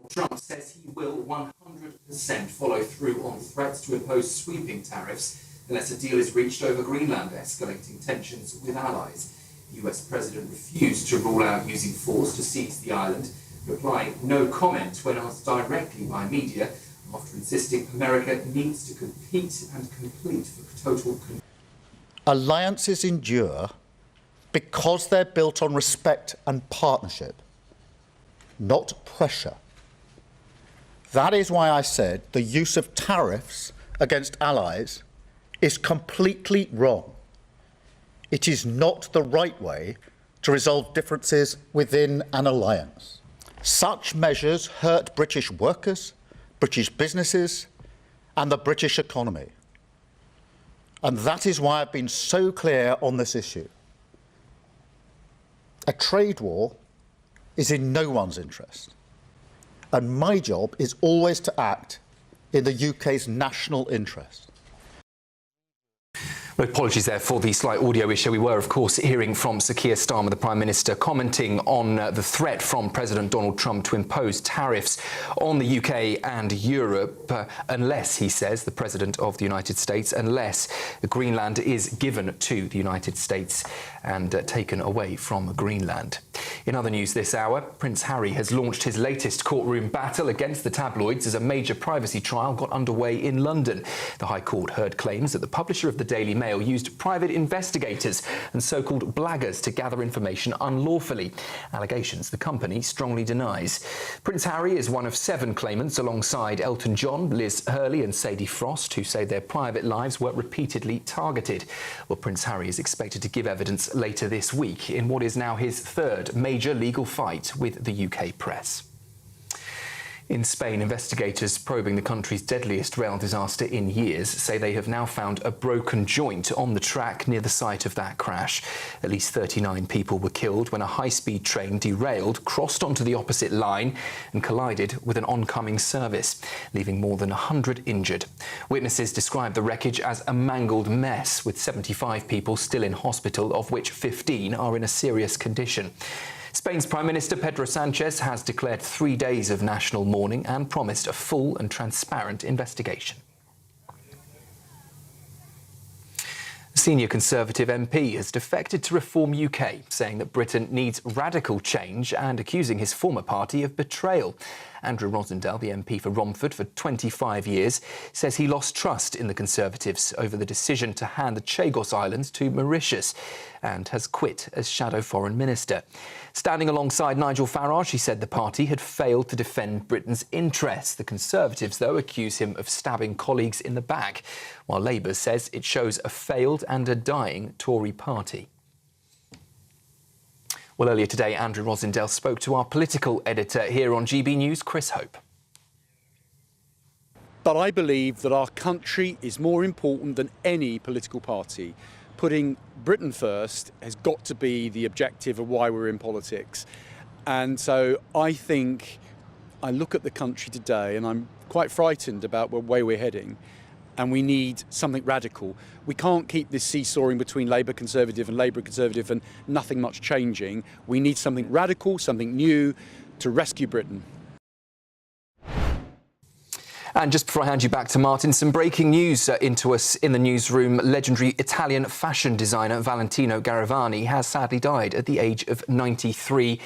S22: Trump says he will 100% follow through on threats to impose sweeping tariffs unless a deal is reached over Greenland, escalating tensions with allies. The US president refused to rule out using force to seize the island, replying no comment when asked directly by media, after insisting America needs to compete and complete for total control.
S7: Alliances endure because they're built on respect and partnership, not pressure. That is why I said the use of tariffs against allies is completely wrong. It is not the right way to resolve differences within an alliance. Such measures hurt British workers, British businesses, and the British economy. And that is why I've been so clear on this issue. A trade war is in no one's interest. And my job is always to act in the UK's national interest.
S22: Well, apologies there for the slight audio issue. We were, of course, hearing from Sir Keir Starmer, the Prime Minister, commenting on the threat from President Donald Trump to impose tariffs on the UK and Europe, unless, he says, the President of the United States, unless Greenland is given to the United States and taken away from Greenland. In other news this hour, Prince Harry has launched his latest courtroom battle against the tabloids as a major privacy trial got underway in London. The High Court heard claims that the publisher of the Daily Mail used private investigators and so-called blaggers to gather information unlawfully. Allegations the company strongly denies. Prince Harry is one of 7 claimants alongside Elton John, Liz Hurley and Sadie Frost, who say their private lives were repeatedly targeted. Well, Prince Harry is expected to give evidence later this week in what is now his 3rd major legal fight with the UK press. In Spain, investigators probing the country's deadliest rail disaster in years say they have now found a broken joint on the track near the site of that crash. At least 39 people were killed when a high-speed train derailed, crossed onto the opposite line and collided with an oncoming service, leaving more than 100 injured. Witnesses described the wreckage as a mangled mess, with 75 people still in hospital, of which 15 are in a serious condition. Spain's Prime Minister Pedro Sánchez has declared 3 days of national mourning and promised a full and transparent investigation. A senior Conservative MP has defected to Reform UK, saying that Britain needs radical change and accusing his former party of betrayal. Andrew Rosendale, the MP for Romford for 25 years, says he lost trust in the Conservatives over the decision to hand the Chagos Islands to Mauritius and has quit as Shadow Foreign Minister. Standing alongside Nigel Farage, he said the party had failed to defend Britain's interests. The Conservatives, though, accuse him of stabbing colleagues in the back, while Labour says it shows a failed and a dying Tory party. Well, earlier today, Andrew Rosendale spoke to our political editor here on GB News, Chris Hope.
S11: But I believe that our country is more important than any political party. Putting Britain first has got to be the objective of why we're in politics. And so I think I look at the country today and I'm quite frightened about the way we're heading. And we need something radical. We can't keep this seesawing between Labour Conservative and nothing much changing. We need something radical, something new to rescue Britain.
S22: And just before I hand you back to Martin, some breaking news into us in the newsroom. Legendary Italian fashion designer Valentino Garavani has sadly died at the age of 93.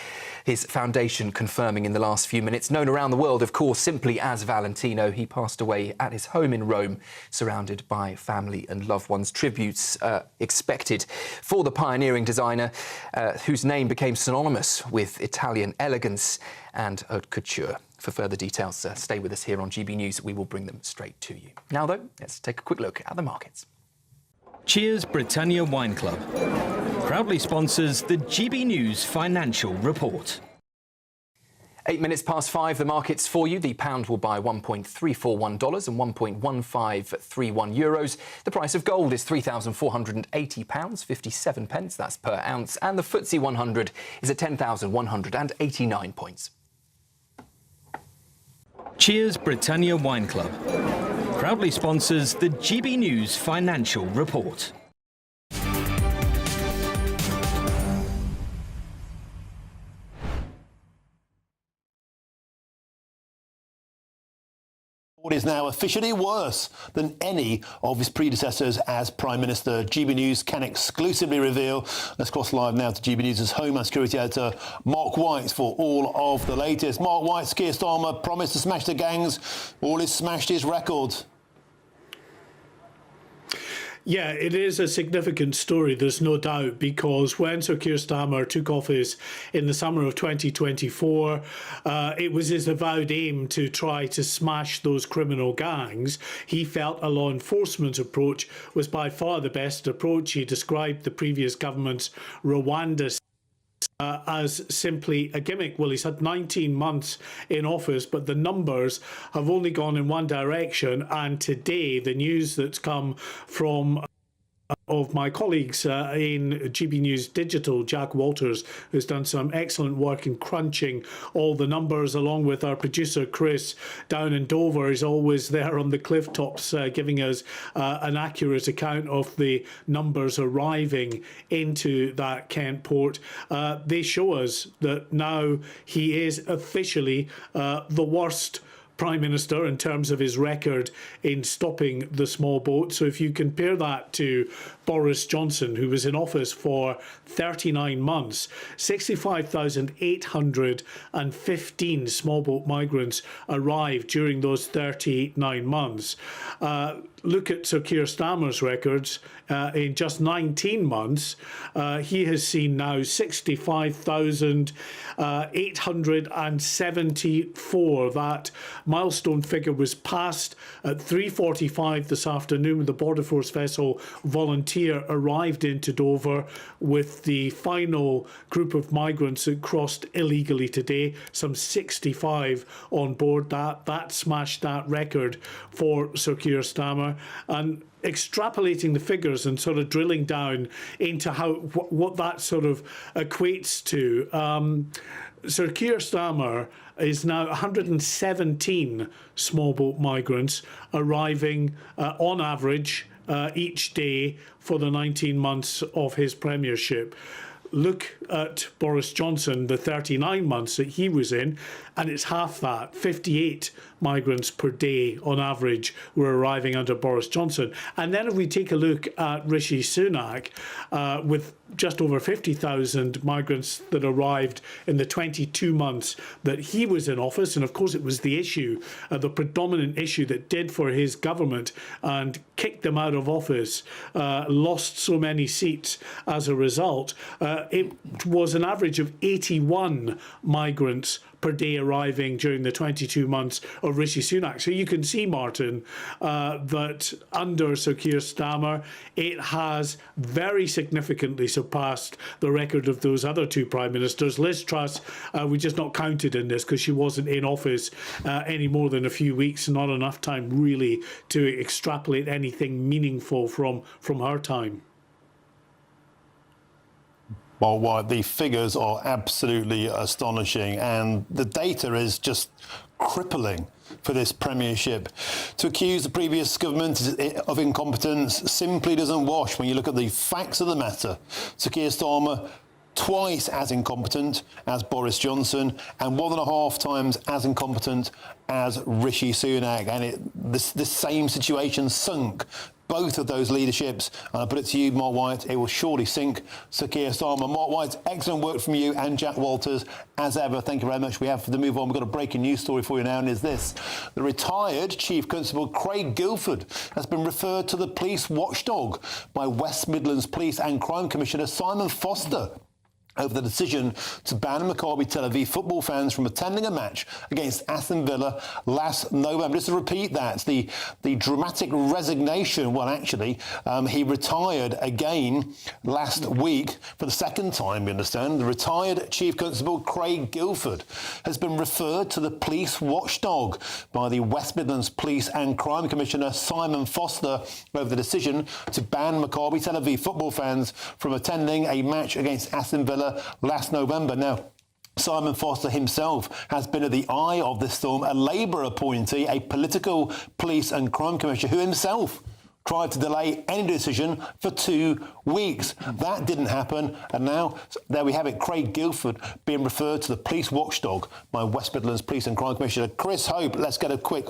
S22: his foundation confirming in the last few minutes. Known around the world, of course, simply as Valentino, he passed away at his home in Rome, surrounded by family and loved ones. Tributes expected for the pioneering designer, whose name became synonymous with Italian elegance and haute couture. For further details, stay with us here on GB News. We will bring them straight to you. Now, though, let's take a quick look at the markets.
S9: Cheers Britannia Wine Club proudly sponsors the GB News Financial Report.
S22: 8 minutes past 5, the markets for you. The pound will buy $1.341 and €1.1531 euros. The price of gold is £3,480, 57 that's per ounce. And the FTSE 100 is at 10,189 points.
S9: Cheers Britannia Wine Club proudly sponsors the GB News Financial Report.
S4: What is now officially worse than any of his predecessors as Prime Minister. GB News can exclusively reveal. Let's cross live now to GB News' Homeland Security Editor, Mark White, for all of the latest. Mark White, Keir Starmer promised to smash the gangs. All he's smashed his record.
S19: Yeah, it is a significant story, there's no doubt, because when Sir Keir Starmer took office in the summer of 2024, it was his avowed aim to try to smash those criminal gangs. He felt a law enforcement approach was by far the best approach. He described the previous government's Rwanda as simply a gimmick. Well, he's had 19 months in office, but the numbers have only gone in one direction. And today, the news that's come from of my colleagues in GB News Digital, Jack Walters, who's done some excellent work in crunching all the numbers, along with our producer Chris down in Dover, is always there on the cliff tops giving us an accurate account of the numbers arriving into that Kent port. They show us that now he is officially the worst Prime Minister in terms of his record in stopping the small boat. So if you compare that to Boris Johnson, who was in office for 39 months, 65,815 small boat migrants arrived during those 39 months. Look at Sir Keir Starmer's records. In just 19 months, he has seen now 65,874. That milestone figure was passed at 3:45 this afternoon when the Border Force vessel Volunteer arrived into Dover with the final group of migrants that crossed illegally today, some 65 on board. That smashed that record for Sir Keir Starmer. And extrapolating the figures and sort of drilling down into what that sort of equates to, Sir Keir Starmer is now 117 small boat migrants arriving on average each day for the 19 months of his premiership. Look at Boris Johnson, the 39 months that he was in, and it's half that. 58 migrants per day on average were arriving under Boris Johnson. And then if we take a look at Rishi Sunak, with just over 50,000 migrants that arrived in the 22 months that he was in office, and of course it was the issue, the predominant issue that did for his government and kicked them out of office, lost so many seats as a result. It was an average of 81 migrants per day arriving during the 22 months of Rishi Sunak. So you can see, Martin, that under Sir Keir Starmer, it has very significantly surpassed the record of those other two Prime Ministers. Liz Truss, we just not counted in this because she wasn't in office any more than a few weeks, not enough time really to extrapolate anything meaningful from her time.
S4: Well, the figures are absolutely astonishing, and the data is just crippling for this premiership. To accuse the previous government of incompetence simply doesn't wash when you look at the facts of the matter. Sir Keir Starmer, twice as incompetent as Boris Johnson and 1.5 times as incompetent as Rishi Sunak. And the same situation sunk both of those leaderships. And I put it to you, Mark White, it will surely sink Sir Keir Starmer. Mark White, excellent work from you and Jack Walters, as ever. Thank you very much. We have to move on. We've got a breaking news story for you now, and is this. The retired Chief Constable Craig Guilford has been referred to the police watchdog by West Midlands Police and Crime Commissioner Simon Foster over the decision to ban Maccabi Tel Aviv football fans from attending a match against Aston Villa last November. Just to repeat that, the dramatic resignation, well, actually, he retired again last week for the second time, we understand. The retired Chief Constable Craig Guilford has been referred to the police watchdog by the West Midlands Police and Crime Commissioner Simon Foster over the decision to ban Maccabi Tel Aviv football fans from attending a match against Aston Villa last November. Now, Simon Foster himself has been at the eye of this storm, a Labour appointee, a political police and crime commissioner who himself tried to delay any decision for 2 weeks. That didn't happen, and now there we have it, Craig Guilford being referred to the police watchdog by West Midlands Police and Crime Commissioner. Chris Hope, let's get a quick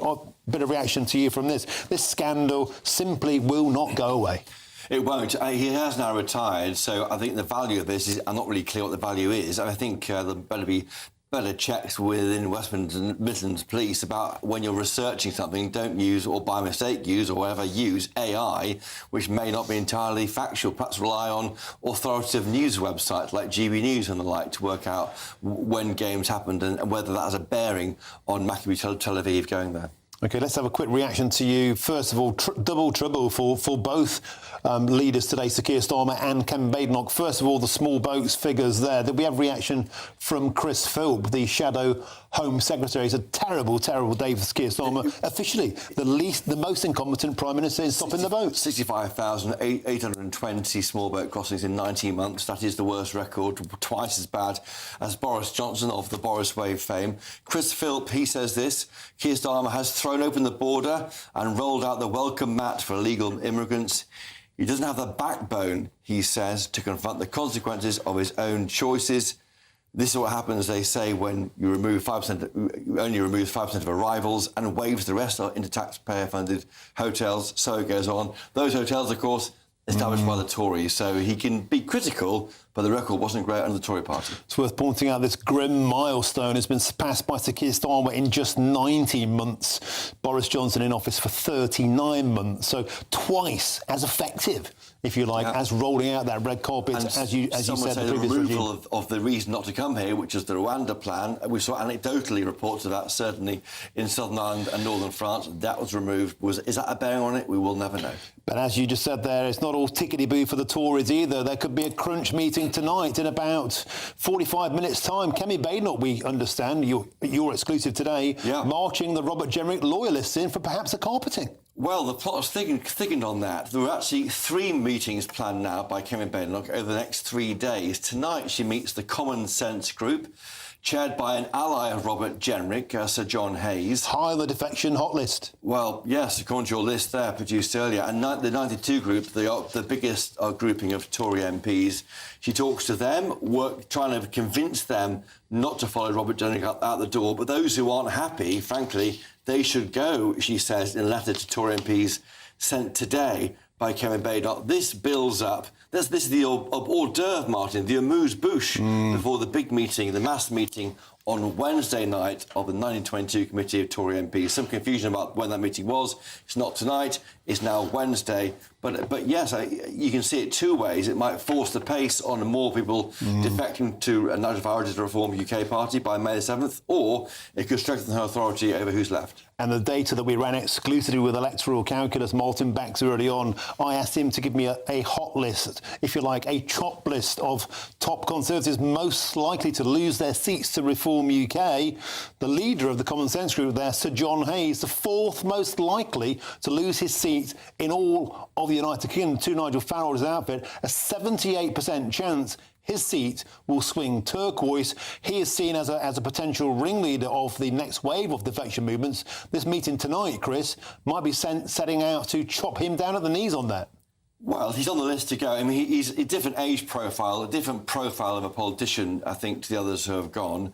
S4: bit of reaction to you from this. This scandal simply will not go away.
S10: It won't. He has now retired, so I think the value of this is... I'm not really clear what the value is. I think there better be better checks within West Midlands Police about when you're researching something, don't use, or by mistake use, or whatever, use AI, which may not be entirely factual. Perhaps rely on authoritative news websites like GBNews and the like to work out when games happened and whether that has a bearing on Maccabi Tel Aviv going there.
S4: OK, let's have a quick reaction to you. First of all, double trouble for both leaders today, Sir Keir Starmer and Kevin Badenoch. First of all, the small boats figures there. Did we have reaction from Chris Philp, the Shadow Home Secretary? It's a terrible, terrible day for Sir Keir Starmer. Officially, the most incompetent Prime Minister in stopping the boats.
S10: 65,820 small boat crossings in 19 months. That is the worst record, twice as bad as Boris Johnson of the Boris Wave fame. Chris Philp, he says this: Keir Starmer has thrown open the border and rolled out the welcome mat for illegal immigrants. He doesn't have the backbone, he says, to confront the consequences of his own choices. This is what happens, they say, when you remove 5%, you only remove 5% of arrivals and waves the rest into taxpayer-funded hotels. So it goes on. Those hotels, of course, established by the Tories, so he can be critical, but the record wasn't great under the Tory party.
S4: It's worth pointing out this grim milestone has been surpassed by Sir Keir Starmer in just 19 months. Boris Johnson in office for 39 months, so twice as effective, if you like, as rolling out that red carpet,
S10: and
S4: as you said,
S10: the
S4: previous
S10: removal of the reason not to come here, which is the Rwanda plan. We saw anecdotally reports of that, certainly in Southern Ireland and Northern France. That was removed. Is that a bearing on it? We will never know.
S4: But as you just said there, it's not all tickety-boo for the Tories either. There could be a crunch meeting tonight in about 45 minutes' time. Kemi Badenoch, we understand, you're exclusive today, marching the Robert Jenrick loyalists in for perhaps a carpeting.
S10: Well, the plot has thickened on that. There are actually 3 meetings planned now by Kemi Badenoch over the next 3 days. Tonight she meets the Common Sense Group, chaired by an ally of Robert Jenrick, Sir John Hayes.
S4: High on the defection hot list.
S10: Well, yes, according to your list there produced earlier. And the 92 Group, the biggest grouping of Tory MPs, she talks to them, trying to convince them not to follow Robert Jenrick out the door. But those who aren't happy, frankly, they should go, she says, in a letter to Tory MPs sent today by Kevin Badenoch. This builds up. This is the hors d'oeuvre, Martin, the amuse-bouche before the big meeting, the mass meeting on Wednesday night of the 1922 Committee of Tory MPs. Some confusion about when that meeting was. It's not tonight. It's now Wednesday. But yes, you can see it 2 ways. It might force the pace on more people defecting to a National Priorities Reform UK party by May the 7th, or it could strengthen her authority over who's left.
S4: And the data that we ran exclusively with electoral calculus, Martin Bax early on, I asked him to give me a hot list, if you like, a chop list of top Conservatives most likely to lose their seats to Reform UK. The leader of the Common Sense Group there, Sir John Hayes, the 4th most likely to lose his seat in all of the United Kingdom, to Nigel Farrell's outfit, a 78% chance his seat will swing turquoise. He is seen as a potential ringleader of the next wave of defection movements. This meeting tonight, Chris, might be setting out to chop him down at the knees on that.
S10: Well, he's on the list to go. I mean, he's a different age profile, a different profile of a politician, I think, to the others who have gone.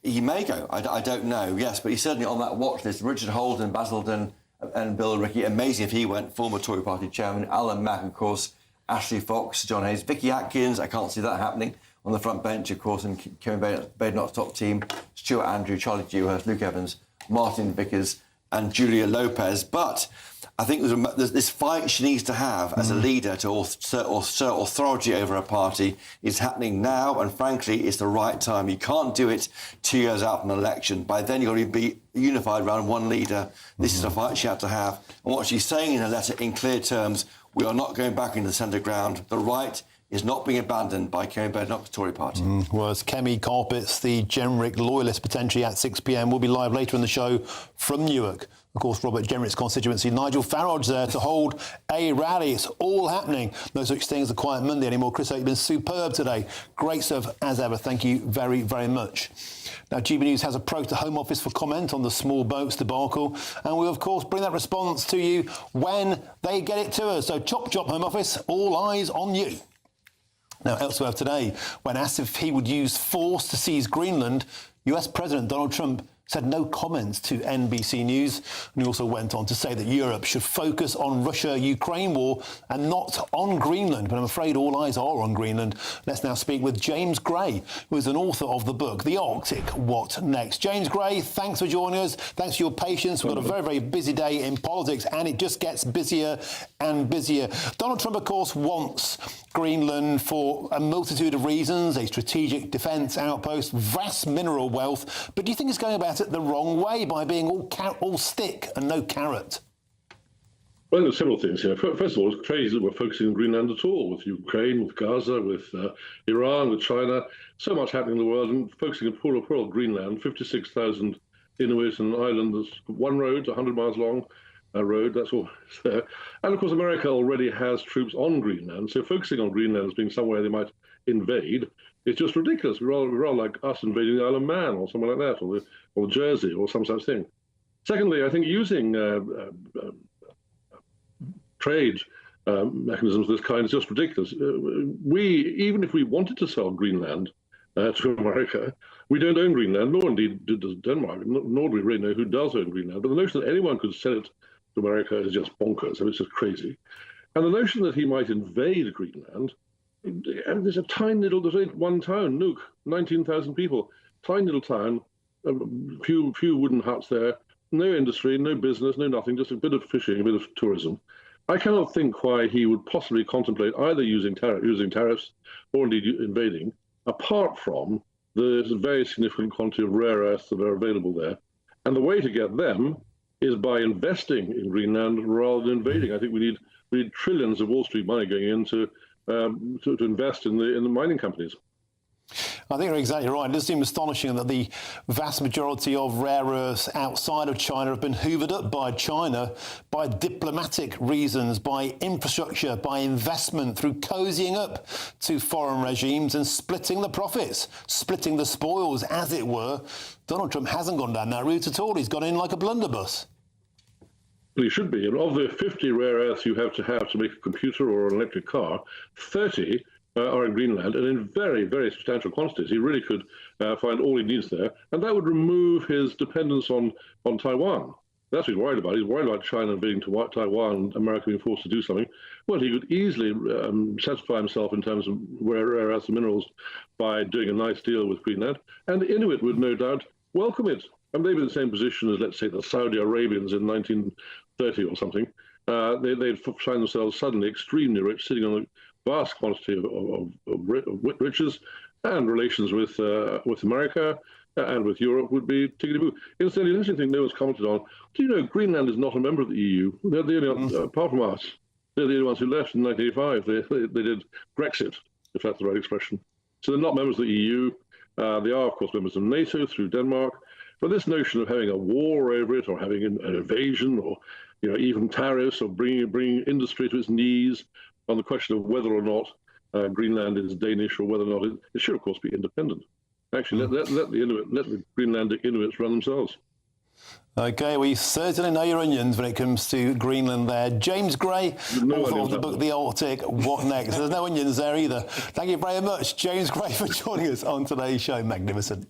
S10: He may go. I don't know, yes, but he's certainly on that watch list. Richard Holden, Basildon, and Bill and Ricky. Amazing if he went. Former Tory Party chairman, Alan Mack, of course, Ashley Fox, John Hayes, Vicky Atkins. I can't see that happening on the front bench, of course, and Kevin Badenoch's top team. Stuart Andrew, Charlie Dewhurst, Luke Evans, Martin Vickers, and Julia Lopez. But I think there's this fight she needs to have as a leader to assert authority over a party is happening now, and frankly, it's the right time. You can't do it 2 years out from an election. By then, you've got to be unified around one leader. This is a fight she had to have. And what she's saying in her letter in clear terms, we are not going back into the centre ground. The right is not being abandoned by Kemi Badenoch's Tory party.
S4: Well, as Kemi carpets the Jenrick loyalists potentially at 6 p.m. We'll be live later in the show from Newark. Of course, Robert Jenrick's constituency. Nigel Farage there to hold a rally. It's all happening. No such thing as a quiet Monday anymore. Chris, you've been superb today. Great stuff as ever. Thank you very, very much. Now, GB News has approached the Home Office for comment on the small boats debacle, and we'll, of course, bring that response to you when they get it to us. So, chop, chop, Home Office, all eyes on you. Now, elsewhere today, when asked if he would use force to seize Greenland, US President Donald Trump said no comments to NBC News. And he also went on to say that Europe should focus on Russia-Ukraine war and not on Greenland. But I'm afraid all eyes are on Greenland. Let's now speak with James Gray, who is an author of the book, The Arctic, What Next? James Gray, thanks for joining us. Thanks for your patience. We've got a very, very busy day in politics, and it just gets busier and busier. Donald Trump, of course, wants Greenland for a multitude of reasons, a strategic defence outpost, vast mineral wealth. But do you think it's going about it the wrong way by being all stick and no carrot?
S1: Well, there's several things here. First of all, it's crazy that we're focusing on Greenland at all, with Ukraine, with Gaza, with Iran, with China. So much happening in the world, and focusing on poor old Greenland, 56,000 Inuit on an island that's one road, 100 miles long, road, that's all there. And of course, America already has troops on Greenland, so focusing on Greenland as being somewhere they might invade is just ridiculous. We're rather like us invading the Isle of Man or somewhere like that, or Jersey or some such thing. Secondly, I think using trade mechanisms of this kind is just ridiculous. Even if we wanted to sell Greenland to America, we don't own Greenland, nor indeed does Denmark, nor do we really know who does own Greenland. But the notion that anyone could sell it to America is just bonkers. I mean, it's just crazy. And the notion that he might invade Greenland, there's a tiny little, there's one town, Nuuk, 19,000 people, tiny little town, a few wooden huts there, no industry, no business, no nothing, just a bit of fishing, a bit of tourism. I cannot think why he would possibly contemplate either using tariffs or indeed invading, apart from the very significant quantity of rare earths that are available there. And the way to get them is by investing in Greenland rather than invading. I think we need trillions of Wall Street money going in to invest in the mining companies.
S4: I think you're exactly right. It does seem astonishing that the vast majority of rare earths outside of China have been hoovered up by China by diplomatic reasons, by infrastructure, by investment, through cozying up to foreign regimes and splitting the profits, splitting the spoils, as it were. Donald Trump hasn't gone down that route at all. He's gone in like a blunderbuss.
S1: Well, he should be. And of the 50 rare earths you have to make a computer or an electric car, 30 are in Greenland, and in very, very substantial quantities. He really could find all he needs there, and that would remove his dependence on Taiwan. That's what he's worried about. He's worried about China invading Taiwan and America being forced to do something. Well, he could easily satisfy himself in terms of rare earths and minerals by doing a nice deal with Greenland, and the Inuit would no doubt welcome it. And they'd be in the same position as, let's say, the Saudi Arabians in 1930 or something. They'd find themselves suddenly extremely rich, sitting on a vast quantity of riches, and relations with America and with Europe would be tickety-boo. Incidentally, an interesting thing no one's commented on. Do you know Greenland is not a member of the EU? They're the only, apart from us, they're the only ones who left in 1985. They did Brexit, if that's the right expression. So they're not members of the EU. They are, of course, members of NATO through Denmark. But this notion of having a war over it, or having an invasion, or even tariffs, or bringing industry to its knees on the question of whether or not Greenland is Danish, or whether or not it should, of course, be independent. Actually, let the Greenlandic Inuits run themselves.
S4: OK, we certainly know your onions when it comes to Greenland there. James Gray, author of the book The Arctic, What Next? There's no onions there either. Thank you very much, James Gray, for joining us on today's show. Magnificent.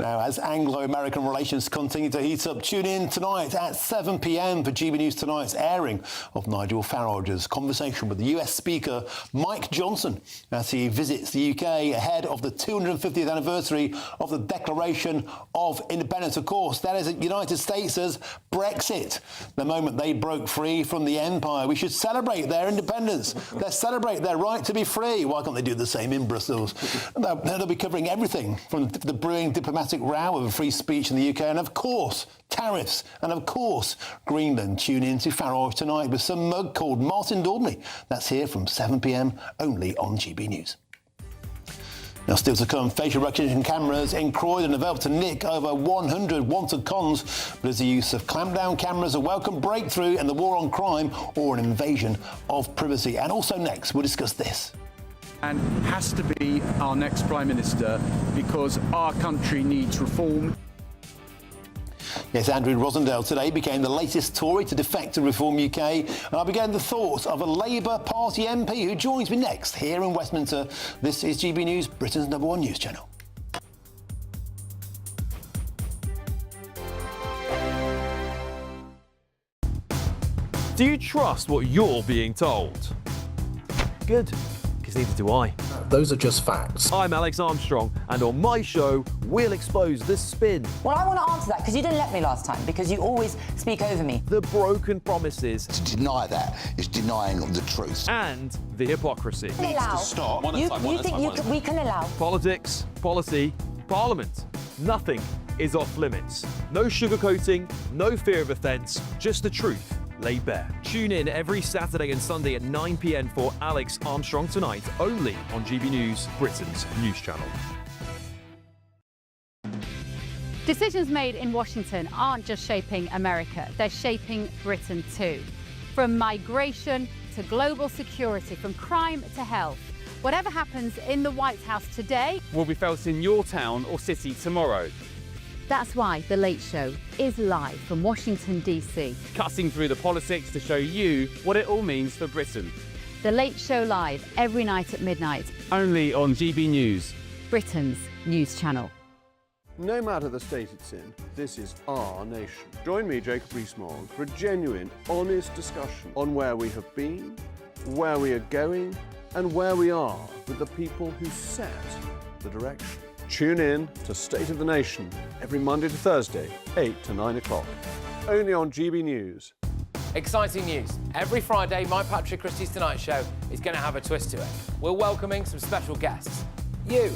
S4: Now, as Anglo-American relations continue to heat up, tune in tonight at 7 p.m. for GB News Tonight's airing of Nigel Farage's conversation with the US Speaker Mike Johnson as he visits the UK ahead of the 250th anniversary of the Declaration of Independence. Of course, that is the United States as Brexit. The moment they broke free from the empire, we should celebrate their independence. Let's celebrate their right to be free. Why can't they do the same in Brussels? They'll be covering everything from the brewing diplomatic row over free speech in the UK and, of course, tariffs and, of course, Greenland. Tune in to Farage tonight with some mug called Martin Daubney. That's here from 7 p.m. only on GB News. Now, still to come, facial recognition cameras in Croydon have helped to nick over 100 wanted cons, but is the use of clampdown cameras a welcome breakthrough in the war on crime or an invasion of privacy? And also next, we'll discuss this.
S5: And has to be our next Prime Minister because our country needs reform.
S4: Yes, Andrew Rosendale today became the latest Tory to defect to Reform UK. And I began the thoughts of a Labour Party MP who joins me next here in Westminster. This is GB News, Britain's #1 news channel.
S21: Do you trust what you're being told? Good, because neither do I.
S23: Those are just facts.
S21: I'm Alex Armstrong, and on my show, we'll expose the spin.
S24: Well, I want to answer that because you didn't let me last time, because you always speak over me.
S21: The broken promises.
S25: To deny that is denying the truth.
S21: And the hypocrisy.
S24: Needs to
S25: stop.
S24: You think we can allow?
S21: Politics, policy, parliament. Nothing is off limits. No sugarcoating, no fear of offence, just the truth laid bare. Tune in every Saturday and Sunday at 9 p.m. for Alex Armstrong Tonight, only on GB News, Britain's news channel.
S26: Decisions made in Washington aren't just shaping America, they're shaping Britain too. From migration to global security, from crime to health. Whatever happens in the White House today
S27: will be felt in your town or city tomorrow.
S26: That's why The Late Show is live from Washington, D.C.
S27: Cutting through the politics to show you what it all means for Britain.
S26: The Late Show live every night at midnight.
S27: Only on GB News,
S26: Britain's news channel.
S28: No matter the state it's in, this is our nation. Join me, Jacob Rees-Mogg, for a genuine, honest discussion on where we have been, where we are going, and where we are with the people who set the direction. Tune in to State of the Nation every Monday to Thursday, 8 to 9 o'clock. Only on GB News.
S18: Exciting news. Every Friday, my Patrick Christie's Tonight Show is going to have a twist to it. We're welcoming some special guests. You.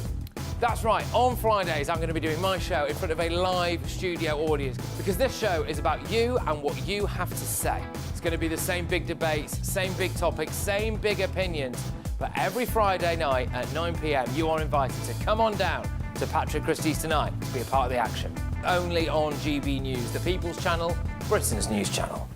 S18: That's right, on Fridays I'm going to be doing my show in front of a live studio audience because this show is about you and what you have to say. It's going to be the same big debates, same big topics, same big opinions. But every Friday night at 9 p.m, you are invited to come on down to Patrick Christie's Tonight to be a part of the action. Only on GB News, the People's Channel, Britain's news channel.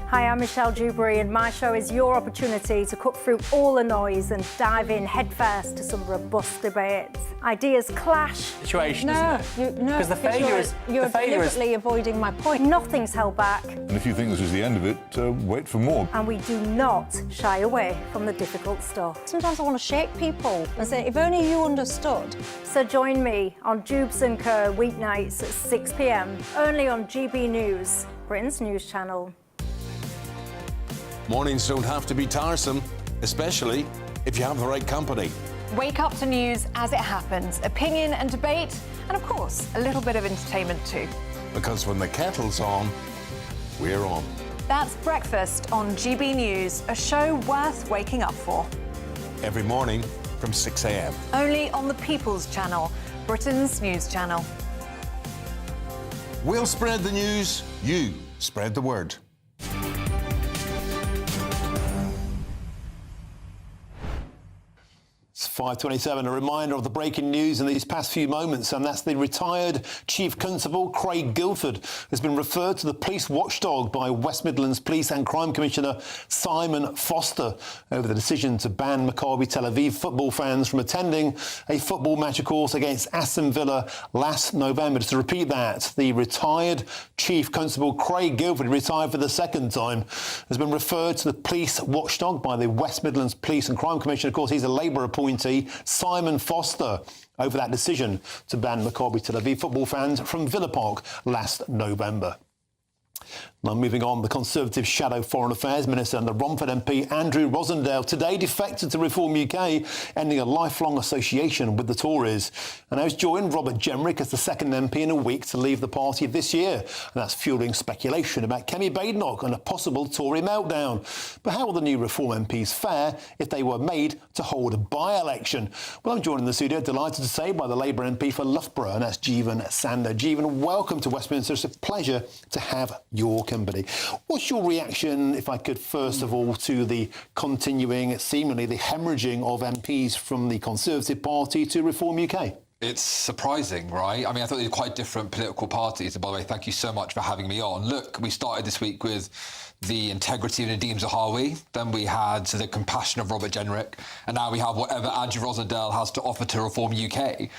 S2: Hi, I'm Michelle Dewberry, and my show is your opportunity to cut through all the noise and dive in headfirst to some robust debates. Ideas clash.
S27: Situation,
S2: no,
S27: isn't it?
S2: No,
S27: because the failure is
S2: you're deliberately avoiding my point. Nothing's held back.
S6: And if you think this is the end of it, wait for more.
S2: And we do not shy away from the difficult stuff. Sometimes I want to shake people and say, if only you understood. So join me on Dubes & Co weeknights at 6 p.m, only on GB News, Britain's news channel.
S14: Mornings don't have to be tiresome, especially if you have the right company.
S15: Wake up to news as it happens, opinion and debate, and of course, a little bit of entertainment too.
S14: Because when the kettle's on, we're on.
S15: That's Breakfast on GB News, a show worth waking up for.
S14: Every morning from 6 a.m.
S15: Only on the People's Channel, Britain's news channel.
S14: We'll spread the news, you spread the word. It's
S4: 5:27, a reminder of the breaking news in these past few moments, and that's the retired Chief Constable Craig Guildford has been referred to the police watchdog by West Midlands Police and Crime Commissioner Simon Foster over the decision to ban Maccabi Tel Aviv football fans from attending a football match, of course, against Aston Villa last November. Just to repeat that, the retired Chief Constable Craig Guildford, retired for the second time, has been referred to the police watchdog by the West Midlands Police and Crime Commission. Of course, he's a Labour appointee, Simon Foster, over that decision to ban Maccabi Tel Aviv football fans from Villa Park last November. Now moving on, the Conservative Shadow Foreign Affairs Minister and the Romford MP Andrew Rosendale today defected to Reform UK, ending a lifelong association with the Tories. And now he's joined Robert Jenrick as the second MP in a week to leave the party this year. And that's fuelling speculation about Kemi Badenoch and a possible Tory meltdown. But how will the new Reform MPs fare if they were made to hold a by-election? Well, I'm joined in the studio, delighted to say, by the Labour MP for Loughborough, and that's Jeevan Sander. Jeevan, welcome to Westminster. It's a pleasure to have your company. What's your reaction, if I could, first of all, to the continuing, seemingly the hemorrhaging of MPs from the Conservative Party to Reform UK?
S3: It's surprising, right? I mean, I thought they were quite different political parties. And by the way, thank you so much for having me on. Look, we started this week with the integrity of Nadeem Zahawi, then we had the compassion of Robert Jenrick, and now we have whatever Andrew Rosendale has to offer to Reform UK.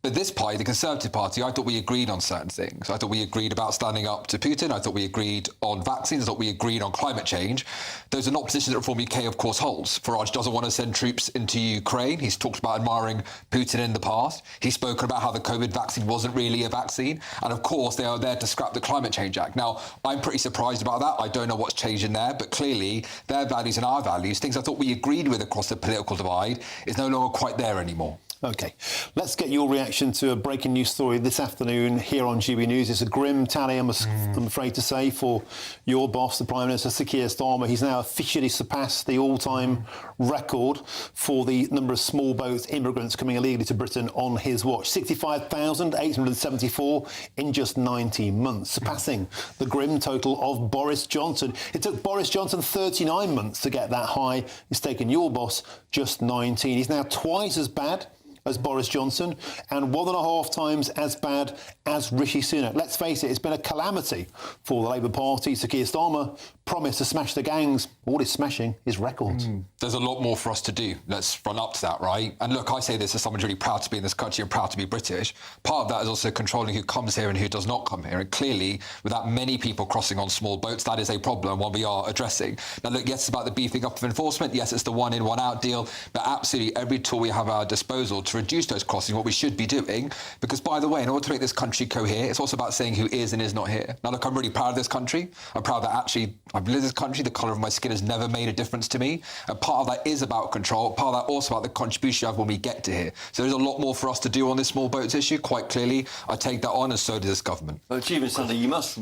S3: But this party, the Conservative Party, I thought we agreed on certain things. I thought we agreed about standing up to Putin. I thought we agreed on vaccines. I thought we agreed on climate change. Those are not positions that Reform UK, of course, holds. Farage doesn't want to send troops into Ukraine. He's talked about admiring Putin in the past. He's spoken about how the COVID vaccine wasn't really a vaccine. And, of course, they are there to scrap the Climate Change Act. Now, I'm pretty surprised about that. I don't know what's changed in there. But clearly, their values and our values, things I thought we agreed with across the political divide, is no longer quite there anymore.
S4: OK, let's get your reaction to a breaking news story this afternoon here on GB News. It's a grim tally, I'm afraid to say, for your boss, the Prime Minister, Sir Keir Starmer. He's now officially surpassed the all-time record for the number of small boat immigrants coming illegally to Britain on his watch. 65,874 in just 19 months, surpassing the grim total of Boris Johnson. It took Boris Johnson 39 months to get that high. It's taken your boss just 19. He's now twice as bad as Boris Johnson and 1.5 times as bad as Rishi Sunak. Let's face it, it's been a calamity for the Labour Party. Sir Keir Starmer promised to smash the gangs. All he's smashing is records.
S3: There's a lot more for us to do. Let's run up to that, right? And look, I say this as someone really proud to be in this country and proud to be British. Part of that is also controlling who comes here and who does not come here. And clearly, with that many people crossing on small boats, that is a problem, one we are addressing. Now, look, yes, it's about the beefing up of enforcement. Yes, it's the one-in, one-out deal. But absolutely every tool we have at our disposal to reduce those crossings, what we should be doing. Because, by the way, in order to make this country cohere, it's also about saying who is and is not here. Now, look, I'm really proud of this country. I'm proud that actually I've lived in this country. The colour of my skin has never made a difference to me. And part of that is about control. Part of that also about the contribution you have when we get to here. So there's a lot more for us to do on this small boats issue, quite clearly. I take that on, and so does this government.
S10: Well, Jeevan Sander, you must,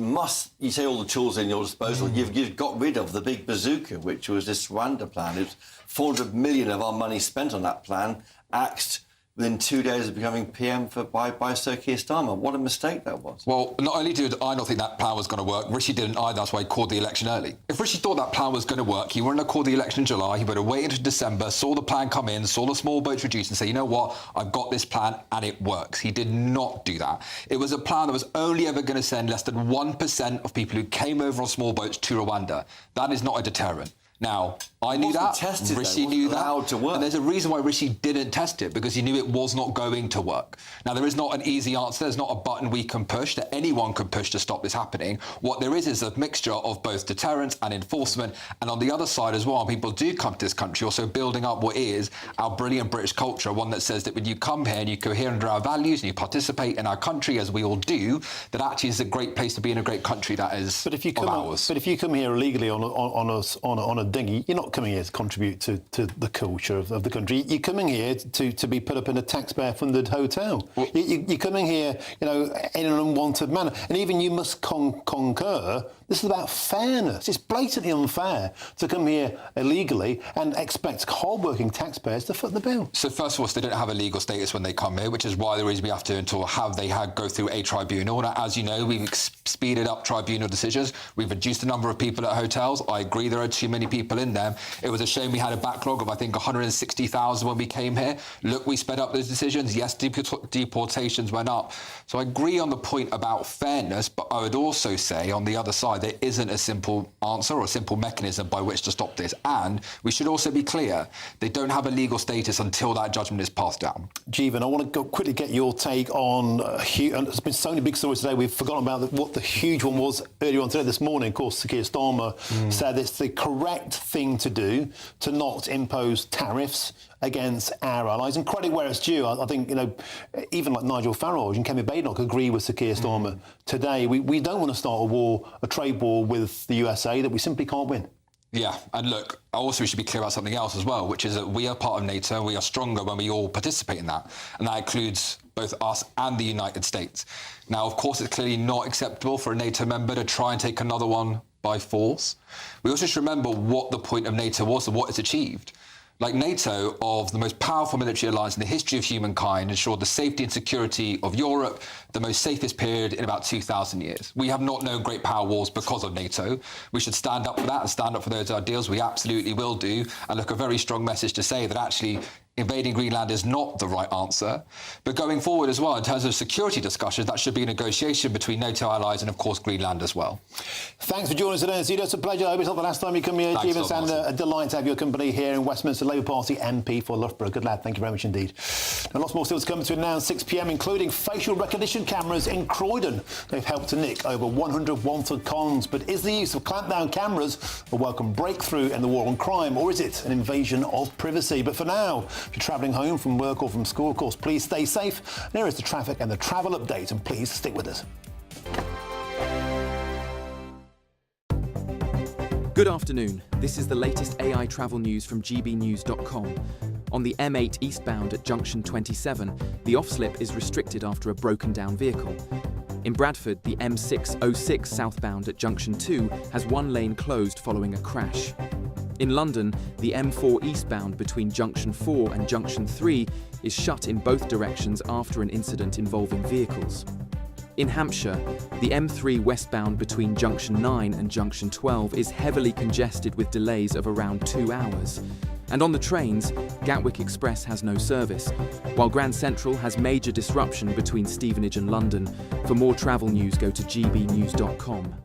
S10: you say all the tools in your disposal. You've got rid of the big bazooka, which was this Rwanda plan. It was 400 million of our money spent on that plan, axed within 2 days of becoming PM by Sir Keir Starmer. What a mistake that was.
S3: Well, not only did I not think that plan was going to work, Rishi didn't either. That's why he called the election early. If Rishi thought that plan was going to work, he wouldn't have called the election in July. He would have waited until December, saw the plan come in, saw the small boats reduce and say, you know what, I've got this plan and it works. He did not do that. It was a plan that was only ever going to send less than 1% of people who came over on small boats to Rwanda. That is not a deterrent. Now, I knew that, Rishi knew that, and there's a reason why Rishi didn't test it, because he knew it was not going to work. Now, there is not an easy answer. There's not a button we can push that anyone can push to stop this happening. What there is a mixture of both deterrence and enforcement, and on the other side as well, people do come to this country also building up what is our brilliant British culture, one that says that when you come here and you cohere under our values and you participate in our country, as we all do, that actually is a great place to be in a great country that is
S4: But if you come here illegally on a dinghy, you're not coming here to contribute to the culture of the country. You're coming here to be put up in a taxpayer-funded hotel. You're coming here, in an unwanted manner. And even you must concur, this is about fairness. It's blatantly unfair to come here illegally and expect hard-working taxpayers to foot the bill.
S3: So first of all, they don't have a legal status when they come here, which is why the reason we have to go through a tribunal. Now, as you know, we've speeded up tribunal decisions. We've reduced the number of people at hotels. I agree there are too many people in them. It was a shame we had a backlog of, I think, 160,000 when we came here. Look, we sped up those decisions. Yes, deportations went up. So I agree on the point about fairness, but I would also say on the other side, there isn't a simple answer or a simple mechanism by which to stop this. And we should also be clear, they don't have a legal status until that judgment is passed down.
S4: Jeevan, I want to quickly get your take on, and there's been so many big stories today, we've forgotten about what the huge one was earlier on today. This morning, of course, Keir Starmer said it's the correct thing to do to not impose tariffs against our allies. And credit where it's due. I think, you know, even like Nigel Farage and Kemi Badenoch agree with Sir Keir Starmer today. We don't want to start a war, a trade war with the USA that we simply can't win.
S3: Yeah, and look, also we should be clear about something else as well, which is that we are part of NATO and we are stronger when we all participate in that. And that includes both us and the United States. Now, of course, it's clearly not acceptable for a NATO member to try and take another one by force. We also should remember what the point of NATO was and what it's achieved. Like NATO, of the most powerful military alliance in the history of humankind, ensured the safety and security of Europe, the most safest period in about 2,000 years. We have not known great power wars because of NATO. We should stand up for that and stand up for those ideals. We absolutely will do. And look, a very strong message to say that actually invading Greenland is not the right answer. But going forward as well, in terms of security discussions, that should be a negotiation between NATO allies and, of course, Greenland as well.
S4: Thanks for joining us today, Zito. It's a pleasure. I hope it's not the last time you come here, Jeevan Sander. A delight to have your company here in Westminster, Labour Party MP for Loughborough. Good lad. Thank you very much indeed. And lots more still to come between now and 6 p.m, including facial recognition cameras in Croydon. They've helped to nick over 100 wanted cons. But is the use of clampdown cameras a welcome breakthrough in the war on crime, or is it an invasion of privacy? But for now, if you're travelling home from work or from school, of course, please stay safe. And here is the traffic and the travel update, and please stick with us.
S22: Good afternoon. This is the latest AI travel news from GBNews.com. On the M8 eastbound at junction 27, the off-slip is restricted after a broken-down vehicle. In Bradford, the M606 southbound at junction 2 has one lane closed following a crash. In London, the M4 eastbound between junction 4 and junction 3 is shut in both directions after an incident involving vehicles. In Hampshire, the M3 westbound between junction 9 and junction 12 is heavily congested with delays of around 2 hours. And on the trains, Gatwick Express has no service, while Grand Central has major disruption between Stevenage and London. For more travel news, go to gbnews.com.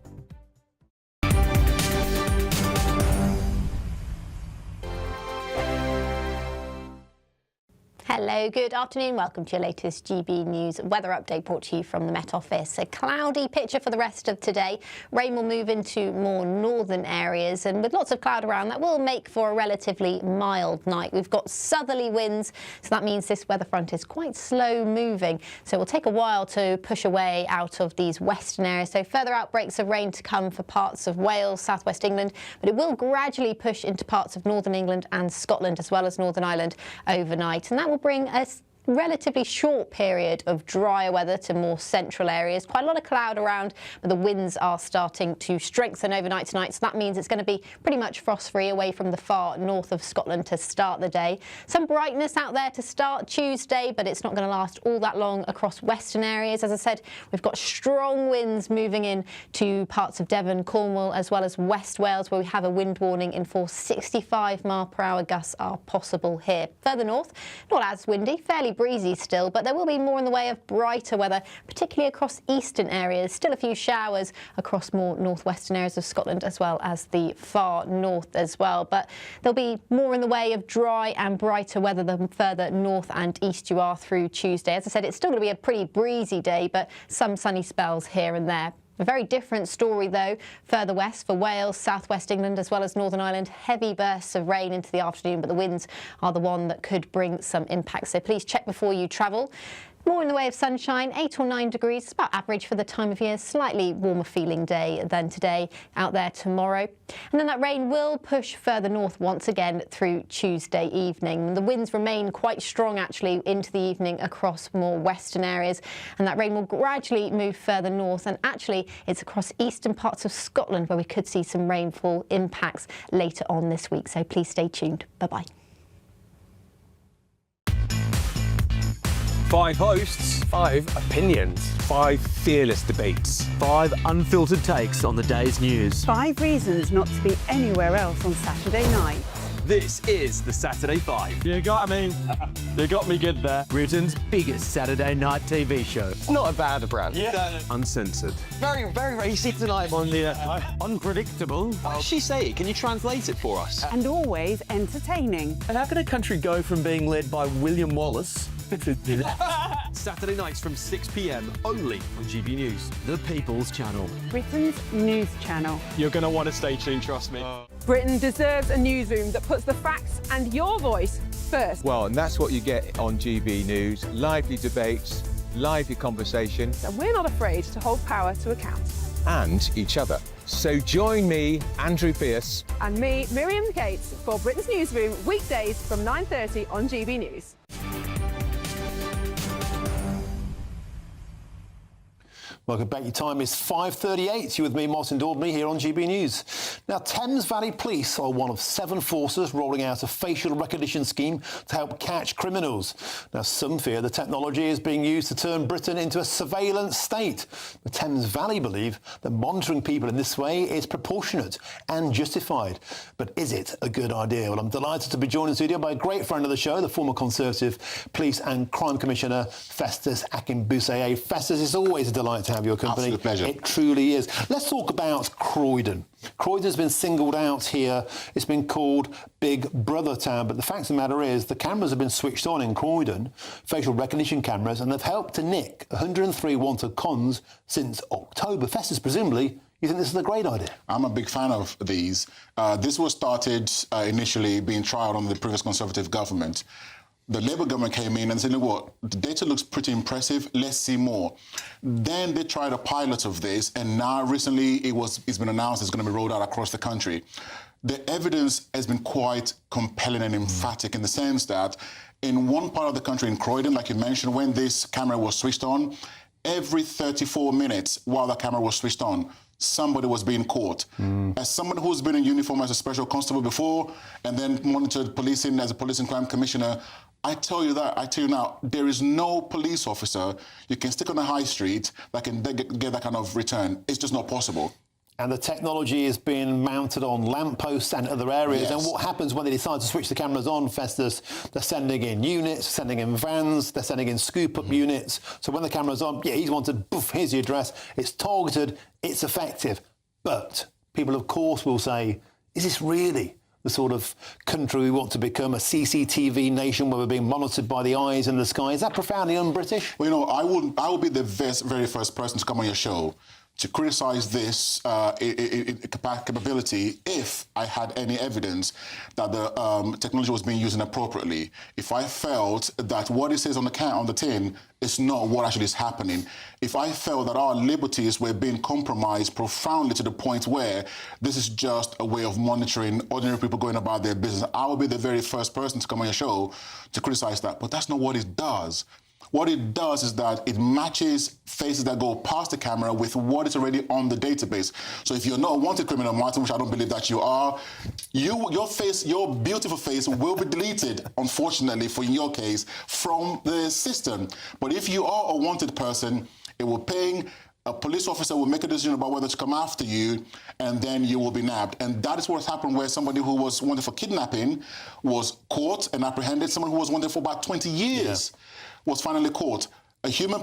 S7: Hello, good afternoon. Welcome to your latest GB News weather update brought to you from the Met Office. A cloudy picture for the rest of today. Rain will move into more northern areas, and with lots of cloud around, that will make for a relatively mild night. We've got southerly winds, so that means this weather front is quite slow moving. So it will take a while to push away out of these western areas. So further outbreaks of rain to come for parts of Wales, southwest England, but it will gradually push into parts of northern England and Scotland, as well as Northern Ireland overnight. And that will bring a relatively short period of drier weather to more central areas. Quite a lot of cloud around, but the winds are starting to strengthen overnight tonight, so that means it's going to be pretty much frost-free away from the far north of Scotland to start the day. Some brightness out there to start Tuesday, but it's not going to last all that long across western areas. As I said, we've got strong winds moving in to parts of Devon, Cornwall, as well as West Wales, where we have a wind warning in force. 65-mile-per-hour gusts are possible here. Further north, not as windy, fairly breezy still, but there will be more in the way of brighter weather, particularly across eastern areas. Still a few showers across more northwestern areas of Scotland, as well as the far north as well. But there'll be more in the way of dry and brighter weather the further north and east you are through Tuesday. As I said, it's still going to be a pretty breezy day, but some sunny spells here and there. A very different story, though, further west for Wales, southwest England, as well as Northern Ireland. Heavy bursts of rain into the afternoon, but the winds are the one that could bring some impact. So please check before you travel. More in the way of sunshine, 8 or 9 degrees. It's about average for the time of year. Slightly warmer feeling day than today out there tomorrow. And then that rain will push further north once again through Tuesday evening. The winds remain quite strong actually into the evening across more western areas. And that rain will gradually move further north. And actually it's across eastern parts of Scotland where we could see some rainfall impacts later on this week. So please stay tuned. Bye-bye.
S21: 5 hosts.
S28: 5 opinions.
S21: 5 fearless debates.
S22: 5 unfiltered takes on the day's news.
S8: 5 reasons not to be anywhere else on Saturday night.
S21: This is the Saturday 5.
S27: You got me good there.
S22: Britain's biggest Saturday night TV show.
S28: It's not a bad brand.
S21: Yeah. Uncensored.
S27: Very, very racist tonight on the
S22: Unpredictable.
S21: What does she say? Can you translate it for us?
S8: And always entertaining.
S27: And how can a country go from being led by William Wallace to
S21: Saturday nights from 6 p.m. only on GB News.
S22: The People's Channel.
S8: Britain's news channel.
S27: You're going to want to stay tuned, trust me.
S11: Britain deserves a newsroom that puts the facts and your voice first.
S12: Well, and that's what you get on GB News. Lively debates, lively conversation.
S11: And we're not afraid to hold power to account.
S12: And each other. So join me, Andrew Pearce.
S11: And me, Miriam Cates, for Britain's Newsroom, weekdays from 9:30 on GB News.
S4: Welcome back. Your time is 5:38. You're with me, Martin Daubney, here on GB News. Now, Thames Valley Police are one of 7 forces rolling out a facial recognition scheme to help catch criminals. Now, some fear the technology is being used to turn Britain into a surveillance state. The Thames Valley believe that monitoring people in this way is proportionate and justified. But is it a good idea? Well, I'm delighted to be joined in the studio by a great friend of the show, the former Conservative Police and Crime Commissioner, Festus Akinbusaye. Festus, it's always a delight to have your company.
S25: Absolute pleasure.
S4: It truly is. Let's talk about Croydon. Croydon's been singled out here. It's been called Big Brother Town, but the fact of the matter is the cameras have been switched on in Croydon, facial recognition cameras, and they've helped to nick 103 wanted cons since October. Festus, presumably, you think this is a great idea?
S13: I'm a big fan of these. This was started initially being trialled under the previous Conservative government. The Labour government came in and said, you know what, the data looks pretty impressive, let's see more. Then they tried a pilot of this, and now recently it's been announced it's going to be rolled out across the country. The evidence has been quite compelling and emphatic in the sense that in one part of the country, in Croydon, like you mentioned, when this camera was switched on, every 34 minutes while the camera was switched on, somebody was being caught. As someone who's been in uniform as a special constable before and then monitored policing as a police and crime commissioner, I tell you now, there is no police officer you can stick on the high street that can get that kind of return. It's just not possible.
S4: And the technology is being mounted on lampposts and other areas.
S13: Yes.
S4: And what happens when they decide to switch the cameras on, Festus? They're sending in units, sending in vans, they're sending in scoop-up units. So when the camera's on, yeah, he's wanted, poof, here's the address. It's targeted, it's effective. But people, of course, will say, is this really the sort of country we want to become, a CCTV nation where we're being monitored by the eyes in the sky? Is that profoundly un-British?
S13: Well, you know, I will be the very first person to come on your show to criticise this capability if I had any evidence that the technology was being used inappropriately. If I felt that what it says on the tin is not what actually is happening. If I felt that our liberties were being compromised profoundly to the point where this is just a way of monitoring ordinary people going about their business, I will be the very first person to come on your show to criticise that. But that's not what it does. What it does is that it matches faces that go past the camera with what is already on the database. So if you're not a wanted criminal, Martin, which I don't believe that you are, your face, your beautiful face will be deleted, unfortunately, for in your case, from the system. But if you are a wanted person, it will ping. A police officer will make a decision about whether to come after you, and then you will be nabbed. And that is what has happened where somebody who was wanted for kidnapping was caught and apprehended. Someone who was wanted for about 20 years was finally caught. A human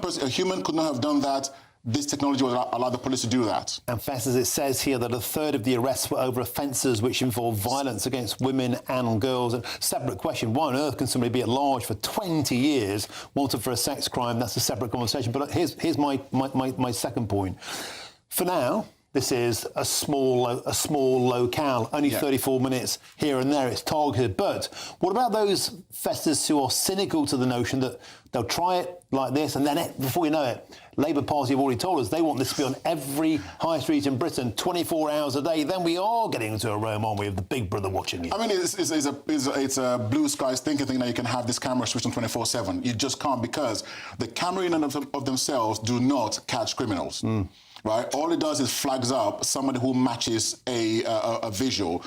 S13: could not have done that. This technology would allow the police to do that.
S4: And Festus, it says here that a third of the arrests were over offences which involve violence against women and girls. And separate question, why on earth can somebody be at large for 20 years, wanted for a sex crime? That's a separate conversation. But here's my second point. For now, this is a small locale, only 34 minutes here and there, it's targeted. But what about those Festus who are cynical to the notion that they'll try it like this and then before you know it, Labour Party have already told us they want this to be on every high street in Britain 24 hours a day. Then we are getting into a realm, aren't we, of the Big Brother watching you.
S13: I mean, it's a blue skies thinking that you can have this camera switched on 24/7. You just can't, because the camera in and of themselves do not catch criminals. Right? All it does is flags up somebody who matches a visual.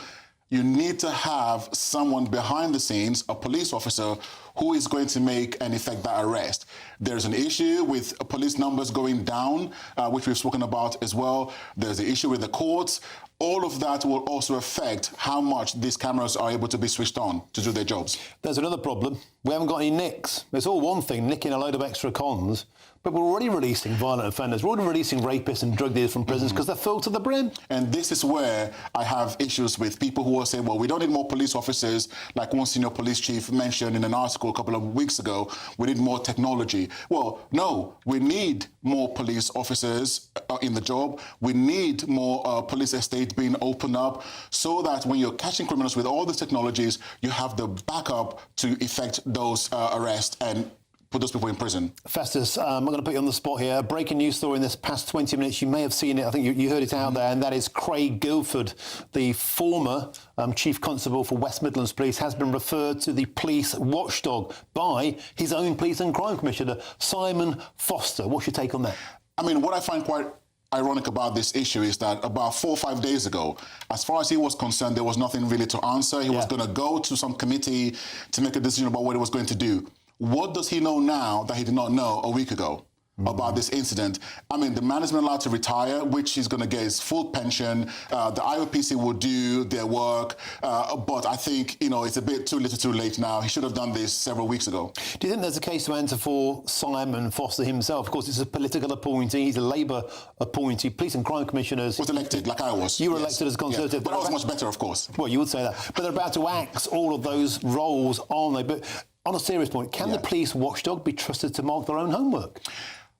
S13: You need to have someone behind the scenes, a police officer, who is going to make and effect that arrest? There's an issue with police numbers going down, which we've spoken about as well. There's the issue with the courts. All of that will also affect how much these cameras are able to be switched on to do their jobs.
S4: There's another problem. We haven't got any nicks. It's all one thing, nicking a load of extra cons, but we're already releasing violent offenders. We're already releasing rapists and drug dealers from prisons because they're full to the brim.
S13: And this is where I have issues with people who are saying, well, we don't need more police officers, like one senior police chief mentioned in an article a couple of weeks ago. We need more technology. Well, no, we need more police officers in the job. We need more police estate being opened up so that when you're catching criminals with all the technologies, you have the backup to effect those arrests and put those people in prison.
S4: Festus, I'm going to put you on the spot here. Breaking news story in this past 20 minutes. You may have seen it. I think you heard it out there, and that is Craig Guildford, the former Chief Constable for West Midlands Police, has been referred to the police watchdog by his own Police and Crime Commissioner, Simon Foster. What's your take on that?
S13: I mean, what I find quite ironic about this issue is that about 4 or 5 days ago, as far as he was concerned, there was nothing really to answer. He was going to go to some committee to make a decision about what he was going to do. What does he know now that he did not know a week ago about this incident? I mean, the man has been allowed to retire, which he's going to get his full pension. The IOPC will do their work. But I think, you know, it's a bit too little too late now. He should have done this several weeks ago.
S4: Do you think there's a case to answer for Simon Foster himself? Of course, it's a political appointee. He's a Labour appointee. Police and Crime Commissioners...
S13: Was elected, like I was.
S4: You were elected as Conservative.
S13: Yeah, but I was much better, of course.
S4: Well, you would say that. But they're about to axe all of those roles, aren't they? But on a serious point, can the police watchdog be trusted to mark their own homework?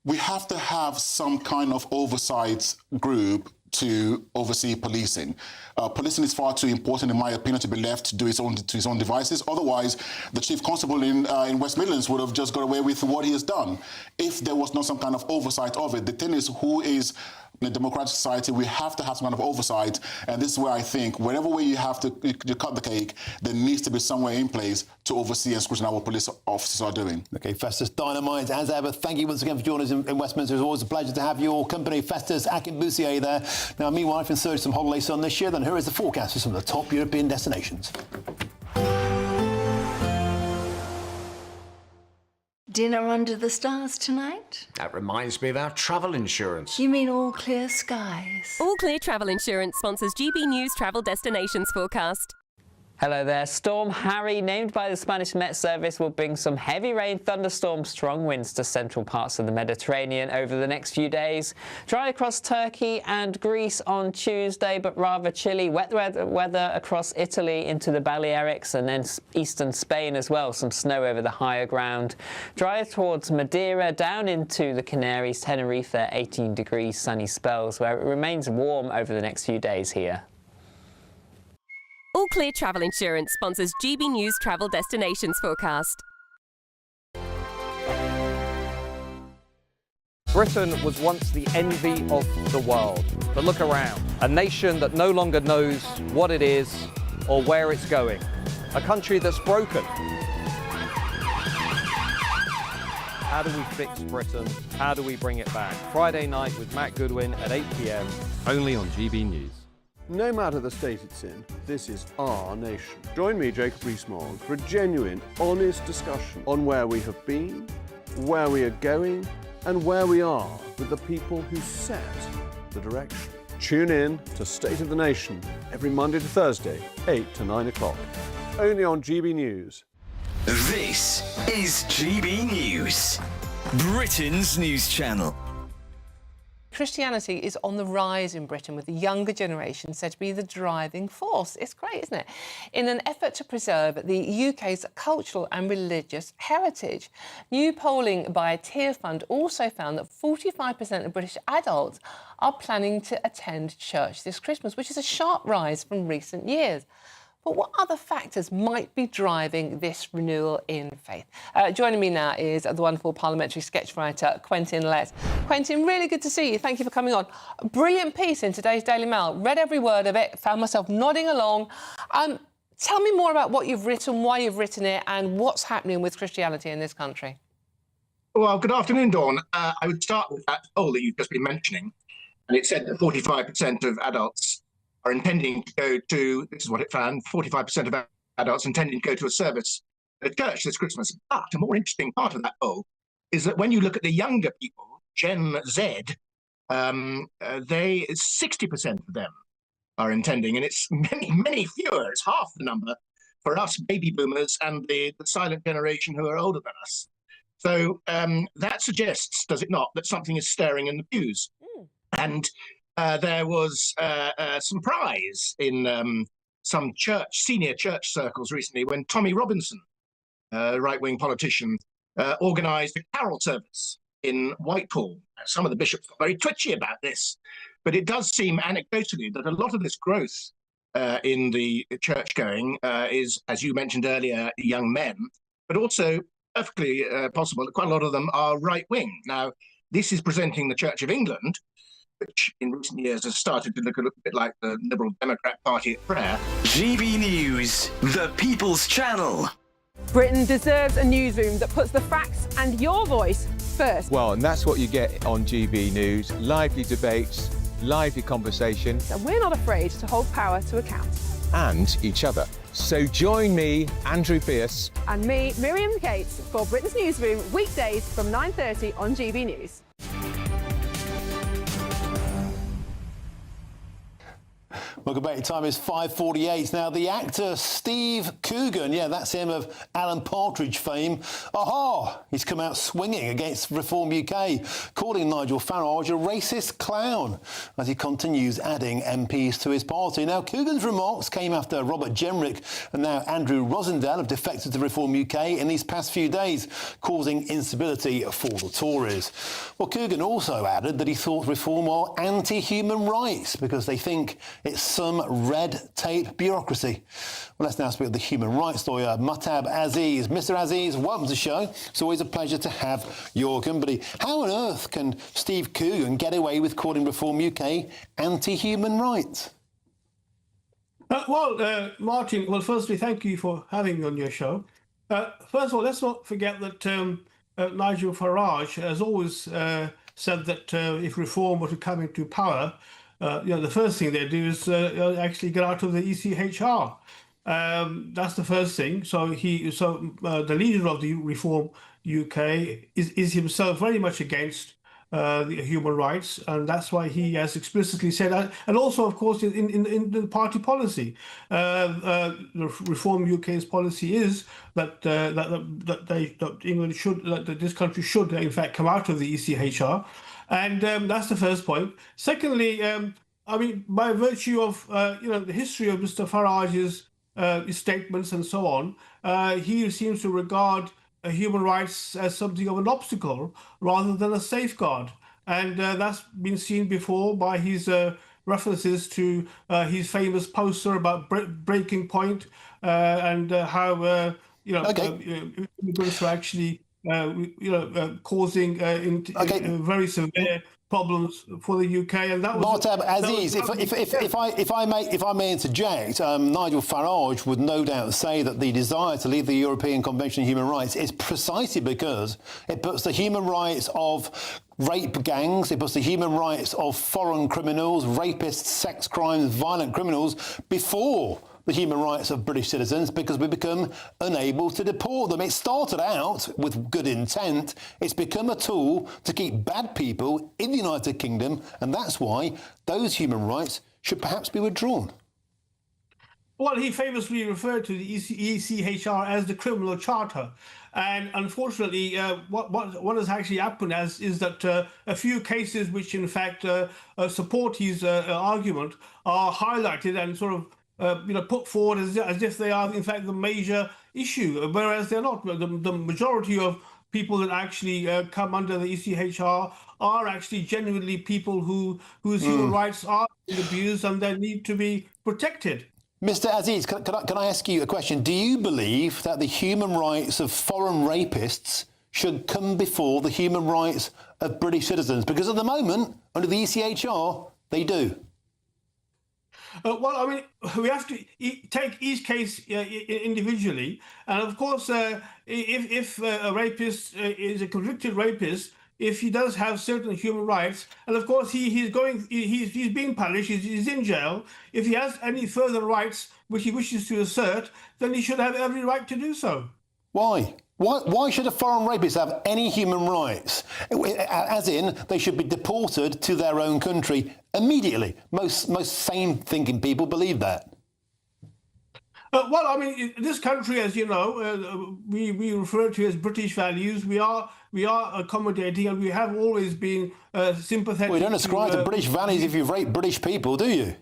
S13: We have to have some kind of oversight group to oversee policing. Policing is far too important, in my opinion, to be left to do his own devices. Otherwise, the Chief Constable in West Midlands would have just got away with what he has done if there was not some kind of oversight of it. The thing is, who is... In a democratic society, we have to have some kind of oversight, and this is where I think wherever way you have to you cut the cake, there needs to be somewhere in place to oversee and scrutinize what police officers are doing.
S4: OK, Festus, dynamite as ever. Thank you once again for joining us in Westminster. It's always a pleasure to have your company, Festus Akinbusier there. Now, meanwhile, if in search of some holiday sun this year, then here is the forecast for some of the top European destinations.
S1: Dinner under the stars tonight?
S5: That reminds me of our travel insurance.
S1: You mean All Clear Skies?
S9: All Clear Travel Insurance sponsors GB News Travel Destinations forecast.
S16: Hello there. Storm Harry, named by the Spanish Met Service, will bring some heavy rain, thunderstorms, strong winds to central parts of the Mediterranean over the next few days. Dry across Turkey and Greece on Tuesday, but rather chilly. Wet weather across Italy into the Balearics and then eastern Spain as well. Some snow over the higher ground. Dry towards Madeira, down into the Canaries, Tenerife, 18 degrees, sunny spells, where it remains warm over the next few days here.
S9: All Clear Travel Insurance sponsors GB News Travel Destinations forecast.
S17: Britain was once the envy of the world. But look around. A nation that no longer knows what it is or where it's going. A country that's broken. How do we fix Britain? How do we bring it back? Friday night with Matt Goodwin at 8 p.m. only on GB News.
S28: No matter the state it's in, this is our nation. Join me, Jacob Rees-Mogg, for a genuine, honest discussion on where we have been, where we are going, and where we are with the people who set the direction. Tune in to State of the Nation every Monday to Thursday, 8 to 9 o'clock, only on GB News.
S19: This is GB News, Britain's news channel.
S20: Christianity is on the rise in Britain, with the younger generation said to be the driving force. It's great, isn't it? In an effort to preserve the UK's cultural and religious heritage. New polling by a Tier Fund also found that 45% of British adults are planning to attend church this Christmas, which is a sharp rise from recent years. But what other factors might be driving this renewal in faith? Joining me now is the wonderful parliamentary sketch writer, Quentin Lett. Quentin, really good to see you. Thank you for coming on. A brilliant piece in today's Daily Mail. Read every word of it, found myself nodding along. Tell me more about what you've written, why you've written it, and what's happening with Christianity in this country.
S23: Well, good afternoon, Dawn. I would start with that poll that you've just been mentioning. And it said that 45% of adults are intending to go to, this is what it found, 45% of adults intending to go to a service at church this Christmas. But a more interesting part of that poll is that when you look at the younger people, Gen Z, 60% of them are intending, and it's many fewer. It's half the number for us baby boomers and the silent generation who are older than us. So that suggests, does it not, that something is stirring in the pews? And there was some prize in some senior church circles recently when Tommy Robinson, a right-wing politician, organised a carol service in Whitehall. Some of the bishops got very twitchy about this, but it does seem anecdotally that a lot of this growth in the church going is, as you mentioned earlier, young men, but also perfectly possible that quite a lot of them are right-wing. Now, this is presenting the Church of England, which in recent years has started to look a little bit like the Liberal Democrat Party at prayer.
S19: GB News, the People's Channel.
S11: Britain deserves a newsroom that puts the facts and your voice first.
S12: Well, and that's what you get on GB News. Lively debates, lively conversation.
S11: And we're not afraid to hold power to account.
S12: And each other. So join me, Andrew Pierce.
S11: And me, Miriam Gates, for Britain's Newsroom, weekdays from 9:30 on GB News.
S4: Welcome back. Time is 5:48. Now, the actor Steve Coogan, yeah, that's him of Alan Partridge fame. Aha! He's come out swinging against Reform UK, calling Nigel Farage a racist clown as he continues adding MPs to his party. Now, Coogan's remarks came after Robert Jenrick and now Andrew Rosendale have defected to Reform UK in these past few days, causing instability for the Tories. Well, Coogan also added that he thought Reform are anti-human rights because they think it's some red tape bureaucracy. Well, let's now speak to the human rights lawyer, Mahtab Aziz. Mr. Aziz, welcome to the show. It's always a pleasure to have your company. How on earth can Steve Coogan get away with calling Reform UK anti-human rights?
S2: Martin, firstly, thank you for having me on your show. First of all, let's not forget that Nigel Farage has always said that if Reform were to come into power, the first thing they do is actually get out of the ECHR. That's the first thing. So the leader of the Reform UK is himself very much against the human rights, and that's why he has explicitly said that. And also, of course, in the party policy, the Reform UK's policy is that England should, that this country should, in fact, come out of the ECHR. And that's the first point. Secondly, by virtue of the history of Mr. Farage's statements and so on, he seems to regard human rights as something of an obstacle rather than a safeguard. And that's been seen before by his references to his famous poster about breaking point and how immigrants were actually causing very severe problems for the UK, and that was.
S4: Mahtab Aziz, if I may interject, Nigel Farage would no doubt say that the desire to leave the European Convention on Human Rights is precisely because it puts the human rights of rape gangs, it puts the human rights of foreign criminals, rapists, sex crimes, violent criminals before the human rights of British citizens because we become unable to deport them. It started out with good intent. It's become a tool to keep bad people in the United Kingdom, and that's why those human rights should perhaps be withdrawn.
S2: Well, he famously referred to the ECHR as the criminal charter. And unfortunately, what has actually happened is that a few cases which, in fact, support his argument are highlighted and sort of put forward as if they are, in fact, the major issue, whereas they're not. The majority of people that actually come under the ECHR are actually genuinely people whose human rights are abused and they need to be protected.
S4: Mr. Aziz, can I ask you a question? Do you believe that the human rights of foreign rapists should come before the human rights of British citizens? Because at the moment, under the ECHR, they do.
S2: We have to take each case individually, and of course, if a rapist is a convicted rapist, if he does have certain human rights, and of course he's being punished, he's in jail. If he has any further rights which he wishes to assert, then he should have every right to do so.
S4: Why? Why should a foreign rapist have any human rights? As in, they should be deported to their own country immediately. Most sane-thinking people believe that.
S2: Well, I mean, this country, as you know, we refer to as British values. We are accommodating, and we have always been sympathetic.
S4: Well, you don't ascribe to British values if you've raped British people, do you?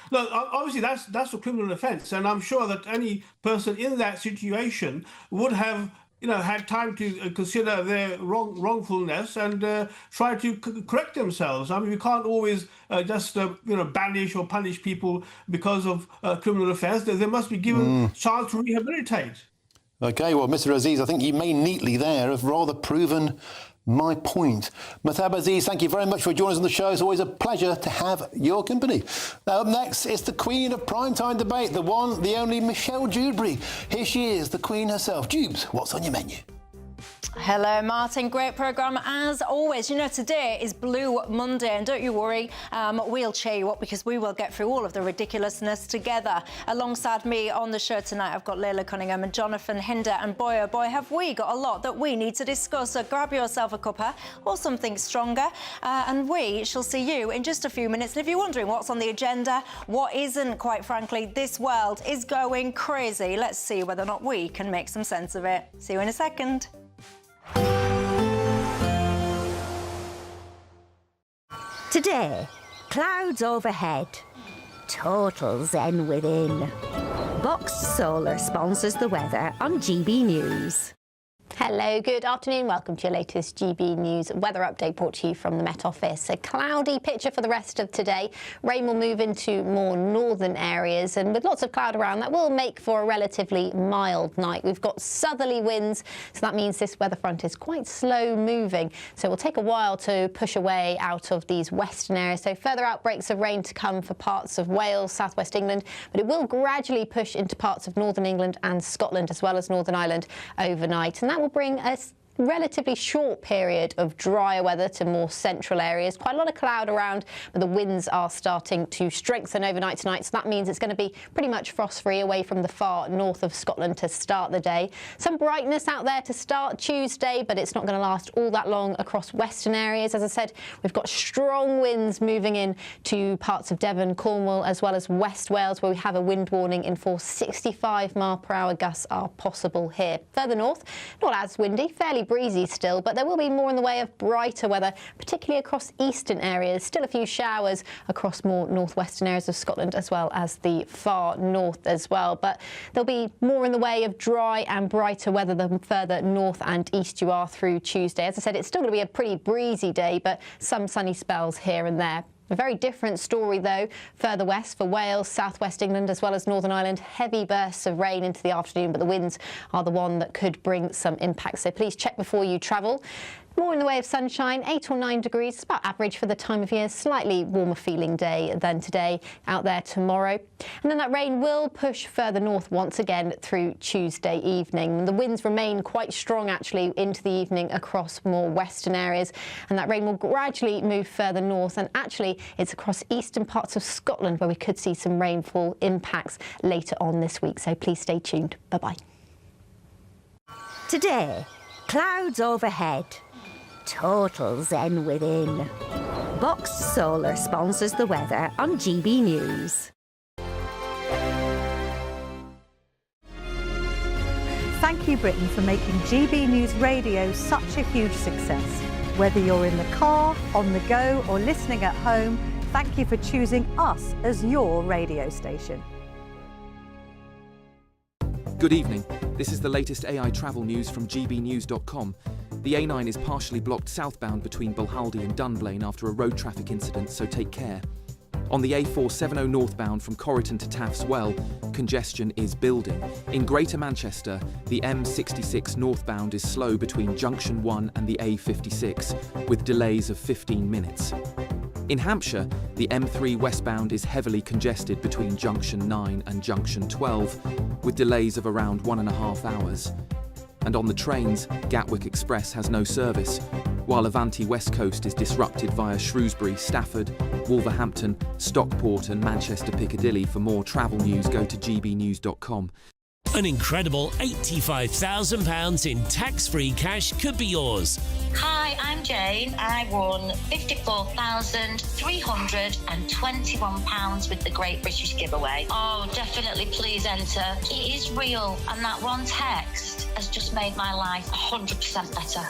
S2: No, obviously that's a criminal offence, and I'm sure that any person in that situation would have, had time to consider their wrongfulness and try to correct themselves. I mean, we can't always just banish or punish people because of criminal offence. They must be given chance to rehabilitate.
S4: Okay, well, Mr. Aziz, I think you may neatly there have rather proven my point. Mahtab Aziz, thank you very much for joining us on the show. It's always a pleasure to have your company. Now, up next, it's the queen of primetime debate, the one, the only Michelle Dewberry. Here she is, the queen herself. Dubes, what's on your menu?
S3: Hello, Martin. Great programme as always. Today is Blue Monday, and don't you worry, we'll cheer you up because we will get through all of the ridiculousness together. Alongside me on the show tonight, I've got Layla Cunningham and Jonathan Hinder, and boy, oh boy, have we got a lot that we need to discuss. So grab yourself a cuppa or something stronger, and we shall see you in just a few minutes. And if you're wondering what's on the agenda, what isn't, quite frankly, this world is going crazy. Let's see whether or not we can make some sense of it. See you in a second.
S6: Today, clouds overhead, total zen within. Boxed Solar sponsors the weather on GB News.
S7: Hello, good afternoon. Welcome to your latest GB News weather update brought to you from the Met Office. A cloudy picture for the rest of today. Rain will move into more northern areas, and with lots of cloud around, that will make for a relatively mild night. We've got southerly winds, so that means this weather front is quite slow moving. So it will take a while to push away out of these western areas. So further outbreaks of rain to come for parts of Wales, southwest England, but it will gradually push into parts of northern England and Scotland, as well as Northern Ireland overnight. And that will bring us relatively short period of drier weather to more central areas. Quite a lot of cloud around, but the winds are starting to strengthen overnight tonight, so that means it's going to be pretty much frost-free away from the far north of Scotland to start the day. Some brightness out there to start Tuesday, but it's not going to last all that long across western areas. As I said, we've got strong winds moving in to parts of Devon, Cornwall, as well as West Wales, where we have a wind warning in force. 65-mile-per-hour gusts are possible here. Further north, not as windy, fairly breezy still, but there will be more in the way of brighter weather, particularly across eastern areas. Still a few showers across more northwestern areas of Scotland, as well as the far north as well. But there'll be more in the way of dry and brighter weather the further north and east you are through Tuesday. As I said, it's still going to be a pretty breezy day, but some sunny spells here and there. A very different story, though, further west for Wales, southwest England, as well as Northern Ireland. Heavy bursts of rain into the afternoon, but the winds are the one that could bring some impact. So please check before you travel. More in the way of sunshine, 8 or 9 degrees. It's about average for the time of year. Slightly warmer feeling day than today out there tomorrow. And then that rain will push further north once again through Tuesday evening. The winds remain quite strong, actually, into the evening across more western areas. And that rain will gradually move further north. And actually, it's across eastern parts of Scotland where we could see some rainfall impacts later on this week. So please stay tuned. Bye-bye.
S6: Today, clouds overhead, total zen within. Boxed Solar sponsors the weather on GB News.
S8: Thank you, Britain, for making GB News Radio such a huge success. Whether you're in the car, on the go, or listening at home, thank you for choosing us as your radio station.
S22: Good evening. This is the latest AI travel news from GBNews.com. The A9 is partially blocked southbound between Bulhaldy and Dunblane after a road traffic incident, so take care. On the A470 northbound from Corriton to Taffs Well, congestion is building. In Greater Manchester, the M66 northbound is slow between Junction 1 and the A56, with delays of 15 minutes. In Hampshire, the M3 westbound is heavily congested between Junction 9 and Junction 12, with delays of around 1.5 hours. And on the trains, Gatwick Express has no service, while Avanti West Coast is disrupted via Shrewsbury, Stafford, Wolverhampton, Stockport and Manchester Piccadilly. For more travel news, go to gbnews.com.
S10: An incredible £85,000 in tax-free cash could be yours.
S14: Hi, I'm Jane. I won £54,321 with the Great British Giveaway. Oh, definitely please enter. It is real, and that one text has just made my life 100% better.